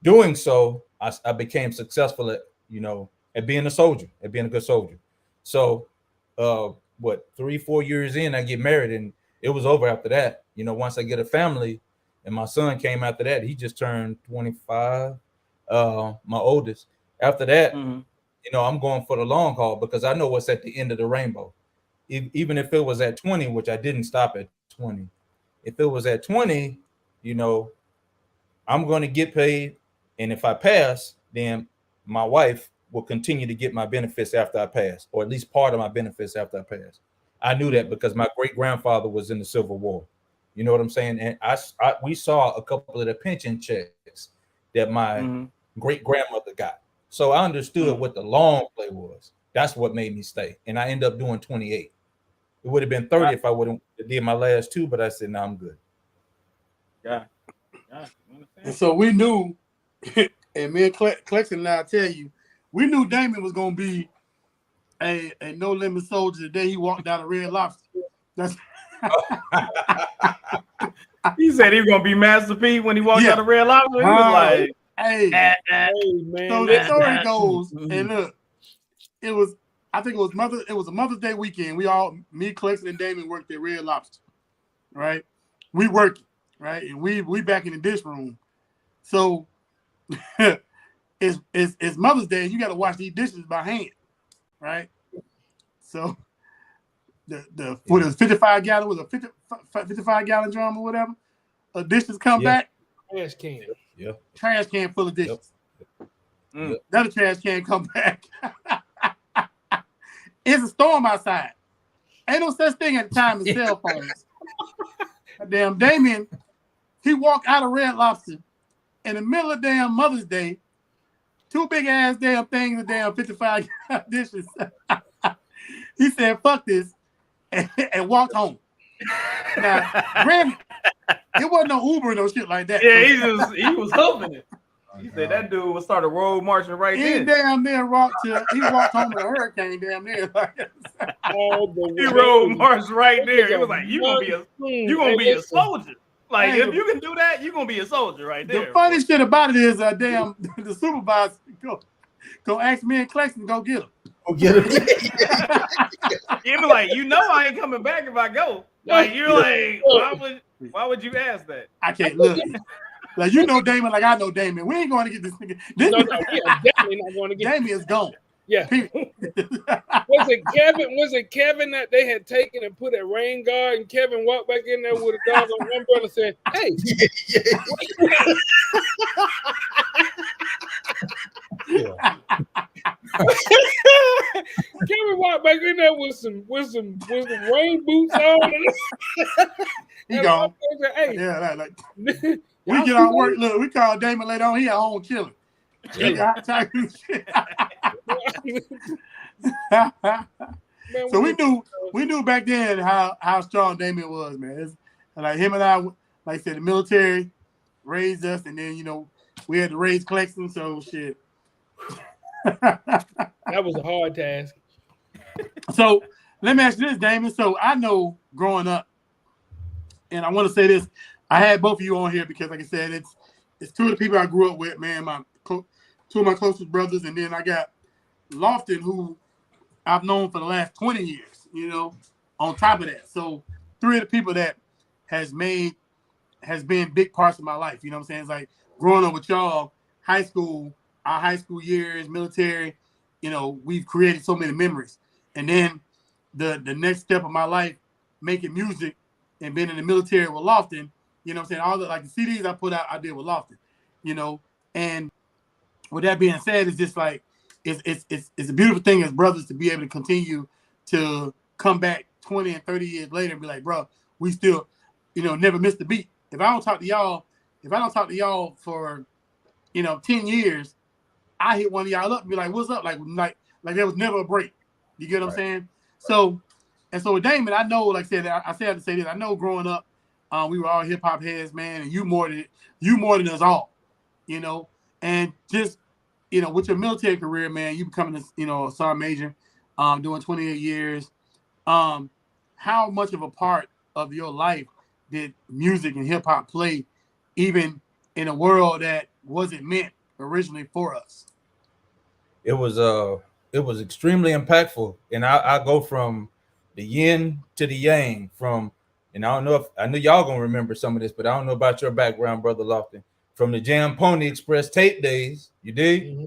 [SPEAKER 4] Doing so, I became successful at being a soldier, at being a good soldier. So, 3-4 years in, I get married, and it was over after that. Once I get a family, and my son came after that, he just turned 25. My oldest. After that, I'm going for the long haul because I know what's at the end of the rainbow. Even if it was at 20, which I didn't stop at 20. If it was at 20, I'm going to get paid. And if I pass, then my wife will continue to get my benefits after I pass, or at least part of my benefits after I pass. I knew that because my great-grandfather was in the Civil War. You know what I'm saying? And we saw a couple of the pension checks that my great-grandmother got. So I understood what the long play was. That's what made me stay. And I ended up doing 28. It would have been 30 if I would have did my last 2, but I said, no, I'm good.
[SPEAKER 1] Yeah.
[SPEAKER 2] And so we knew, and me and Clexton and I tell you, we knew Damon was going to be a no-limit soldier the day he walked down a Red Lobster. That's
[SPEAKER 1] he said he was going to be Master P when he walked out of Red Lobster. He was like,
[SPEAKER 2] hey,
[SPEAKER 1] man.
[SPEAKER 2] So the story goes, and look, I think it was a Mother's Day weekend. Me, Clexton, and Damon worked at Red Lobster, right? we working, right? And we back in the dish room. So it's Mother's Day, and you got to wash these dishes by hand, right? So what is 55 gallon was a 55 gallon drum or whatever. Dishes come back.
[SPEAKER 3] Trash can.
[SPEAKER 4] Yeah.
[SPEAKER 2] Trash can full of dishes.
[SPEAKER 4] Yep.
[SPEAKER 2] Another trash can come back. It's a storm outside. Ain't no such thing at the time as cell phones. Damn Damien, he walked out of Red Lobster in the middle of damn Mother's Day. 2 big ass damn things of damn 55 dishes. He said, "Fuck this," and walked home. Now, granted, it wasn't no Uber or no shit like that.
[SPEAKER 1] Yeah, he was hoping it. He said that dude would start a road marching right
[SPEAKER 2] He
[SPEAKER 1] then.
[SPEAKER 2] damn near walked home in a hurricane damn near.
[SPEAKER 1] He road marched right there. It was like you gonna be a soldier. Like if you can do that, you're gonna be a soldier right there.
[SPEAKER 2] The funny shit about it is damn the supervisor go ask me and Clexton go get him.
[SPEAKER 4] Go get him.
[SPEAKER 1] He'd be like, I ain't coming back if I go. Like you're like, why would you ask that?
[SPEAKER 2] I can't look. Like Damon, like I know Damon. We ain't going to get this nigga.
[SPEAKER 3] We are definitely not going to get
[SPEAKER 2] Damien's gone.
[SPEAKER 3] Yeah. Was it Kevin that they had taken and put a rain guard, and Kevin walked back in there with a dog on one brother and said, "Hey." Kevin walked back in there with some rain boots on.
[SPEAKER 2] He gone.
[SPEAKER 3] Hey.
[SPEAKER 2] Yeah, like we get out work. Look, we call Damon later on. He at home chilling. So we knew back then how strong Damien was, man. It's, like him and I, like I said, the military raised us, and then we had to raise Clexton. So shit.
[SPEAKER 3] That was a hard task.
[SPEAKER 2] So let me ask you this, Damon. So I know growing up, and I want to say this, I had both of you on here because, like I said, it's 2 of the people I grew up with, man. 2 of my closest brothers, and then I got Lofton, who I've known for the last 20 years, on top of that. So 3 of the people that has been big parts of my life, you know what I'm saying? It's like growing up with y'all, our high school years, military, we've created so many memories. And then the next step of my life, making music and being in the military with Lofton, you know what I'm saying? All the CDs I put out, I did with Lofton, and with that being said, it's just like it's a beautiful thing as brothers to be able to continue to come back 20 and 30 years later and be like, bro, we still, never missed a beat. If I don't talk to y'all for, 10 years, I hit one of y'all up and be like, what's up? Like there was never a break. You get what I'm saying? So with Damon, I know, like I said, I have to say this. I know growing up, we were all hip hop heads, man, and you more than us all, and just, with your military career, man, you becoming a sergeant major, doing 28 years. How much of a part of your life did music and hip hop play, even in a world that wasn't meant originally for us?
[SPEAKER 4] It was extremely impactful, and I go from the yin to the yang. And I know y'all gonna remember some of this, but I don't know about your background, Brother Lofton. From the Jam Pony Express tape days, you dig? Mm-hmm.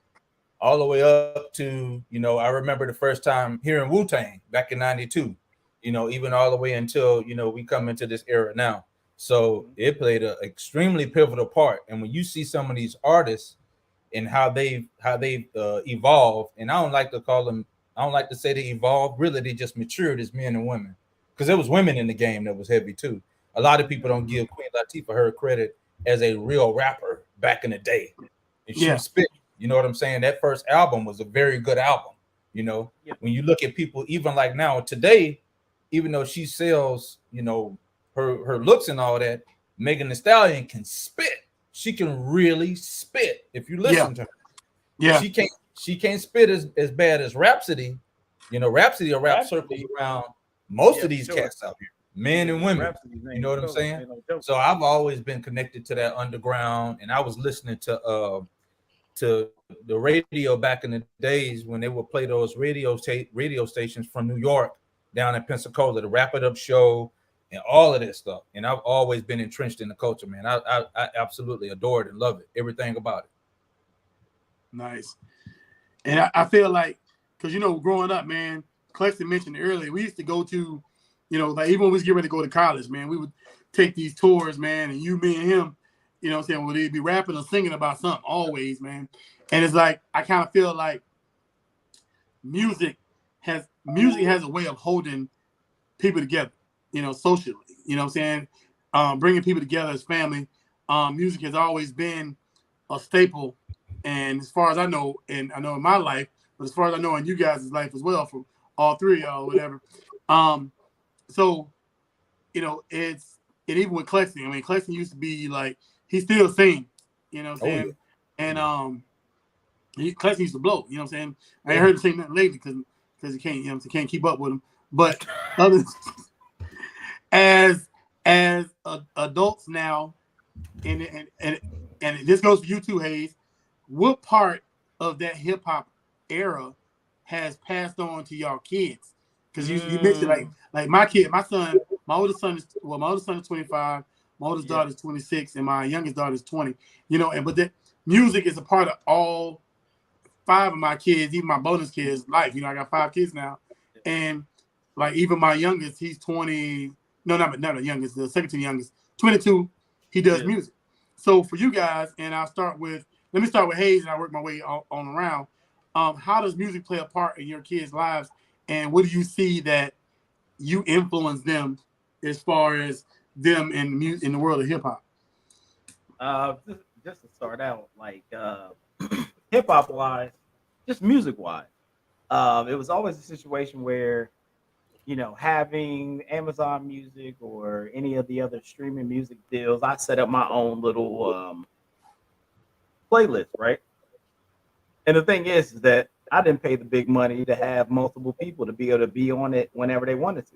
[SPEAKER 4] All the way up to, I remember the first time hearing Wu-Tang back in 92, even all the way until, we come into this era now. So it played an extremely pivotal part. And when you see some of these artists and how they've evolved, and I don't like to say they evolved, really they just matured as men and women. Because there was women in the game that was heavy too. A lot of people don't give Queen Latifah her credit as a real rapper back in the day. And she spit, you know what I'm saying? That first album was a very good album. When you look at people, even like now, today, even though she sells, her looks and all that, Megan Thee Stallion can spit. She can really spit if you listen to her. Yeah. She can't spit as bad as Rhapsody. Rhapsody will wrap circles around most of these cats out here, men and women. You know what I'm saying? So I've always been connected to that underground, and I was listening to the radio back in the days when they would play those radio stations from New York down in Pensacola, the Wrap It Up show, and all of that stuff. And I've always been entrenched in the culture, man. I absolutely adore it and love it. Everything about it.
[SPEAKER 2] Nice. And I feel like, because, growing up, man, Clexton mentioned earlier, we used to go to, like even when we was getting ready to go to college, man, we would take these tours, man, and me and him, well, they'd be rapping or singing about something always, man. And it's like, I kind of feel like music has a way of holding people together, socially, bringing people together as family. Music has always been a staple. And as far as I know, and I know in my life, but as far as I know in you guys' life as well, for all three of y'all, whatever. So, it's, and even with Clexton, I mean, Clexton used to be like, he still sing, what I'm saying? Yeah. And Clexton used to blow, what I'm saying? I ain't heard him sing nothing lately because he can't, he can't keep up with him. But as adults now, and this goes for you too, Hayes, what part of that hip hop era has passed on to y'all kids? Because you mentioned like my kid, my oldest son is 25, my oldest daughter is 26, and my youngest daughter is 20. But the music is a part of all 5 of my kids, even my bonus kids' life. I got 5 kids now, and like even my youngest, he's 20. No, not the youngest, the second to the youngest, 22. He does music. So for you guys, and let me start with Hayes, and I work my way on around. How does music play a part in your kids' lives, and what do you see that you influence them as far as them in the world of hip hop?
[SPEAKER 1] Just to start out, like hip hop wise, just music wise, it was always a situation where, having Amazon Music or any of the other streaming music deals, I set up my own little playlist, right? And the thing is that I didn't pay the big money to have multiple people to be able to be on it whenever they wanted to.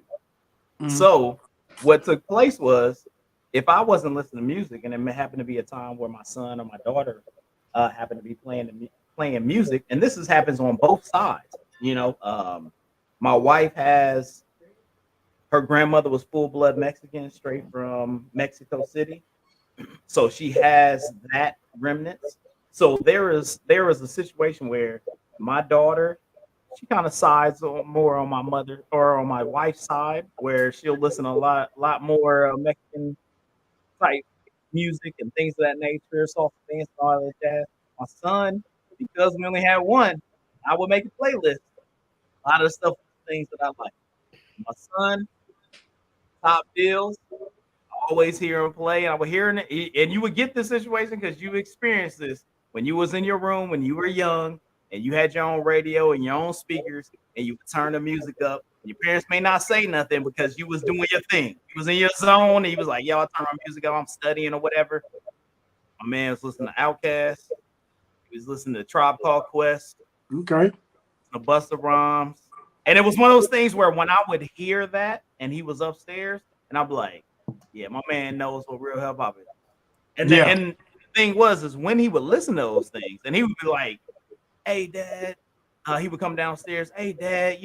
[SPEAKER 1] Mm-hmm. So what took place was, if I wasn't listening to music, and it happened to be a time where my son or my daughter happened to be playing music, and this happens on both sides. My wife her grandmother was full-blood Mexican, straight from Mexico City, so she has that remnants. So there is a situation where my daughter, she kind of sides more on my mother or on my wife's side, where she'll listen a lot more Mexican type music and things of that nature, soft dance, all that jazz. My son, because we only had one, I would make a playlist. A lot of the stuff, things that I like. My son, top deals. Always hear him play, and I would hear it, and you would get this situation because you experienced this when you was in your room when you were young, and you had your own radio and your own speakers, and you would turn the music up. Your parents may not say nothing because you was doing your thing. You was in your zone, and he was like, "Yo, I turn my music up. I'm studying or whatever." My man was listening to Outkast. He was listening to Tribe Called Quest.
[SPEAKER 2] Okay.
[SPEAKER 1] The Busta Rhymes, and it was one of those things where when I would hear that, and he was upstairs, and I'd be like, "Yeah, my man knows what real hip hop is." And the thing is when he would listen to those things, and he would be like, "Hey, Dad," he would come downstairs, "Hey, Dad,"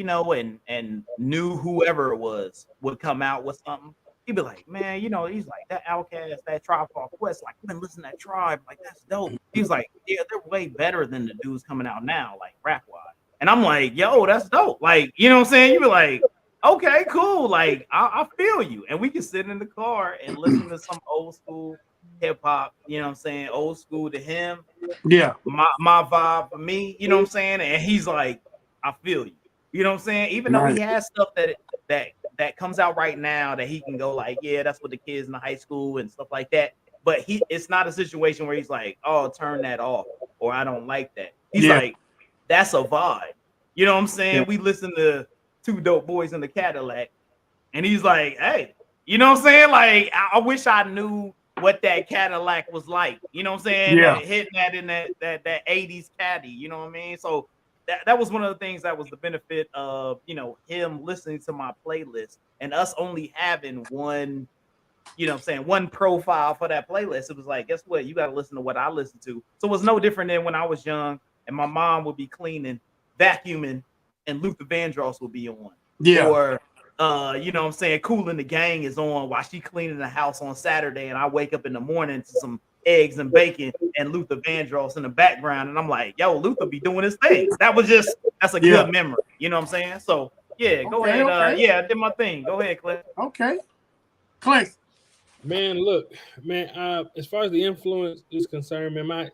[SPEAKER 1] and knew whoever it was would come out with something. He'd be like, "Man, he's like that Outkast, that Tribe Called Quest. Like, I've been listening to that Tribe, like that's dope." He's like, "Yeah, they're way better than the dudes coming out now, like rap wise." And I'm like, "Yo, that's dope." Like, you know what I'm saying? You be like, "Okay, cool. Like, I feel you." And we can sit in the car and listen to some old school hip hop, you know what I'm saying? Old school to him.
[SPEAKER 2] Yeah.
[SPEAKER 1] My vibe for me, you know what I'm saying? And he's like, "I feel you." You know what I'm saying? Even though he has stuff that comes out right now that he can go like, "Yeah, that's what the kids in the high school and stuff like that." But it's not a situation where he's like, "Oh, turn that off," or "I don't like that." He's like, "That's a vibe." You know what I'm saying? Yeah. We listen to Two Dope Boys in the Cadillac, and he's like, "Hey," you know what I'm saying? Like, I wish I knew what that Cadillac was like. You know what I'm saying?
[SPEAKER 2] Yeah.
[SPEAKER 1] Hitting that in that 80s caddy, you know what I mean? So that was one of the things that was the benefit of, him listening to my playlist and us only having one, you know what I'm saying, one profile for that playlist. It was like, guess what? You got to listen to what I listen to. So it was no different than when I was young and my mom would be cleaning, vacuuming, and Luther Vandross would be on.
[SPEAKER 2] Yeah.
[SPEAKER 1] Or you know what I'm saying, Kool and the Gang is on while she cleaning the house on Saturday, and I wake up in the morning to some eggs and bacon and Luther Vandross in the background, and I'm like, yo, Luther be doing his thing. That's a good memory. You know what I'm saying? So yeah, go ahead. Yeah, I did my thing. Go ahead, Cliff.
[SPEAKER 2] Okay. Cliff.
[SPEAKER 3] Man, look, man. As far as the influence is concerned, man,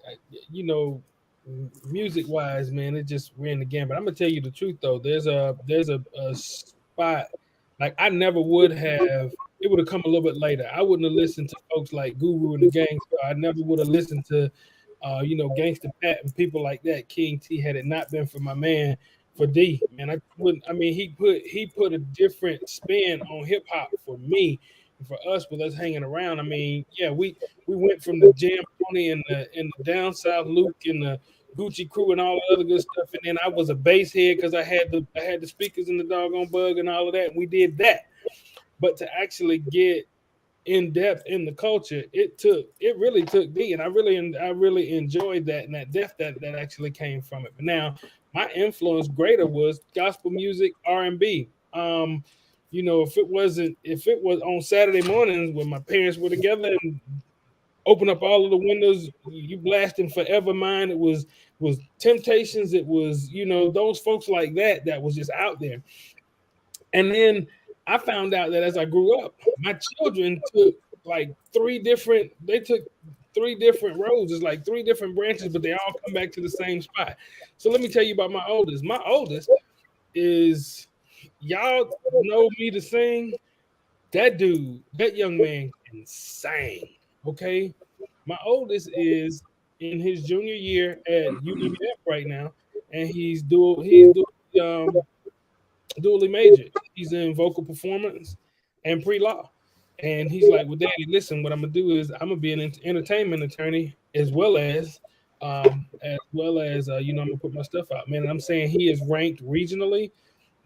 [SPEAKER 3] music wise, man, it just ran the gamut. I'm gonna tell you the truth though. There's a spot like I never would have. It would have come a little bit later. I wouldn't have listened to folks like Guru and the Gang. I never would have listened to, Gangsta Pat and people like that. King T, had it not been for my man, for D, man, I wouldn't. I mean, he put a different spin on hip hop for me. For us, with us hanging around, I mean, yeah, we went from the Jam Pony and the Down South Luke and the Gucci Crew and all the other good stuff, and then I was a bass head because I had the speakers in the doggone Bug and all of that, and we did that. But to actually get in depth in the culture, it really took D, and I really enjoyed that and that depth that actually came from it. But now my influence greater was gospel music, R&B. If it was on Saturday mornings when my parents were together and open up all of the windows, you blasting Forever Mine. It was Temptations. It was, those folks like that was just out there. And then I found out that as I grew up, my children took three different roads. It's like three different branches, but they all come back to the same spot. So let me tell you about my oldest. My oldest is, y'all know me to sing. That young man can sing. Okay. My oldest is in his junior year at UWF right now, and he's dually majored. He's in vocal performance and pre-law. And he's like, well, Daddy, listen, what I'm gonna do is I'm gonna be an entertainment attorney as well as I'm gonna put my stuff out, man. And I'm saying he is ranked regionally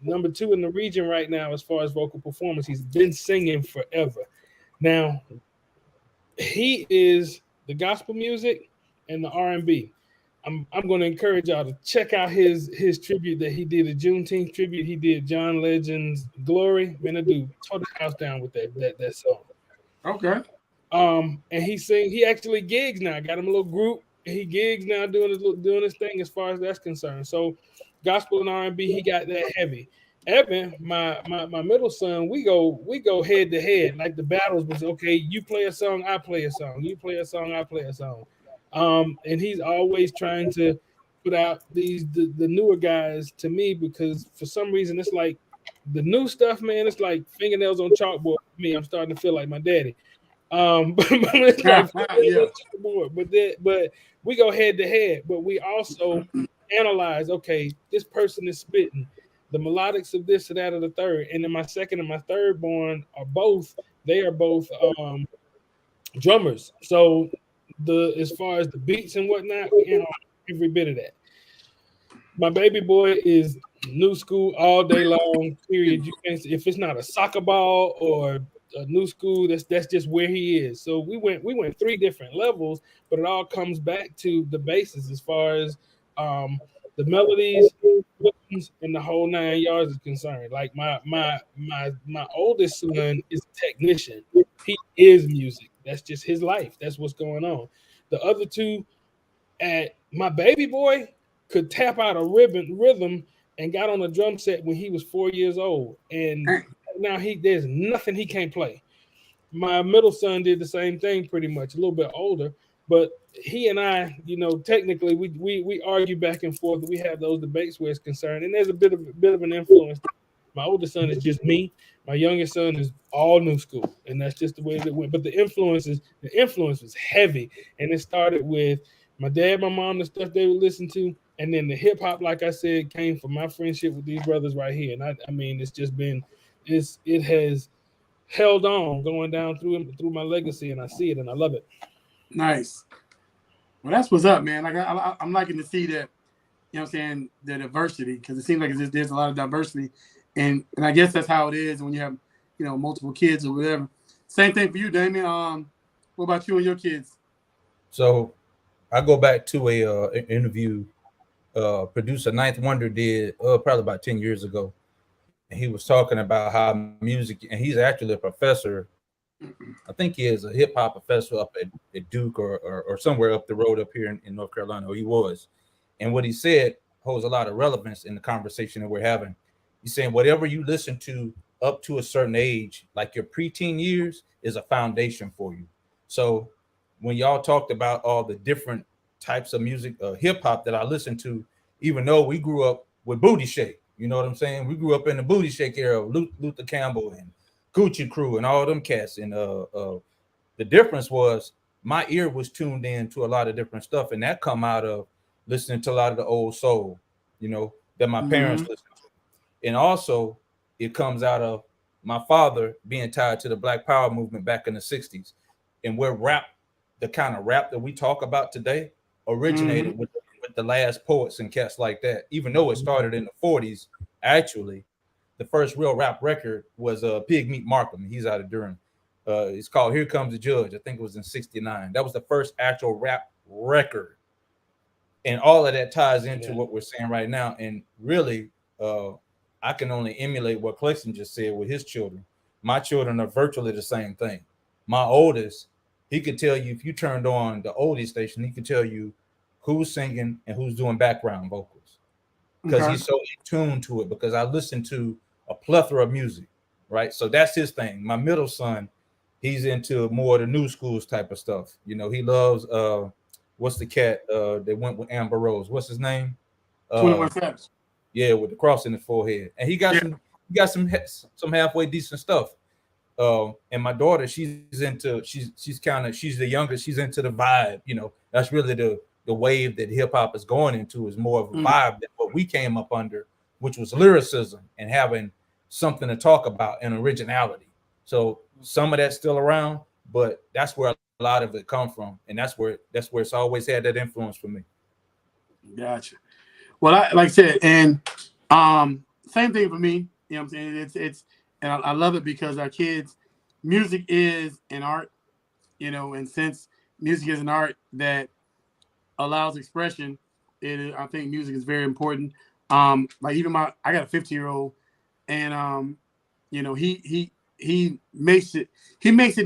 [SPEAKER 3] number 2 in the region right now as far as vocal performance. He's been singing forever. Now, he is the gospel music and the R&B. I'm going to encourage y'all to check out his tribute that he did, a Juneteenth tribute. He did John Legend's Glory. Man, that dude tore the house down with that song.
[SPEAKER 2] Okay.
[SPEAKER 3] And he actually gigs now. Got him a little group. He gigs now doing his thing as far as that's concerned. So gospel and R&B, he got that heavy. Evan, my middle son, we go head to head. Like the battles was, okay, you play a song, I play a song. You play a song, I play a song. And he's always trying to put out the newer guys to me, because for some reason it's like the new stuff, man. It's like fingernails on chalkboard for me. I'm starting to feel like my daddy. But we go head to head, but we also analyze, okay, this person is spitting the melodics of this or that or the third. And then my second and my third born are both drummers. So as far as the beats and whatnot, we analyze every bit of that. My baby boy is new school all day long, period. You can't, if it's not a soccer ball or a new school, that's just where he is. So we went 3 different levels, but it all comes back to the basis as far as the melodies and the whole 9 yards is concerned. Like my oldest son is a technician. He is music. That's just his life. That's what's going on. The other 2, my baby boy could tap out a rhythm and got on a drum set when he was 4 years old. And now there's nothing he can't play. My middle son did the same thing, pretty much, a little bit older, but he and I, technically we argue back and forth. We have those debates where it's concerned, and there's a bit of an influence. My oldest son is just me. My youngest son is all new school, and that's just the way it went. But the influence was heavy, and it started with my dad, my mom, the stuff they would listen to, and then the hip hop, like I said, came from my friendship with these brothers right here. And I mean, it's just been, it has held on going down through my legacy, and I see it and I love it.
[SPEAKER 2] Nice. Well, that's what's up, man. Like I'm liking to see that, you know what I'm saying, the diversity, because it seems like there's a lot of diversity, and I guess that's how it is when you have, multiple kids or whatever. Same thing for you, Damien. What about you and your kids?
[SPEAKER 4] So I go back to an interview producer Ninth Wonder did probably about 10 years ago. and he was talking about how music, and he's actually a professor. I think he is a hip hop professor up at Duke or somewhere up the road up here in North Carolina, or he was. And what he said holds a lot of relevance in the conversation that we're having. He's saying whatever you listen to up to a certain age, like your preteen years, is a foundation for you. So when y'all talked about all the different types of music, hip hop that I listened to, even though we grew up with Booty Shake, you know what I'm saying? We grew up in the Booty Shake era of Luther Campbell and Gucci Crew and all them cats. And the difference was my ear was tuned in to a lot of different stuff, and that come out of listening to a lot of the old soul, you know, that my parents listened to. And also it comes out of my father being tied to the Black Power movement back in the 60s, and where rap, the kind of rap that we talk about today, originated with the last poets and cats like that. Even though it started in the 40s, actually, the first real rap record was Pig Meat Markham. He's out of Durham. It's called Here Comes the Judge. I think it was in 69. That was the first actual rap record. And all of that ties into what we're saying right now. And really, I can only emulate what Clexton just said with his children. My children are virtually the same thing. My oldest, he could tell you, if you turned on the oldie station, he could tell you who's singing and who's doing background vocals, because he's so in tune to it, because I listen to a plethora of music, right? So that's his thing. My middle son, he's into more of the new schools type of stuff. You know, he loves, what's the cat that went with Amber Rose? What's his name?
[SPEAKER 2] 21 Savage.
[SPEAKER 4] Yeah, with the cross in his forehead. And he got some halfway decent stuff. And my daughter, she's the youngest, she's into the vibe, you know. That's really the wave that hip hop is going into, is more of a vibe than what we came up under, which was lyricism and having something to talk about and originality. So some of that's still around, but that's where a lot of it come from, and that's where it's always had that influence for me.
[SPEAKER 2] Gotcha. Well, like I said, and same thing for me. You know what I'm saying? It's and I love it because our kids, music is an art, you know, and since music is an art that allows expression, I think music is very important. Like even I got a 15-year-old, and you know, he makes it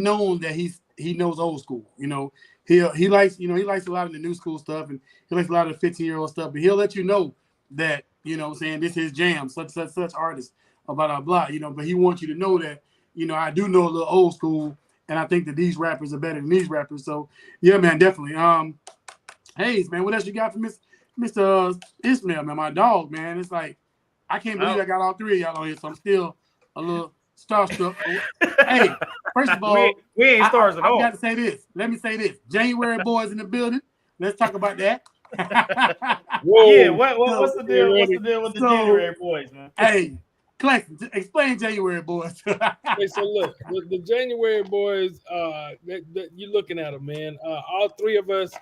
[SPEAKER 2] known that he knows old school. You know, he likes a lot of the new school stuff, and he likes a lot of the 15-year-old stuff, but he'll let you know that, you know what I'm saying, this is jam, such artist, blah blah, you know, but he wants you to know that, you know, I do know a little old school, and I think that these rappers are better than these rappers. So yeah, man, definitely. Hayes, man, what else you got for Mr. Ismail, man? My dog, man. It's like, I can't believe I got all three of y'all on here, so I'm still a little starstruck. Hey, first of all,
[SPEAKER 1] we ain't stars at all.
[SPEAKER 2] I got to say this. Let me say this. January Boyz in the building. Let's talk about that.
[SPEAKER 1] Yeah, what's the deal? What's the deal with the January Boyz, man?
[SPEAKER 2] Hey, Clexton, explain January Boyz.
[SPEAKER 3] Hey, so look, the January Boyz, you're looking at them, man. All three of us,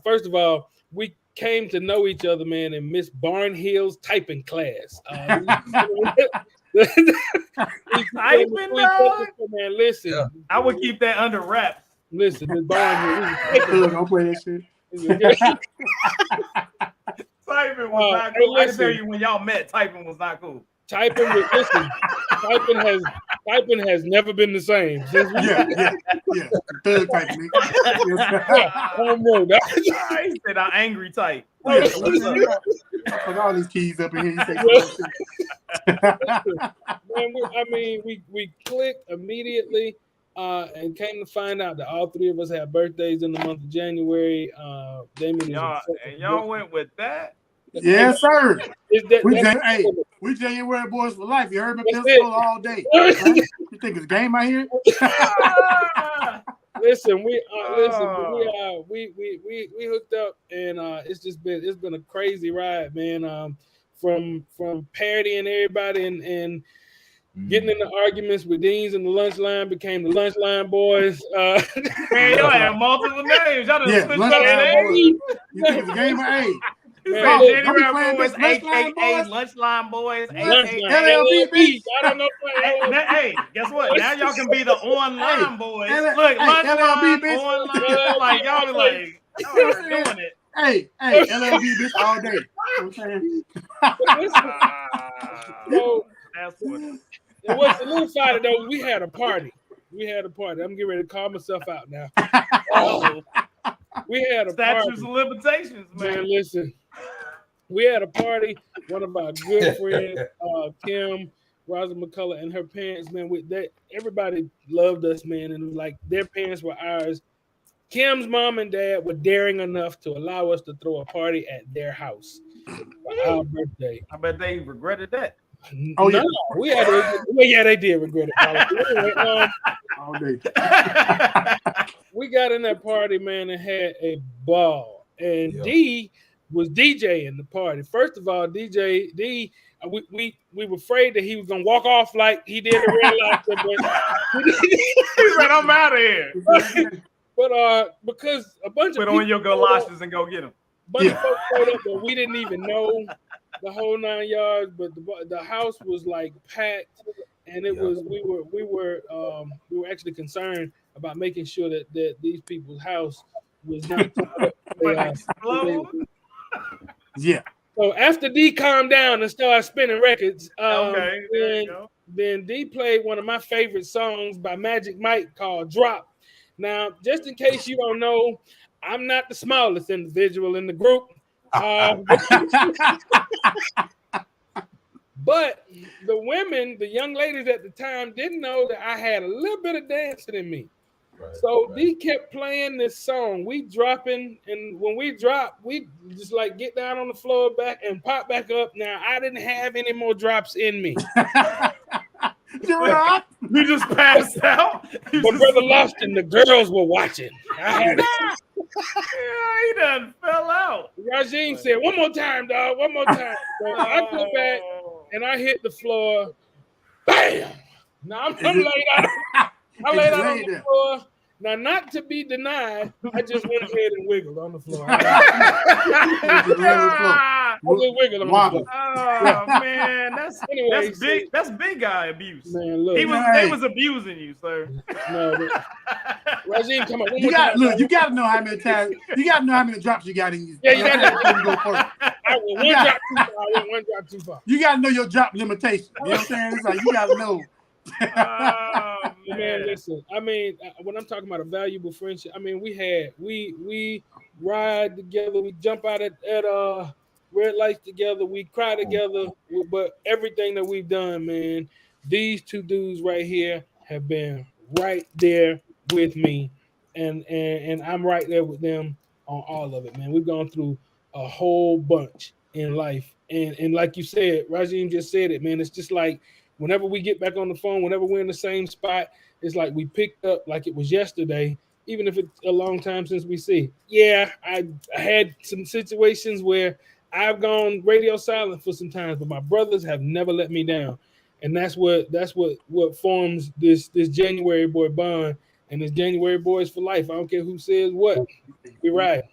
[SPEAKER 3] first of all, we came to know each other, man, in Miss Barnhill's typing class. Man, listen.
[SPEAKER 1] I would keep that under wraps.
[SPEAKER 3] Listen, Miss Barnhill.
[SPEAKER 2] Don't play that shit.
[SPEAKER 1] Typing was not cool. I can tell you, when y'all met, typing was not cool.
[SPEAKER 3] Typing has never been the same.
[SPEAKER 2] Yeah. Third typing.
[SPEAKER 1] He said I'm angry type.
[SPEAKER 2] Yeah, put all these keys up in here.
[SPEAKER 3] We clicked immediately, and came to find out that all three of us had birthdays in the month of January.
[SPEAKER 1] Y'all went with that?
[SPEAKER 2] Yes, sir. We January Boyz for life. You heard me, Pensacola all day. You think it's a game out here?
[SPEAKER 3] Listen, we hooked up, and it's been a crazy ride, man. From parodying everybody and getting into arguments with Deans and the Lunch Line, became the Lunch Line Boys.
[SPEAKER 1] Man, y'all had multiple names. Y'all just switched up names.
[SPEAKER 2] You think it's a game of A?
[SPEAKER 1] January Boyz, aka Lunch Line Boys,
[SPEAKER 2] LLB.
[SPEAKER 3] I don't know.
[SPEAKER 1] Hey, guess what? Now y'all can be the online boys. Look, Lunch Line, online. Like y'all be like, y'all are doing it.
[SPEAKER 2] Hey, LLB bitch all day. You know what I'm saying?
[SPEAKER 1] That's funny.
[SPEAKER 3] And what solidified it though, we had a party. I'm getting ready to call myself out now.
[SPEAKER 1] Oh,
[SPEAKER 3] We had a
[SPEAKER 1] statutes
[SPEAKER 3] party.
[SPEAKER 1] and limitations, man.
[SPEAKER 3] Man, listen. We had a party. One of our good friends, Kim, Rosa McCullough, and her parents, man, with that, everybody loved us, man. And it was like their parents were ours. Kim's mom and dad were daring enough to allow us to throw a party at their house for our birthday.
[SPEAKER 1] I bet they regretted that.
[SPEAKER 2] Oh,
[SPEAKER 3] no,
[SPEAKER 2] yeah.
[SPEAKER 3] we had they did regret it. Anyway,
[SPEAKER 2] All day.
[SPEAKER 3] we got in that party, man, and had a ball. And D was DJing the party. First of all, D, we were afraid that he was gonna walk off like he did in real life.
[SPEAKER 1] He said, "I'm out of here."
[SPEAKER 3] But because a bunch of
[SPEAKER 1] put on your galoshes and go get them.
[SPEAKER 3] Bunch of folks showed up, but we didn't even know the whole 9 yards. But the house was like packed, and it was we were actually concerned about making sure that these people's house was not.
[SPEAKER 2] Yeah.
[SPEAKER 3] So after D calmed down and started spinning records,
[SPEAKER 1] then
[SPEAKER 3] D played one of my favorite songs by Magic Mike called "Drop." Now, just in case you don't know, I'm not the smallest individual in the group. But the women, the young ladies at the time, didn't know that I had a little bit of dancing in me. D kept playing this song. We dropping, and when we drop, we just like get down on the floor back and pop back up. Now, I didn't have any more drops in me.
[SPEAKER 1] You just passed out.
[SPEAKER 3] But Brother Lofton, the girls were watching.
[SPEAKER 1] Yeah, he done fell out.
[SPEAKER 3] Rajim said, "One more time, dog. One more time." So I go back and I hit the floor. Bam! Now I'm laid out. I laid out on the floor. Now, not to be denied, I just went ahead and wiggled on the floor. I just wiggled on the floor.
[SPEAKER 1] Oh man, that's big. That's big guy abuse.
[SPEAKER 3] Man, look,
[SPEAKER 1] they was abusing you, sir.
[SPEAKER 3] No, Rajim, come on.
[SPEAKER 2] You got to know how many times. You got to know how many drops you got in you.
[SPEAKER 3] Yeah, you got to
[SPEAKER 2] go first.
[SPEAKER 3] I went one drop too far.
[SPEAKER 2] You got to know your drop limitation. You know what I'm saying? It's like you got to know.
[SPEAKER 3] Man, listen. I mean, when I'm talking about a valuable friendship, I mean, we ride together, we jump out at red lights together, we cry together. But everything that we've done, man, these two dudes right here have been right there with me, and I'm right there with them on all of it, man. We've gone through a whole bunch in life, and like you said, Rajim just said it, man. It's just like whenever we get back on the phone, whenever we're in the same spot, it's like we picked up like it was yesterday, even if it's a long time since we see. Yeah, I had some situations where I've gone radio silent for some time, but my brothers have never let me down. And that's what forms this January boy bond and this January boys for life. I don't care who says what. We ride.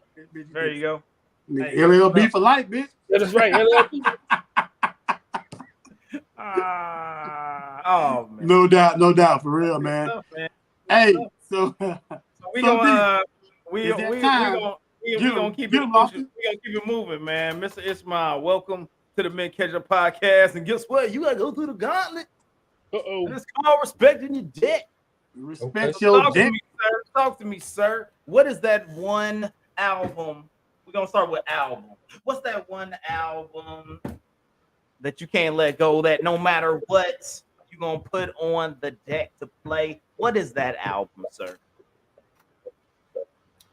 [SPEAKER 1] There you go.
[SPEAKER 2] Hey, LLB for life, bitch.
[SPEAKER 3] That's right. LLB.
[SPEAKER 2] Oh man. No doubt, for real, man. Hey, so
[SPEAKER 1] we gonna keep it moving, man. Mr. Ismail, welcome to the Men Ketchup podcast. And guess what? You gotta go through the gauntlet. It's called respecting your debt.
[SPEAKER 2] Respect your debt.
[SPEAKER 1] Talk to me, sir. What is that one album? We're gonna start with album. What's that one album that you can't let go, that no matter what you're gonna put on the deck to play? What is that album, sir?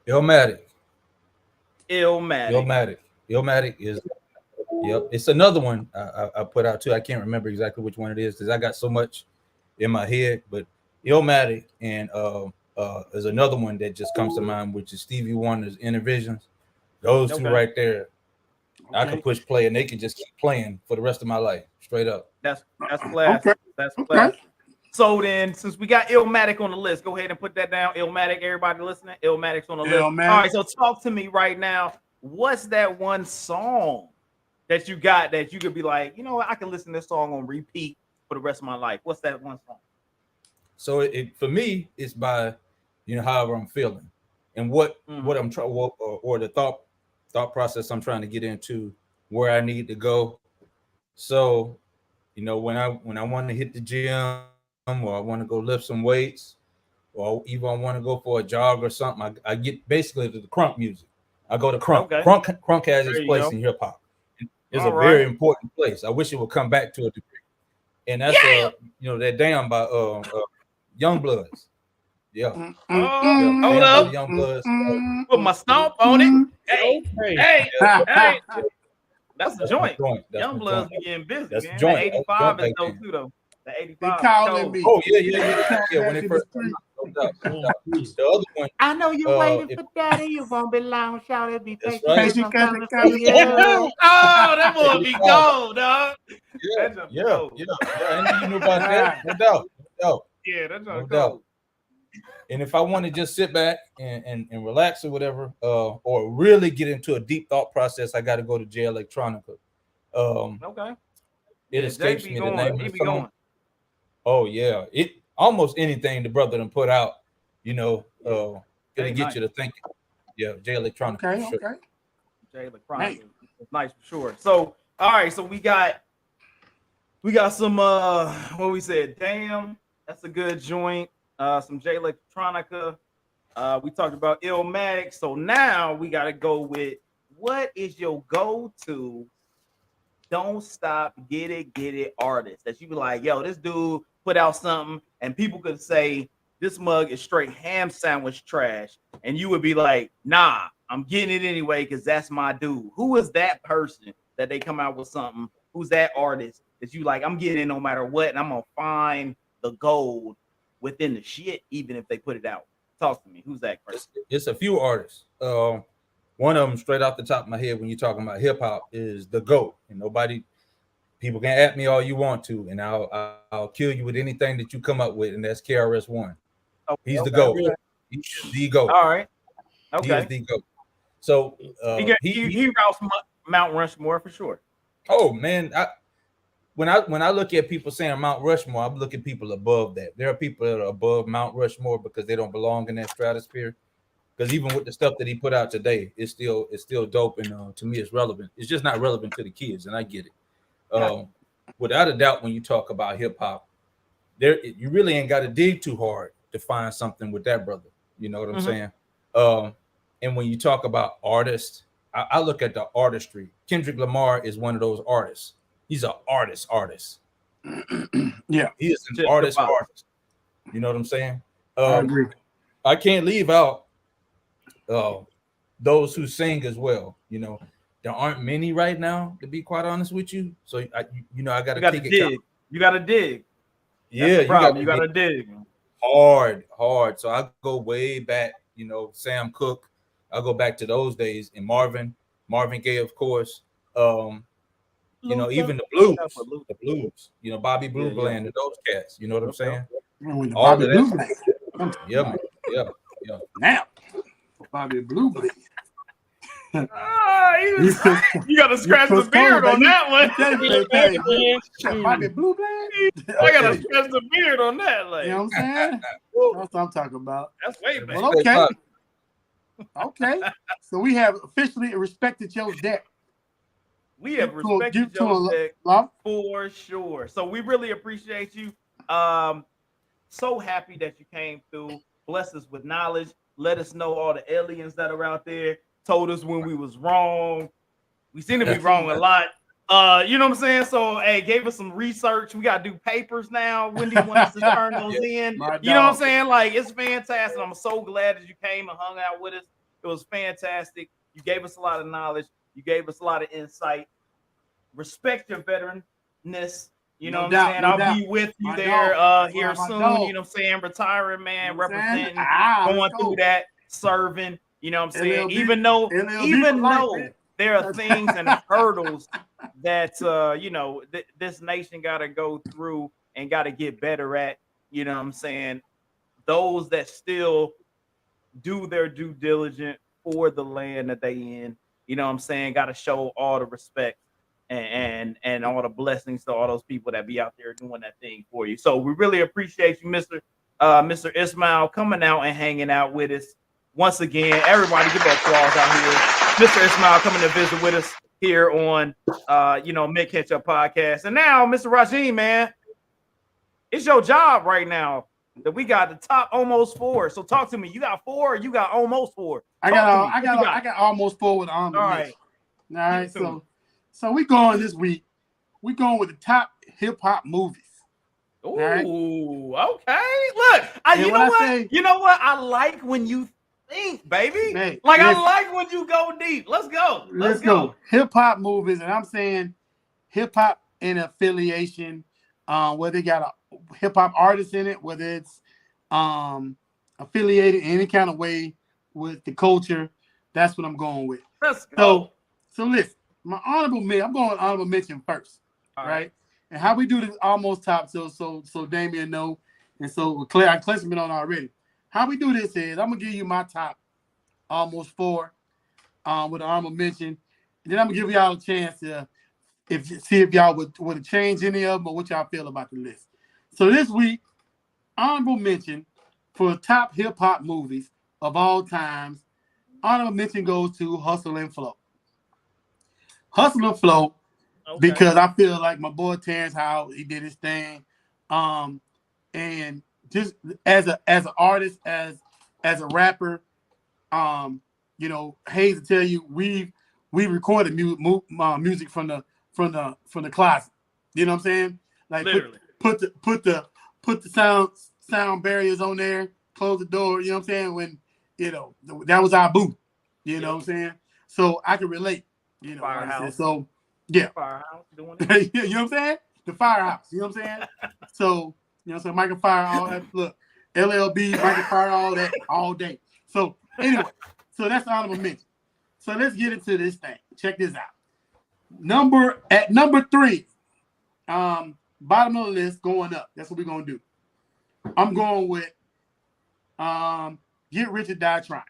[SPEAKER 4] Illmatic is it's another one I put out too. I can't remember exactly which one it is because I got so much in my head, but Illmatic and there's another one that just comes to mind, which is Stevie Wonder's Inner Visions. Those two right there. I can push play and they can just keep playing for the rest of my life, straight up.
[SPEAKER 1] That's classic. That's classic. So then, since we got Illmatic on the list, go ahead and put that down. Illmatic, everybody listening, Illmatic's on the list. All right, so talk to me right now. What's that one song that you got that you could be like, you know what, I can listen to this song on repeat for the rest of my life? What's that one song?
[SPEAKER 4] So it for me, it's by however I'm feeling and what I'm trying or the thought process I'm trying to get into, where I need to go. So, You know, when I want to hit the gym or I want to go lift some weights or even I want to go for a jog or something, I get basically to the crunk music. I go to crunk.
[SPEAKER 1] Okay.
[SPEAKER 4] Crunk has its
[SPEAKER 1] There you
[SPEAKER 4] place
[SPEAKER 1] go.
[SPEAKER 4] in hip hop. It's
[SPEAKER 1] All
[SPEAKER 4] a very
[SPEAKER 1] right.
[SPEAKER 4] important place. I wish it would come back to a degree. And that's
[SPEAKER 1] Yeah.
[SPEAKER 4] you know, that damn by Young Bloods. Yeah.
[SPEAKER 1] Oh, hold
[SPEAKER 4] Damn by
[SPEAKER 1] up.
[SPEAKER 4] the Young Bloods.
[SPEAKER 1] Put my stomp on it. Hey, hey,
[SPEAKER 4] Yeah.
[SPEAKER 1] hey. That's the
[SPEAKER 4] That's
[SPEAKER 1] joint.
[SPEAKER 4] my joint. That's
[SPEAKER 1] Young
[SPEAKER 4] my
[SPEAKER 1] Bloods
[SPEAKER 4] joint.
[SPEAKER 1] be getting busy,
[SPEAKER 4] That's the
[SPEAKER 1] man.
[SPEAKER 4] joint.
[SPEAKER 1] The
[SPEAKER 4] That was
[SPEAKER 1] 85
[SPEAKER 4] the
[SPEAKER 1] is
[SPEAKER 4] joint
[SPEAKER 1] dope
[SPEAKER 4] back
[SPEAKER 1] too, though. The
[SPEAKER 2] They
[SPEAKER 1] 85 is
[SPEAKER 2] calling
[SPEAKER 1] dope.
[SPEAKER 2] me.
[SPEAKER 4] Oh yeah. When
[SPEAKER 2] Back
[SPEAKER 4] they
[SPEAKER 2] in
[SPEAKER 4] first
[SPEAKER 2] the street.
[SPEAKER 4] no doubt. The other one,
[SPEAKER 1] I know you're waiting
[SPEAKER 4] if,
[SPEAKER 1] for daddy. You won't be long, shout it. Be
[SPEAKER 4] That's
[SPEAKER 1] patient.
[SPEAKER 4] right.
[SPEAKER 1] Cause I'm coming for
[SPEAKER 2] Patient,
[SPEAKER 1] you. Oh, that boy be gold, dog. That jump
[SPEAKER 4] yeah.
[SPEAKER 1] cold.
[SPEAKER 4] And you know about that, no doubt.
[SPEAKER 1] Yeah, that
[SPEAKER 4] No
[SPEAKER 1] jump
[SPEAKER 4] doubt.
[SPEAKER 1] cold.
[SPEAKER 4] And if I want to just sit back and relax or whatever, or really get into a deep thought process, I got to go to J Electronica.
[SPEAKER 1] Okay.
[SPEAKER 4] It
[SPEAKER 1] Yeah,
[SPEAKER 4] escapes
[SPEAKER 1] Jay be
[SPEAKER 4] me the
[SPEAKER 1] going.
[SPEAKER 4] name
[SPEAKER 1] He
[SPEAKER 4] of the
[SPEAKER 1] be
[SPEAKER 4] song.
[SPEAKER 1] going.
[SPEAKER 4] Oh yeah, it almost anything the brother done put out, you know, it'll
[SPEAKER 1] Jay
[SPEAKER 4] get
[SPEAKER 1] nice.
[SPEAKER 4] you to thinking. Yeah, J Electronica.
[SPEAKER 2] Okay,
[SPEAKER 4] for sure.
[SPEAKER 2] okay.
[SPEAKER 1] Jay Electronica is nice for sure. So, all right, so we got some what we said. Damn, that's a good joint. Some J Electronica. We talked about Illmatic. So now we got to go with what is your go-to don't stop, get it artist that you be like, yo, this dude put out something, and people could say this mug is straight ham sandwich trash, and you would be like, nah, I'm getting it anyway because that's my dude. Who is that person that they come out with something? Who's that artist that you like? I'm getting it no matter what, and I'm gonna find the gold within the shit, even if they put it out. Talk to me. Who's that person?
[SPEAKER 4] It's a few artists. One of them, straight off the top of my head, when you're talking about hip hop, is the GOAT. And people can at me all you want to, and I'll kill you with anything that you come up with, and that's KRS-One. He's the GOAT. He's the GOAT.
[SPEAKER 1] All right. Okay.
[SPEAKER 4] He is the GOAT. So
[SPEAKER 1] he routes Mount Rushmore for sure.
[SPEAKER 4] Oh man, when I look at people saying Mount Rushmore, I'm looking at people above that. There are people that are above Mount Rushmore because they don't belong in that stratosphere. Because even with the stuff that he put out today, it's still dope, and to me, it's relevant. It's just not relevant to the kids, and I get it. Without a doubt, when you talk about hip hop, you really ain't got to dig too hard to find something with that brother. You know what I'm saying? And when you talk about artists, I look at the artistry. Kendrick Lamar is one of those artists. He's an artist.
[SPEAKER 2] Yeah,
[SPEAKER 4] he is an artist. You know what I'm saying?
[SPEAKER 2] I agree.
[SPEAKER 4] I can't leave out those who sing as well. You know, there aren't many right now, to be quite honest with you. So I got to take it.
[SPEAKER 1] You got to dig.
[SPEAKER 4] Yeah,
[SPEAKER 1] you got to dig
[SPEAKER 4] hard. So I go way back. You know, Sam Cooke. I go back to those days, and Marvin Gaye, of course. You know, even the blues. You know, Bobby Blue Bland and those cats. You know what I'm saying?
[SPEAKER 2] All Bobby Blue Bland.
[SPEAKER 4] Yeah, man. Yeah.
[SPEAKER 2] Now, Bobby Blue Bland.
[SPEAKER 1] You got to scratch the beard on that one.
[SPEAKER 2] Bobby Blue Bland.
[SPEAKER 1] I got to scratch the beard on that. Like,
[SPEAKER 2] you know what I'm saying? That's what I'm talking about.
[SPEAKER 1] That's way back.
[SPEAKER 2] Well, okay. So we have officially respected your deck.
[SPEAKER 1] We have respected your deck for sure. So we really appreciate you. So happy that you came through. Bless us with knowledge. Let us know all the aliens that are out there. Told us when we was wrong. We seem to be wrong a lot. You know what I'm saying? So, hey, gave us some research. We got to do papers now. Wendy wants us to turn those in. You know what I'm saying? Like, it's fantastic. I'm so glad that you came and hung out with us. It was fantastic. You gave us a lot of knowledge. You gave us a lot of insight. Respect your veteranness. You know what I'm saying? I'll be with you there here soon. You know what I'm saying? Retiring, man, representing, going through that, serving. You know what I'm saying? Even though there are things and hurdles that this nation got to go through and got to get better at. You know what I'm saying? Those that still do their due diligence for the land that they in. You know what I'm saying? Got to show all the respect and all the blessings to all those people that be out there doing that thing for you. So we really appreciate you, Mr. Ismail, coming out and hanging out with us. Once again, everybody give an applause out here. Mr. Ismail coming to visit with us. here on Mid Ketchup Podcast. And now, Mr. Rajim, man, it's your job right now that we got the top almost 4. So talk to me. You got 4 or you got almost 4?
[SPEAKER 2] I got almost 4 with honorable mention. All right. So we going this week. We going with the top hip hop movies.
[SPEAKER 1] Ooh,
[SPEAKER 2] right?
[SPEAKER 1] Okay. Look, you know what? I like when you think, baby.
[SPEAKER 2] Hey,
[SPEAKER 1] I like when you go deep. Let's go.
[SPEAKER 2] Let's go. Hip hop movies, and I'm saying hip hop in affiliation, whether they got a hip hop artist in it, whether it's affiliated in any kind of way with the culture. That's what I'm going with.
[SPEAKER 1] Let's go.
[SPEAKER 2] So listen, my honorable mention. I'm going honorable mention first, all right? And how we do this almost top, so Damian know, and so Clay's been on already. How we do this is I'm gonna give you my top almost 4 with an honorable mention, and then I'm gonna give y'all a chance to see if y'all would change any of them or what y'all feel about the list. So this week, honorable mention for top hip hop movies of all times. Honorable mention goes to Hustle and Flow. Hustle and Flow. Okay. Because I feel like my boy Terrence Howard, he did his thing, and just as an artist, as a rapper, Hayes to tell you we recorded music from the closet. You know what I'm saying? Like literally. put the sound barriers on there, close the door. You know what I'm saying? When that was our booth. You know what I'm saying? So I can relate.
[SPEAKER 1] Firehouse.
[SPEAKER 2] So. Yeah.
[SPEAKER 1] Firehouse doing it.
[SPEAKER 2] You know what I'm saying? The Firehouse. You know what I'm saying? So, so Michael Fire all that. Look, LLB, Michael Fire all that all day. So, anyway, so that's the honorable mention. So let's get into this thing. Check this out. Number 3, bottom of the list going up. That's what we're gonna do. I'm going with Get Rich or Die Trying.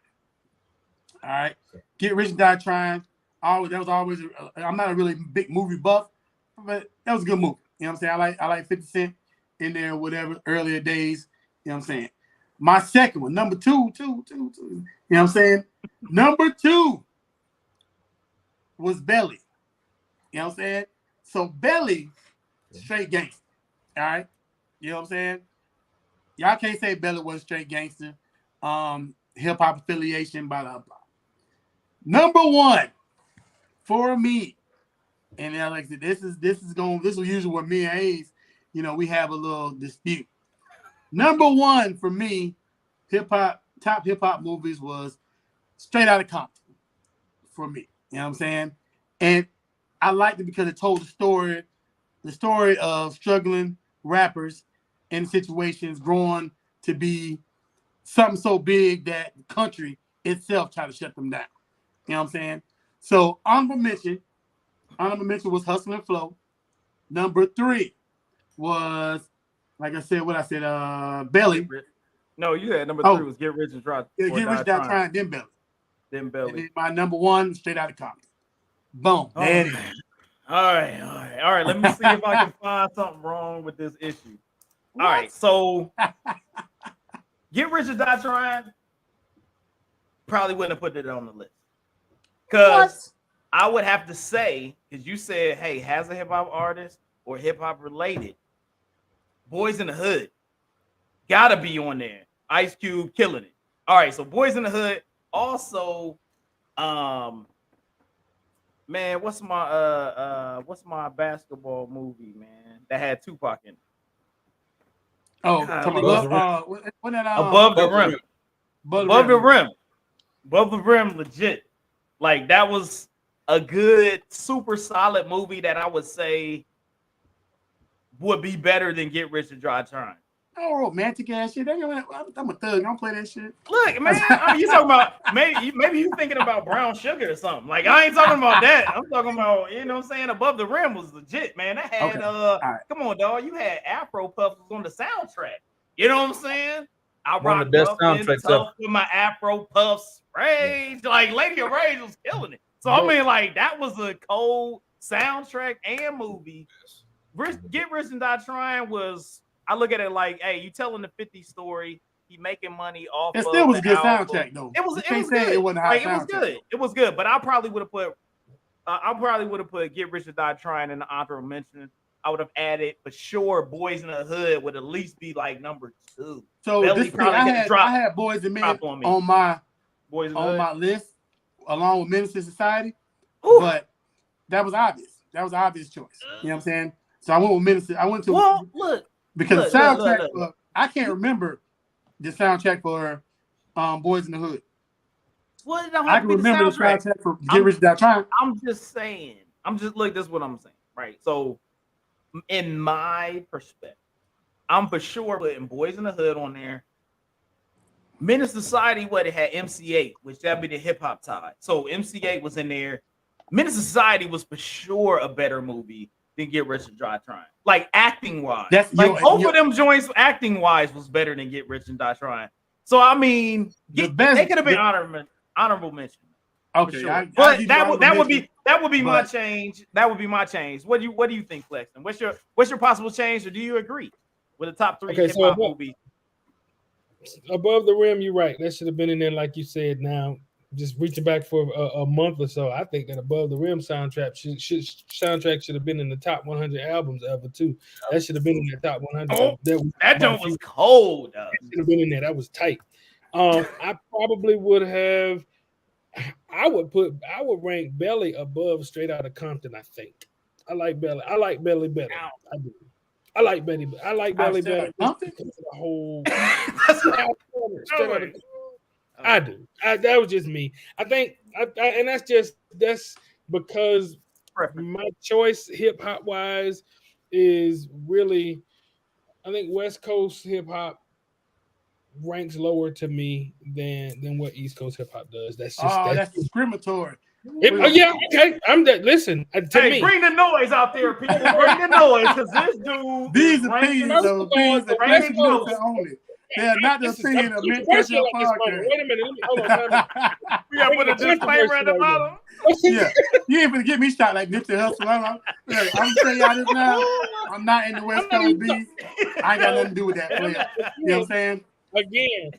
[SPEAKER 2] All right. Get Rich or Die Trying. That was always. I'm not a really big movie buff, but that was a good movie. You know what I'm saying? I like 50 Cent in there, whatever earlier days. You know what I'm saying? My second one, number 2. You know what I'm saying? Number 2 was Belly. You know what I'm saying? So Belly, straight gangster. All right. You know what I'm saying? Y'all can't say Belly was straight gangster. Hip hop affiliation, blah blah blah. Number 1. For me, and like I said, this is usually where me and Hayes, we have a little dispute. Number 1 for me, top hip hop movies was Straight Outta Compton for me. You know what I'm saying? And I liked it because it told the story of struggling rappers in situations growing to be something so big that the country itself tried to shut them down. You know what I'm saying? So honorable mention was Hustle and Flow. Number 3 was, like I said, Belly.
[SPEAKER 1] No, you had number 3 was Get Rich and Die.
[SPEAKER 2] Yeah, Get Rich, Die Trying, then Belly. And then my number 1, Straight Outta Compton. Boom.
[SPEAKER 1] All right. Let me see if I can find something wrong with this issue. What? All right, so Get Rich or Die Trying probably wouldn't have put it on the list. Because I would have to say, because you said, hey, has a hip hop artist or hip hop related, Boys in the Hood gotta be on there. Ice Cube killing it. All right, so Boys in the Hood. Also, man, what's my basketball movie, man, that had Tupac in it?
[SPEAKER 2] Oh,
[SPEAKER 1] Above the Rim. Above the Rim, legit. Like, that was a good, super solid movie that I would say would be better than Get Rich or Die Trying.
[SPEAKER 2] Oh, romantic ass shit. I'm a thug. I don't play that shit.
[SPEAKER 1] Look, man, you talking about maybe you thinking about Brown Sugar or something. Like, I ain't talking about that. I'm talking about, you know what I'm saying? Above the Rim was legit, man. That had right. Come on, dog. You had Afro Puffs on the soundtrack. You know what I'm saying? I rocked up with my Afro Puffs Rage. Like, Lady of Rage was killing it. So I mean, like, that was a cold soundtrack and movie. Get Rich and Die Trying was, I look at it like, hey, you telling the 50 story, he making money off. It
[SPEAKER 2] still was a good soundtrack though.
[SPEAKER 1] It was good. It was good. It was good, but I probably would have put I probably would have put Get Rich or Die Trying in the honorable mention. I would have added for sure Boys in the Hood would at least be like number 2.
[SPEAKER 2] So
[SPEAKER 1] Belly
[SPEAKER 2] this
[SPEAKER 1] probably
[SPEAKER 2] I
[SPEAKER 1] get dropped.
[SPEAKER 2] had Boys and Men
[SPEAKER 1] on me.
[SPEAKER 2] on my
[SPEAKER 1] Boys in the Hood.
[SPEAKER 2] my list along with Menace to Society,
[SPEAKER 1] Ooh.
[SPEAKER 2] but that was obvious. That was an obvious choice. You know what I'm saying? So I went with Menace. I went to because the soundtrack. Look. I can't remember the soundtrack for Boys in the Hood.
[SPEAKER 1] Well, it don't
[SPEAKER 2] I
[SPEAKER 1] have
[SPEAKER 2] can
[SPEAKER 1] to be the
[SPEAKER 2] remember the
[SPEAKER 1] soundtrack.
[SPEAKER 2] soundtrack for Get Rich or Die Trying.
[SPEAKER 1] I'm just saying. Look, this is what I'm saying, right? So, in my perspective, I'm for sure putting Boys in the Hood on there. Menace Society, it had MC8, which that'd be the hip hop side. So MC8 was in there. Menace Society was for sure a better movie than Get Rich or Die Trying. Like acting wise, both of them joints acting wise was better than Get Rich and Die Trying. So I mean, they could have been honorable mention.
[SPEAKER 2] Okay,
[SPEAKER 1] sure. But that would be my change. That would be my change. What do you think, Clexton? What's your possible change, or do you agree with the top 3 hip hop movies?
[SPEAKER 3] Above the Rim, you're right. That should have been in there, like you said. Now, just reaching back for a month or so, I think that Above the Rim soundtrack should have been in the top 100 albums ever too. That should have been in the top 100.
[SPEAKER 1] Oh, that joint was cold.
[SPEAKER 3] Should have been in there. That was tight. I probably would have. I would rank Belly above Straight Outta Compton. I think I like Belly. I like Belly better. I do. I like Belly. I like Belly better. The whole. I do. That was just me. I think, and that's because my choice hip hop wise is really, I think West Coast hip hop ranks lower to me than what East Coast hip hop does. That's
[SPEAKER 2] discriminatory.
[SPEAKER 3] Yeah, okay. I'm that. Listen,
[SPEAKER 1] me. Bring the noise out there, people. Bring the noise, because this dude.
[SPEAKER 2] These opinions, only. They are not the opinion of Men Ketchup Podcast.
[SPEAKER 3] Wait a minute. Hold on.
[SPEAKER 1] We got to put a disclaimer at the bottom.
[SPEAKER 2] Yeah, you ain't gonna get me shot like Nipsey Hussle. I'm telling y'all this now. I'm not in the West Coast beat. I ain't got nothing to do with that. Player. You know what I'm saying?
[SPEAKER 3] Again.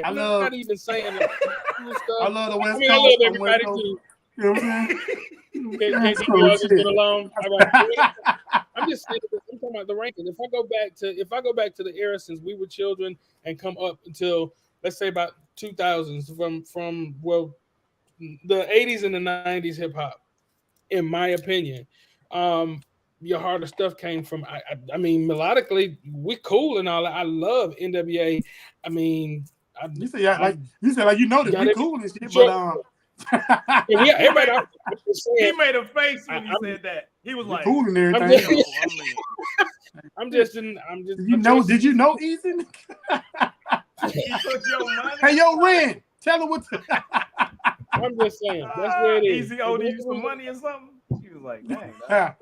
[SPEAKER 3] I'm not even saying that.
[SPEAKER 2] I love the West Coast.
[SPEAKER 3] I love everybody too.
[SPEAKER 2] You know what I'm saying?
[SPEAKER 3] Can't we all just get along? I'm just saying. I'm talking about the ranking. If I go back to the era since we were children and come up until let's say about 2000s, from the 80s and the 90s hip hop, in my opinion, your harder stuff came from. I mean, melodically, we cool and all that. I love NWA. I mean,
[SPEAKER 2] you said like you know that we cool and shit, but
[SPEAKER 3] yeah, everybody.
[SPEAKER 1] He made a face when he said that. He was like,
[SPEAKER 2] cool and everything. Did you know Ethan?
[SPEAKER 1] He took your money.
[SPEAKER 2] Hey, yo, Ren, tell him what.
[SPEAKER 3] I'm just saying. That's where it is.
[SPEAKER 1] Easy owed you some money or something. He was like, dang.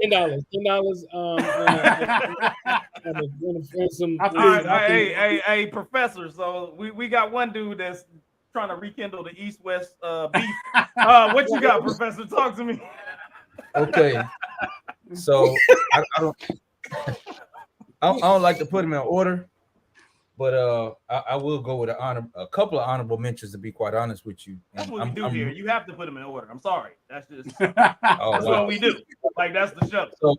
[SPEAKER 3] $10.
[SPEAKER 1] Hey, professor. So we got one dude that's trying to rekindle the East-West beef. What you got, Professor? Talk to me.
[SPEAKER 4] Okay. So I don't like to put them in order, but I will go with a couple of honorable mentions, to be quite honest with you.
[SPEAKER 1] That's what we do here. You have to put them in order. I'm sorry. That's just what we do. Like, that's the show.
[SPEAKER 4] So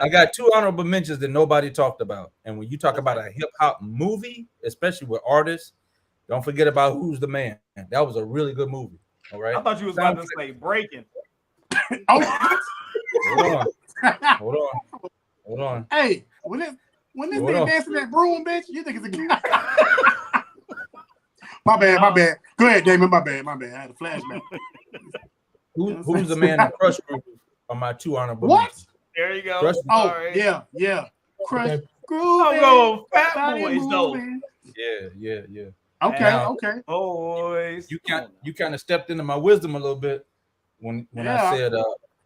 [SPEAKER 4] I got 2 honorable mentions that nobody talked about. And when you talk about a hip hop movie, especially with artists, don't forget about Who's the Man. That was a really good movie. All right.
[SPEAKER 1] I thought you was about to say Breaking.
[SPEAKER 4] Hold on.
[SPEAKER 2] Hey, when this nigga dancing that broom, bitch, you think it's a game? My bad. Go ahead, Damon. My bad. I had a flashback.
[SPEAKER 4] Who's the Man and Crush Groove are my 2 honorable mentions.
[SPEAKER 1] There you go.
[SPEAKER 4] Crush,
[SPEAKER 2] yeah. Crush Groove.
[SPEAKER 1] I'm going Fat Boys though.
[SPEAKER 4] Yeah.
[SPEAKER 2] Okay.
[SPEAKER 1] Boys.
[SPEAKER 4] You kind of stepped into my wisdom a little bit when I said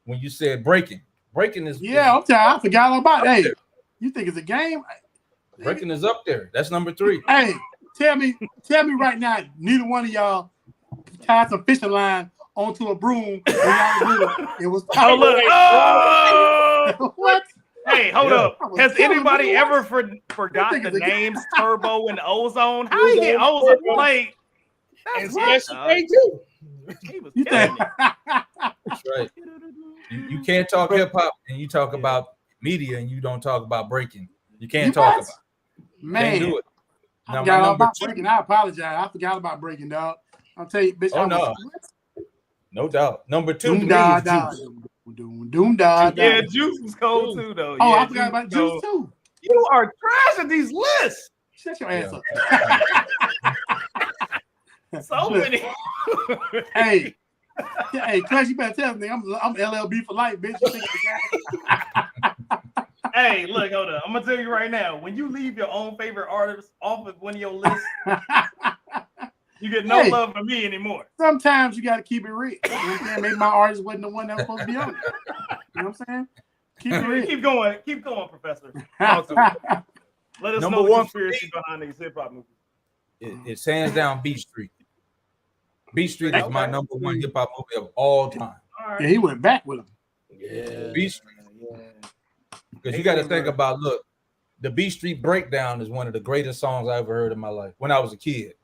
[SPEAKER 4] when you said Breaking. Breaking is
[SPEAKER 2] I'm tired. I forgot all about it. Hey, you think it's a game?
[SPEAKER 4] Breaking is up there. That's number 3.
[SPEAKER 2] Hey, tell me right now, neither one of y'all tied some fishing line onto a broom. It was what?
[SPEAKER 1] Hey, hold up. Has anybody ever forgot the names Turbo and Ozone? How you get Ozone? Like,
[SPEAKER 3] that's Special K too.
[SPEAKER 1] He was
[SPEAKER 2] You
[SPEAKER 1] killing
[SPEAKER 2] think?
[SPEAKER 1] it.
[SPEAKER 4] That's right. You can't talk hip hop and you talk about media and you don't talk about breaking. You can't talk about it.
[SPEAKER 2] Man,
[SPEAKER 4] Can't do it.
[SPEAKER 2] I
[SPEAKER 4] Now,
[SPEAKER 2] forgot
[SPEAKER 4] my
[SPEAKER 2] all
[SPEAKER 4] number
[SPEAKER 2] about
[SPEAKER 4] 2.
[SPEAKER 2] breaking. I apologize. I forgot about breaking, dog. I'll tell you, bitch.
[SPEAKER 4] Oh,
[SPEAKER 2] I was,
[SPEAKER 4] no. No doubt. Number 2 to
[SPEAKER 2] doom
[SPEAKER 4] me
[SPEAKER 2] da
[SPEAKER 4] is
[SPEAKER 2] da,
[SPEAKER 4] Juice.
[SPEAKER 2] doom da da.
[SPEAKER 1] Yeah, Juice was cold too, though.
[SPEAKER 2] Oh,
[SPEAKER 1] Yeah,
[SPEAKER 2] I forgot about Juice too.
[SPEAKER 1] You are trash at these lists.
[SPEAKER 2] Shut your ass up.
[SPEAKER 1] So many.
[SPEAKER 2] Hey, Clash, you better tell me. I'm LLB for life, bitch. You think
[SPEAKER 1] Hey, look, hold on. I'm gonna tell you right now. When you leave your own favorite artist off of one of your lists, you get no love from me anymore.
[SPEAKER 2] Sometimes you got to keep it real. You know what I'm saying? Maybe my artist wasn't the one that was supposed to be on it. You know what I'm saying? Keep it real.
[SPEAKER 1] Keep going, Professor. Talk to me. Let us know the conspiracy behind these hip hop movies.
[SPEAKER 4] It's hands down Beat Street. Beat Street is my number 1 hip hop movie of all time.
[SPEAKER 1] All right.
[SPEAKER 2] Yeah, he went back with him.
[SPEAKER 3] Yeah.
[SPEAKER 4] Beat Street. Because you got to think about, look, the Beat Street Breakdown is one of the greatest songs I ever heard in my life when I was a kid.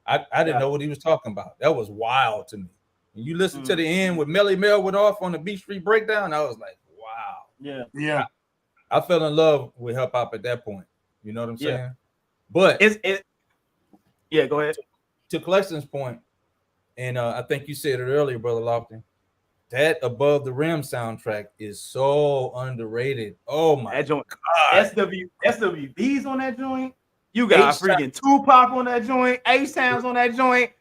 [SPEAKER 4] I didn't know what he was talking about. That was wild to me. When you listen to the end with Melly Mel went off on the Beat Street Breakdown, I was like, wow.
[SPEAKER 2] Yeah.
[SPEAKER 4] I fell in love with hip hop at that point. You know what I'm saying? But
[SPEAKER 1] yeah, go ahead.
[SPEAKER 4] To Clexton's point, and I think you said it earlier, Brother Lofton, that Above the Rim soundtrack is so underrated. Oh my
[SPEAKER 1] that joint.
[SPEAKER 4] God.
[SPEAKER 1] SWB's on that joint. You got freaking Tupac on that joint, A-Sounds on that joint,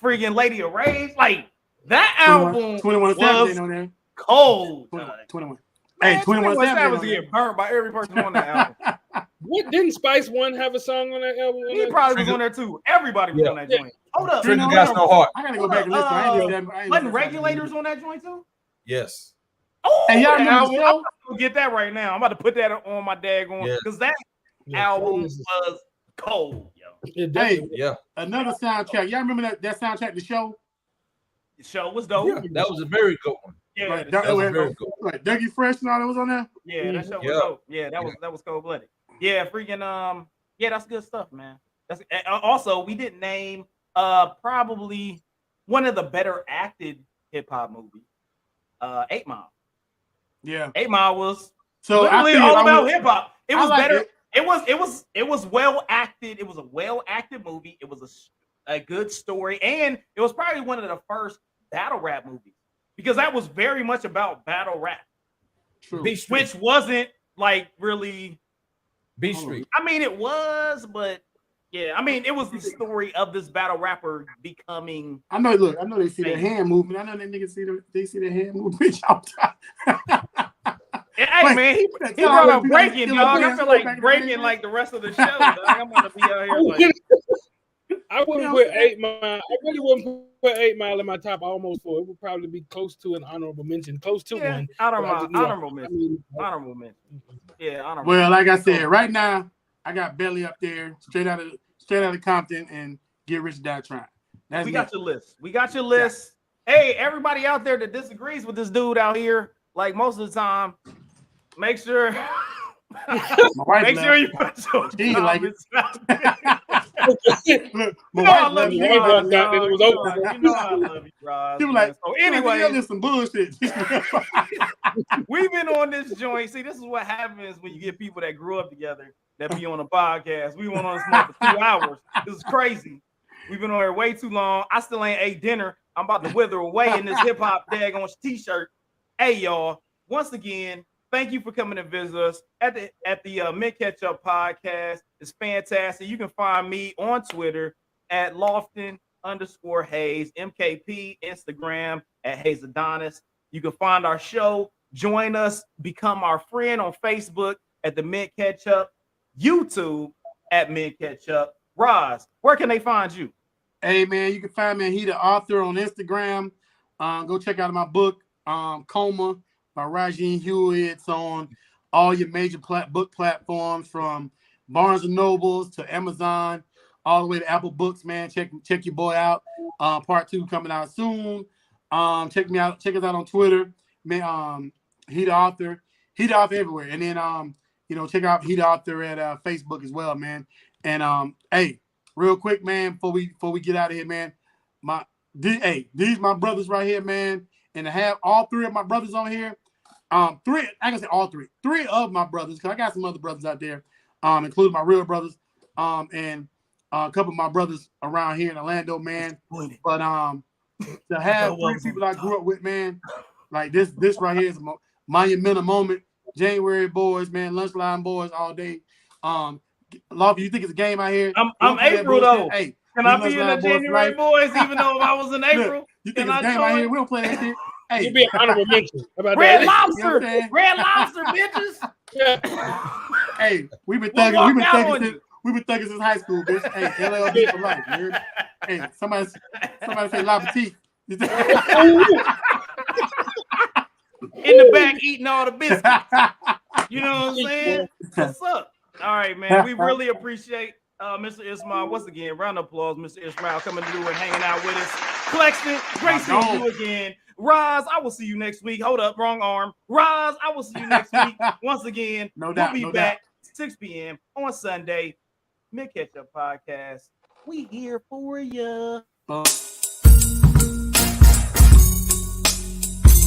[SPEAKER 1] freaking Lady of Rage. Like that album
[SPEAKER 2] 21
[SPEAKER 1] was
[SPEAKER 2] on there.
[SPEAKER 1] Cold.
[SPEAKER 2] 21.
[SPEAKER 1] Man,
[SPEAKER 2] Hey, 21
[SPEAKER 1] Savage
[SPEAKER 2] was
[SPEAKER 1] getting burnt by every person on that album.
[SPEAKER 3] What didn't Spice One have a song on that album?
[SPEAKER 1] He probably was on there too. Everybody was on that joint. Hold up.
[SPEAKER 4] Trigger got no heart.
[SPEAKER 2] I gotta go back and listen.
[SPEAKER 1] Wasn't Regulators on that joint too?
[SPEAKER 4] Yes.
[SPEAKER 2] Oh, hey, y'all remember the show?
[SPEAKER 1] I'm gonna get that right now. I'm about to put that on my daggone because that album was cold, yo.
[SPEAKER 2] Hey, another soundtrack. Y'all remember that soundtrack, The Show?
[SPEAKER 1] The Show was dope.
[SPEAKER 4] Yeah, that was a very good one.
[SPEAKER 1] Yeah,
[SPEAKER 2] right,
[SPEAKER 1] that
[SPEAKER 2] was very good. Like Dougie Fresh and all that was on there.
[SPEAKER 1] Yeah, that show was dope. Yeah, that was cold blooded. Yeah, freaking that's good stuff, man. That's also we didn't name probably one of the better acted hip hop movies. 8 Mile.
[SPEAKER 2] Yeah,
[SPEAKER 1] 8 Mile was
[SPEAKER 2] so
[SPEAKER 1] literally all about hip hop. It was better. It was well acted. It was a well acted movie. It was a good story, and it was probably one of the first battle rap movies because that was very much about battle rap.
[SPEAKER 2] True.
[SPEAKER 1] Which wasn't like really
[SPEAKER 4] Beat Street.
[SPEAKER 1] I mean, it was, but yeah, I mean, it was the story of this battle rapper becoming.
[SPEAKER 2] I know. Look, I know they see their hand movement. I know that niggas see their hand movement all the time.
[SPEAKER 1] Hey man, he brought up breaking, dog. I feel like breaking like the rest of the show. Dog. I'm gonna be out here like.
[SPEAKER 3] I wouldn't put 8 Mile. I really wouldn't put 8 Mile in my top almost 4. It would probably be close to an honorable mention, close to one.
[SPEAKER 1] Honorable mention. Honorable mention. Yeah, honorable.
[SPEAKER 2] Well, like I said, right now I got Belly up there, straight out of Compton, and Get Rich or Die Trying.
[SPEAKER 1] We got your list. Yeah. Hey, everybody out there that disagrees with this dude out here, like most of the time, make sure. Make sure you put your comments out there.
[SPEAKER 2] Look, I love you.
[SPEAKER 1] You know I love you, Roz.
[SPEAKER 2] People like,
[SPEAKER 1] so anyway,
[SPEAKER 2] there's some bullshit.
[SPEAKER 1] We've been on this joint. See, this is what happens when you get people that grew up together that be on a podcast. We went on this month for 2 hours. This is crazy. We've been on here way too long. I still ain't ate dinner. I'm about to wither away in this hip hop daggone t-shirt. Hey, y'all. Once again, thank you for coming to visit us at the Mint Ketchup podcast. It's fantastic. You can find me on Twitter at Lofton_Hayes, MKP, Instagram at Hayes Adonis. You can find our show. Join us. Become our friend on Facebook at the Mint Ketchup, YouTube at Mint Ketchup. Roz, where can they find you?
[SPEAKER 2] Hey, man, you can find me at He the Author on Instagram. Go check out my book, Coma, by Rajeen Hewitt. It's on all your major book platforms from Barnes & Nobles to Amazon, all the way to Apple Books, man. Check your boy out. Part 2 coming out soon. Check me out. Check us out on Twitter. Man, He the Author. He the Author everywhere. And then, check out He the Author at Facebook as well, man. And, hey, real quick, man, before we get out of here, man, these my brothers right here, man. And to have all three of my brothers on here, I can say all three. Three of my brothers, because I got some other brothers out there, including my real brothers, and a couple of my brothers around here in Orlando, man. But to have three people I grew up with, man, like this right here is a monumental moment. January boys, man, lunchline boys all day. Lofty, you think it's a game out here?
[SPEAKER 1] I'm April though.
[SPEAKER 2] Hey,
[SPEAKER 1] can I be in the January boys even though I was in April?
[SPEAKER 2] Look, you think it's a game out here? We don't play that shit. Hey,
[SPEAKER 3] You'd be an honorable mention. How about
[SPEAKER 1] Red
[SPEAKER 3] that?
[SPEAKER 1] Lobster,
[SPEAKER 2] You know what I'm saying?
[SPEAKER 1] Red Lobster, bitches.
[SPEAKER 3] Yeah.
[SPEAKER 2] Hey, we've been
[SPEAKER 1] We'll
[SPEAKER 2] thugging
[SPEAKER 1] walk
[SPEAKER 2] since high school, bitch. Hey, LLB for life. You heard? Hey, somebody say La Petite.
[SPEAKER 1] In the back eating all the biscuits. You know what I'm saying? What's up? All right, man. We really appreciate Mr. Ismail. Once again, round of applause, Mr. Ismail, coming through and hanging out with us. Clexton, great seeing you again. Roz, I will see you next week. Hold up, wrong arm. Roz, I will see you next week. Once again, we'll be back 6 p.m. on Sunday. Ketchup Podcast. We here for you.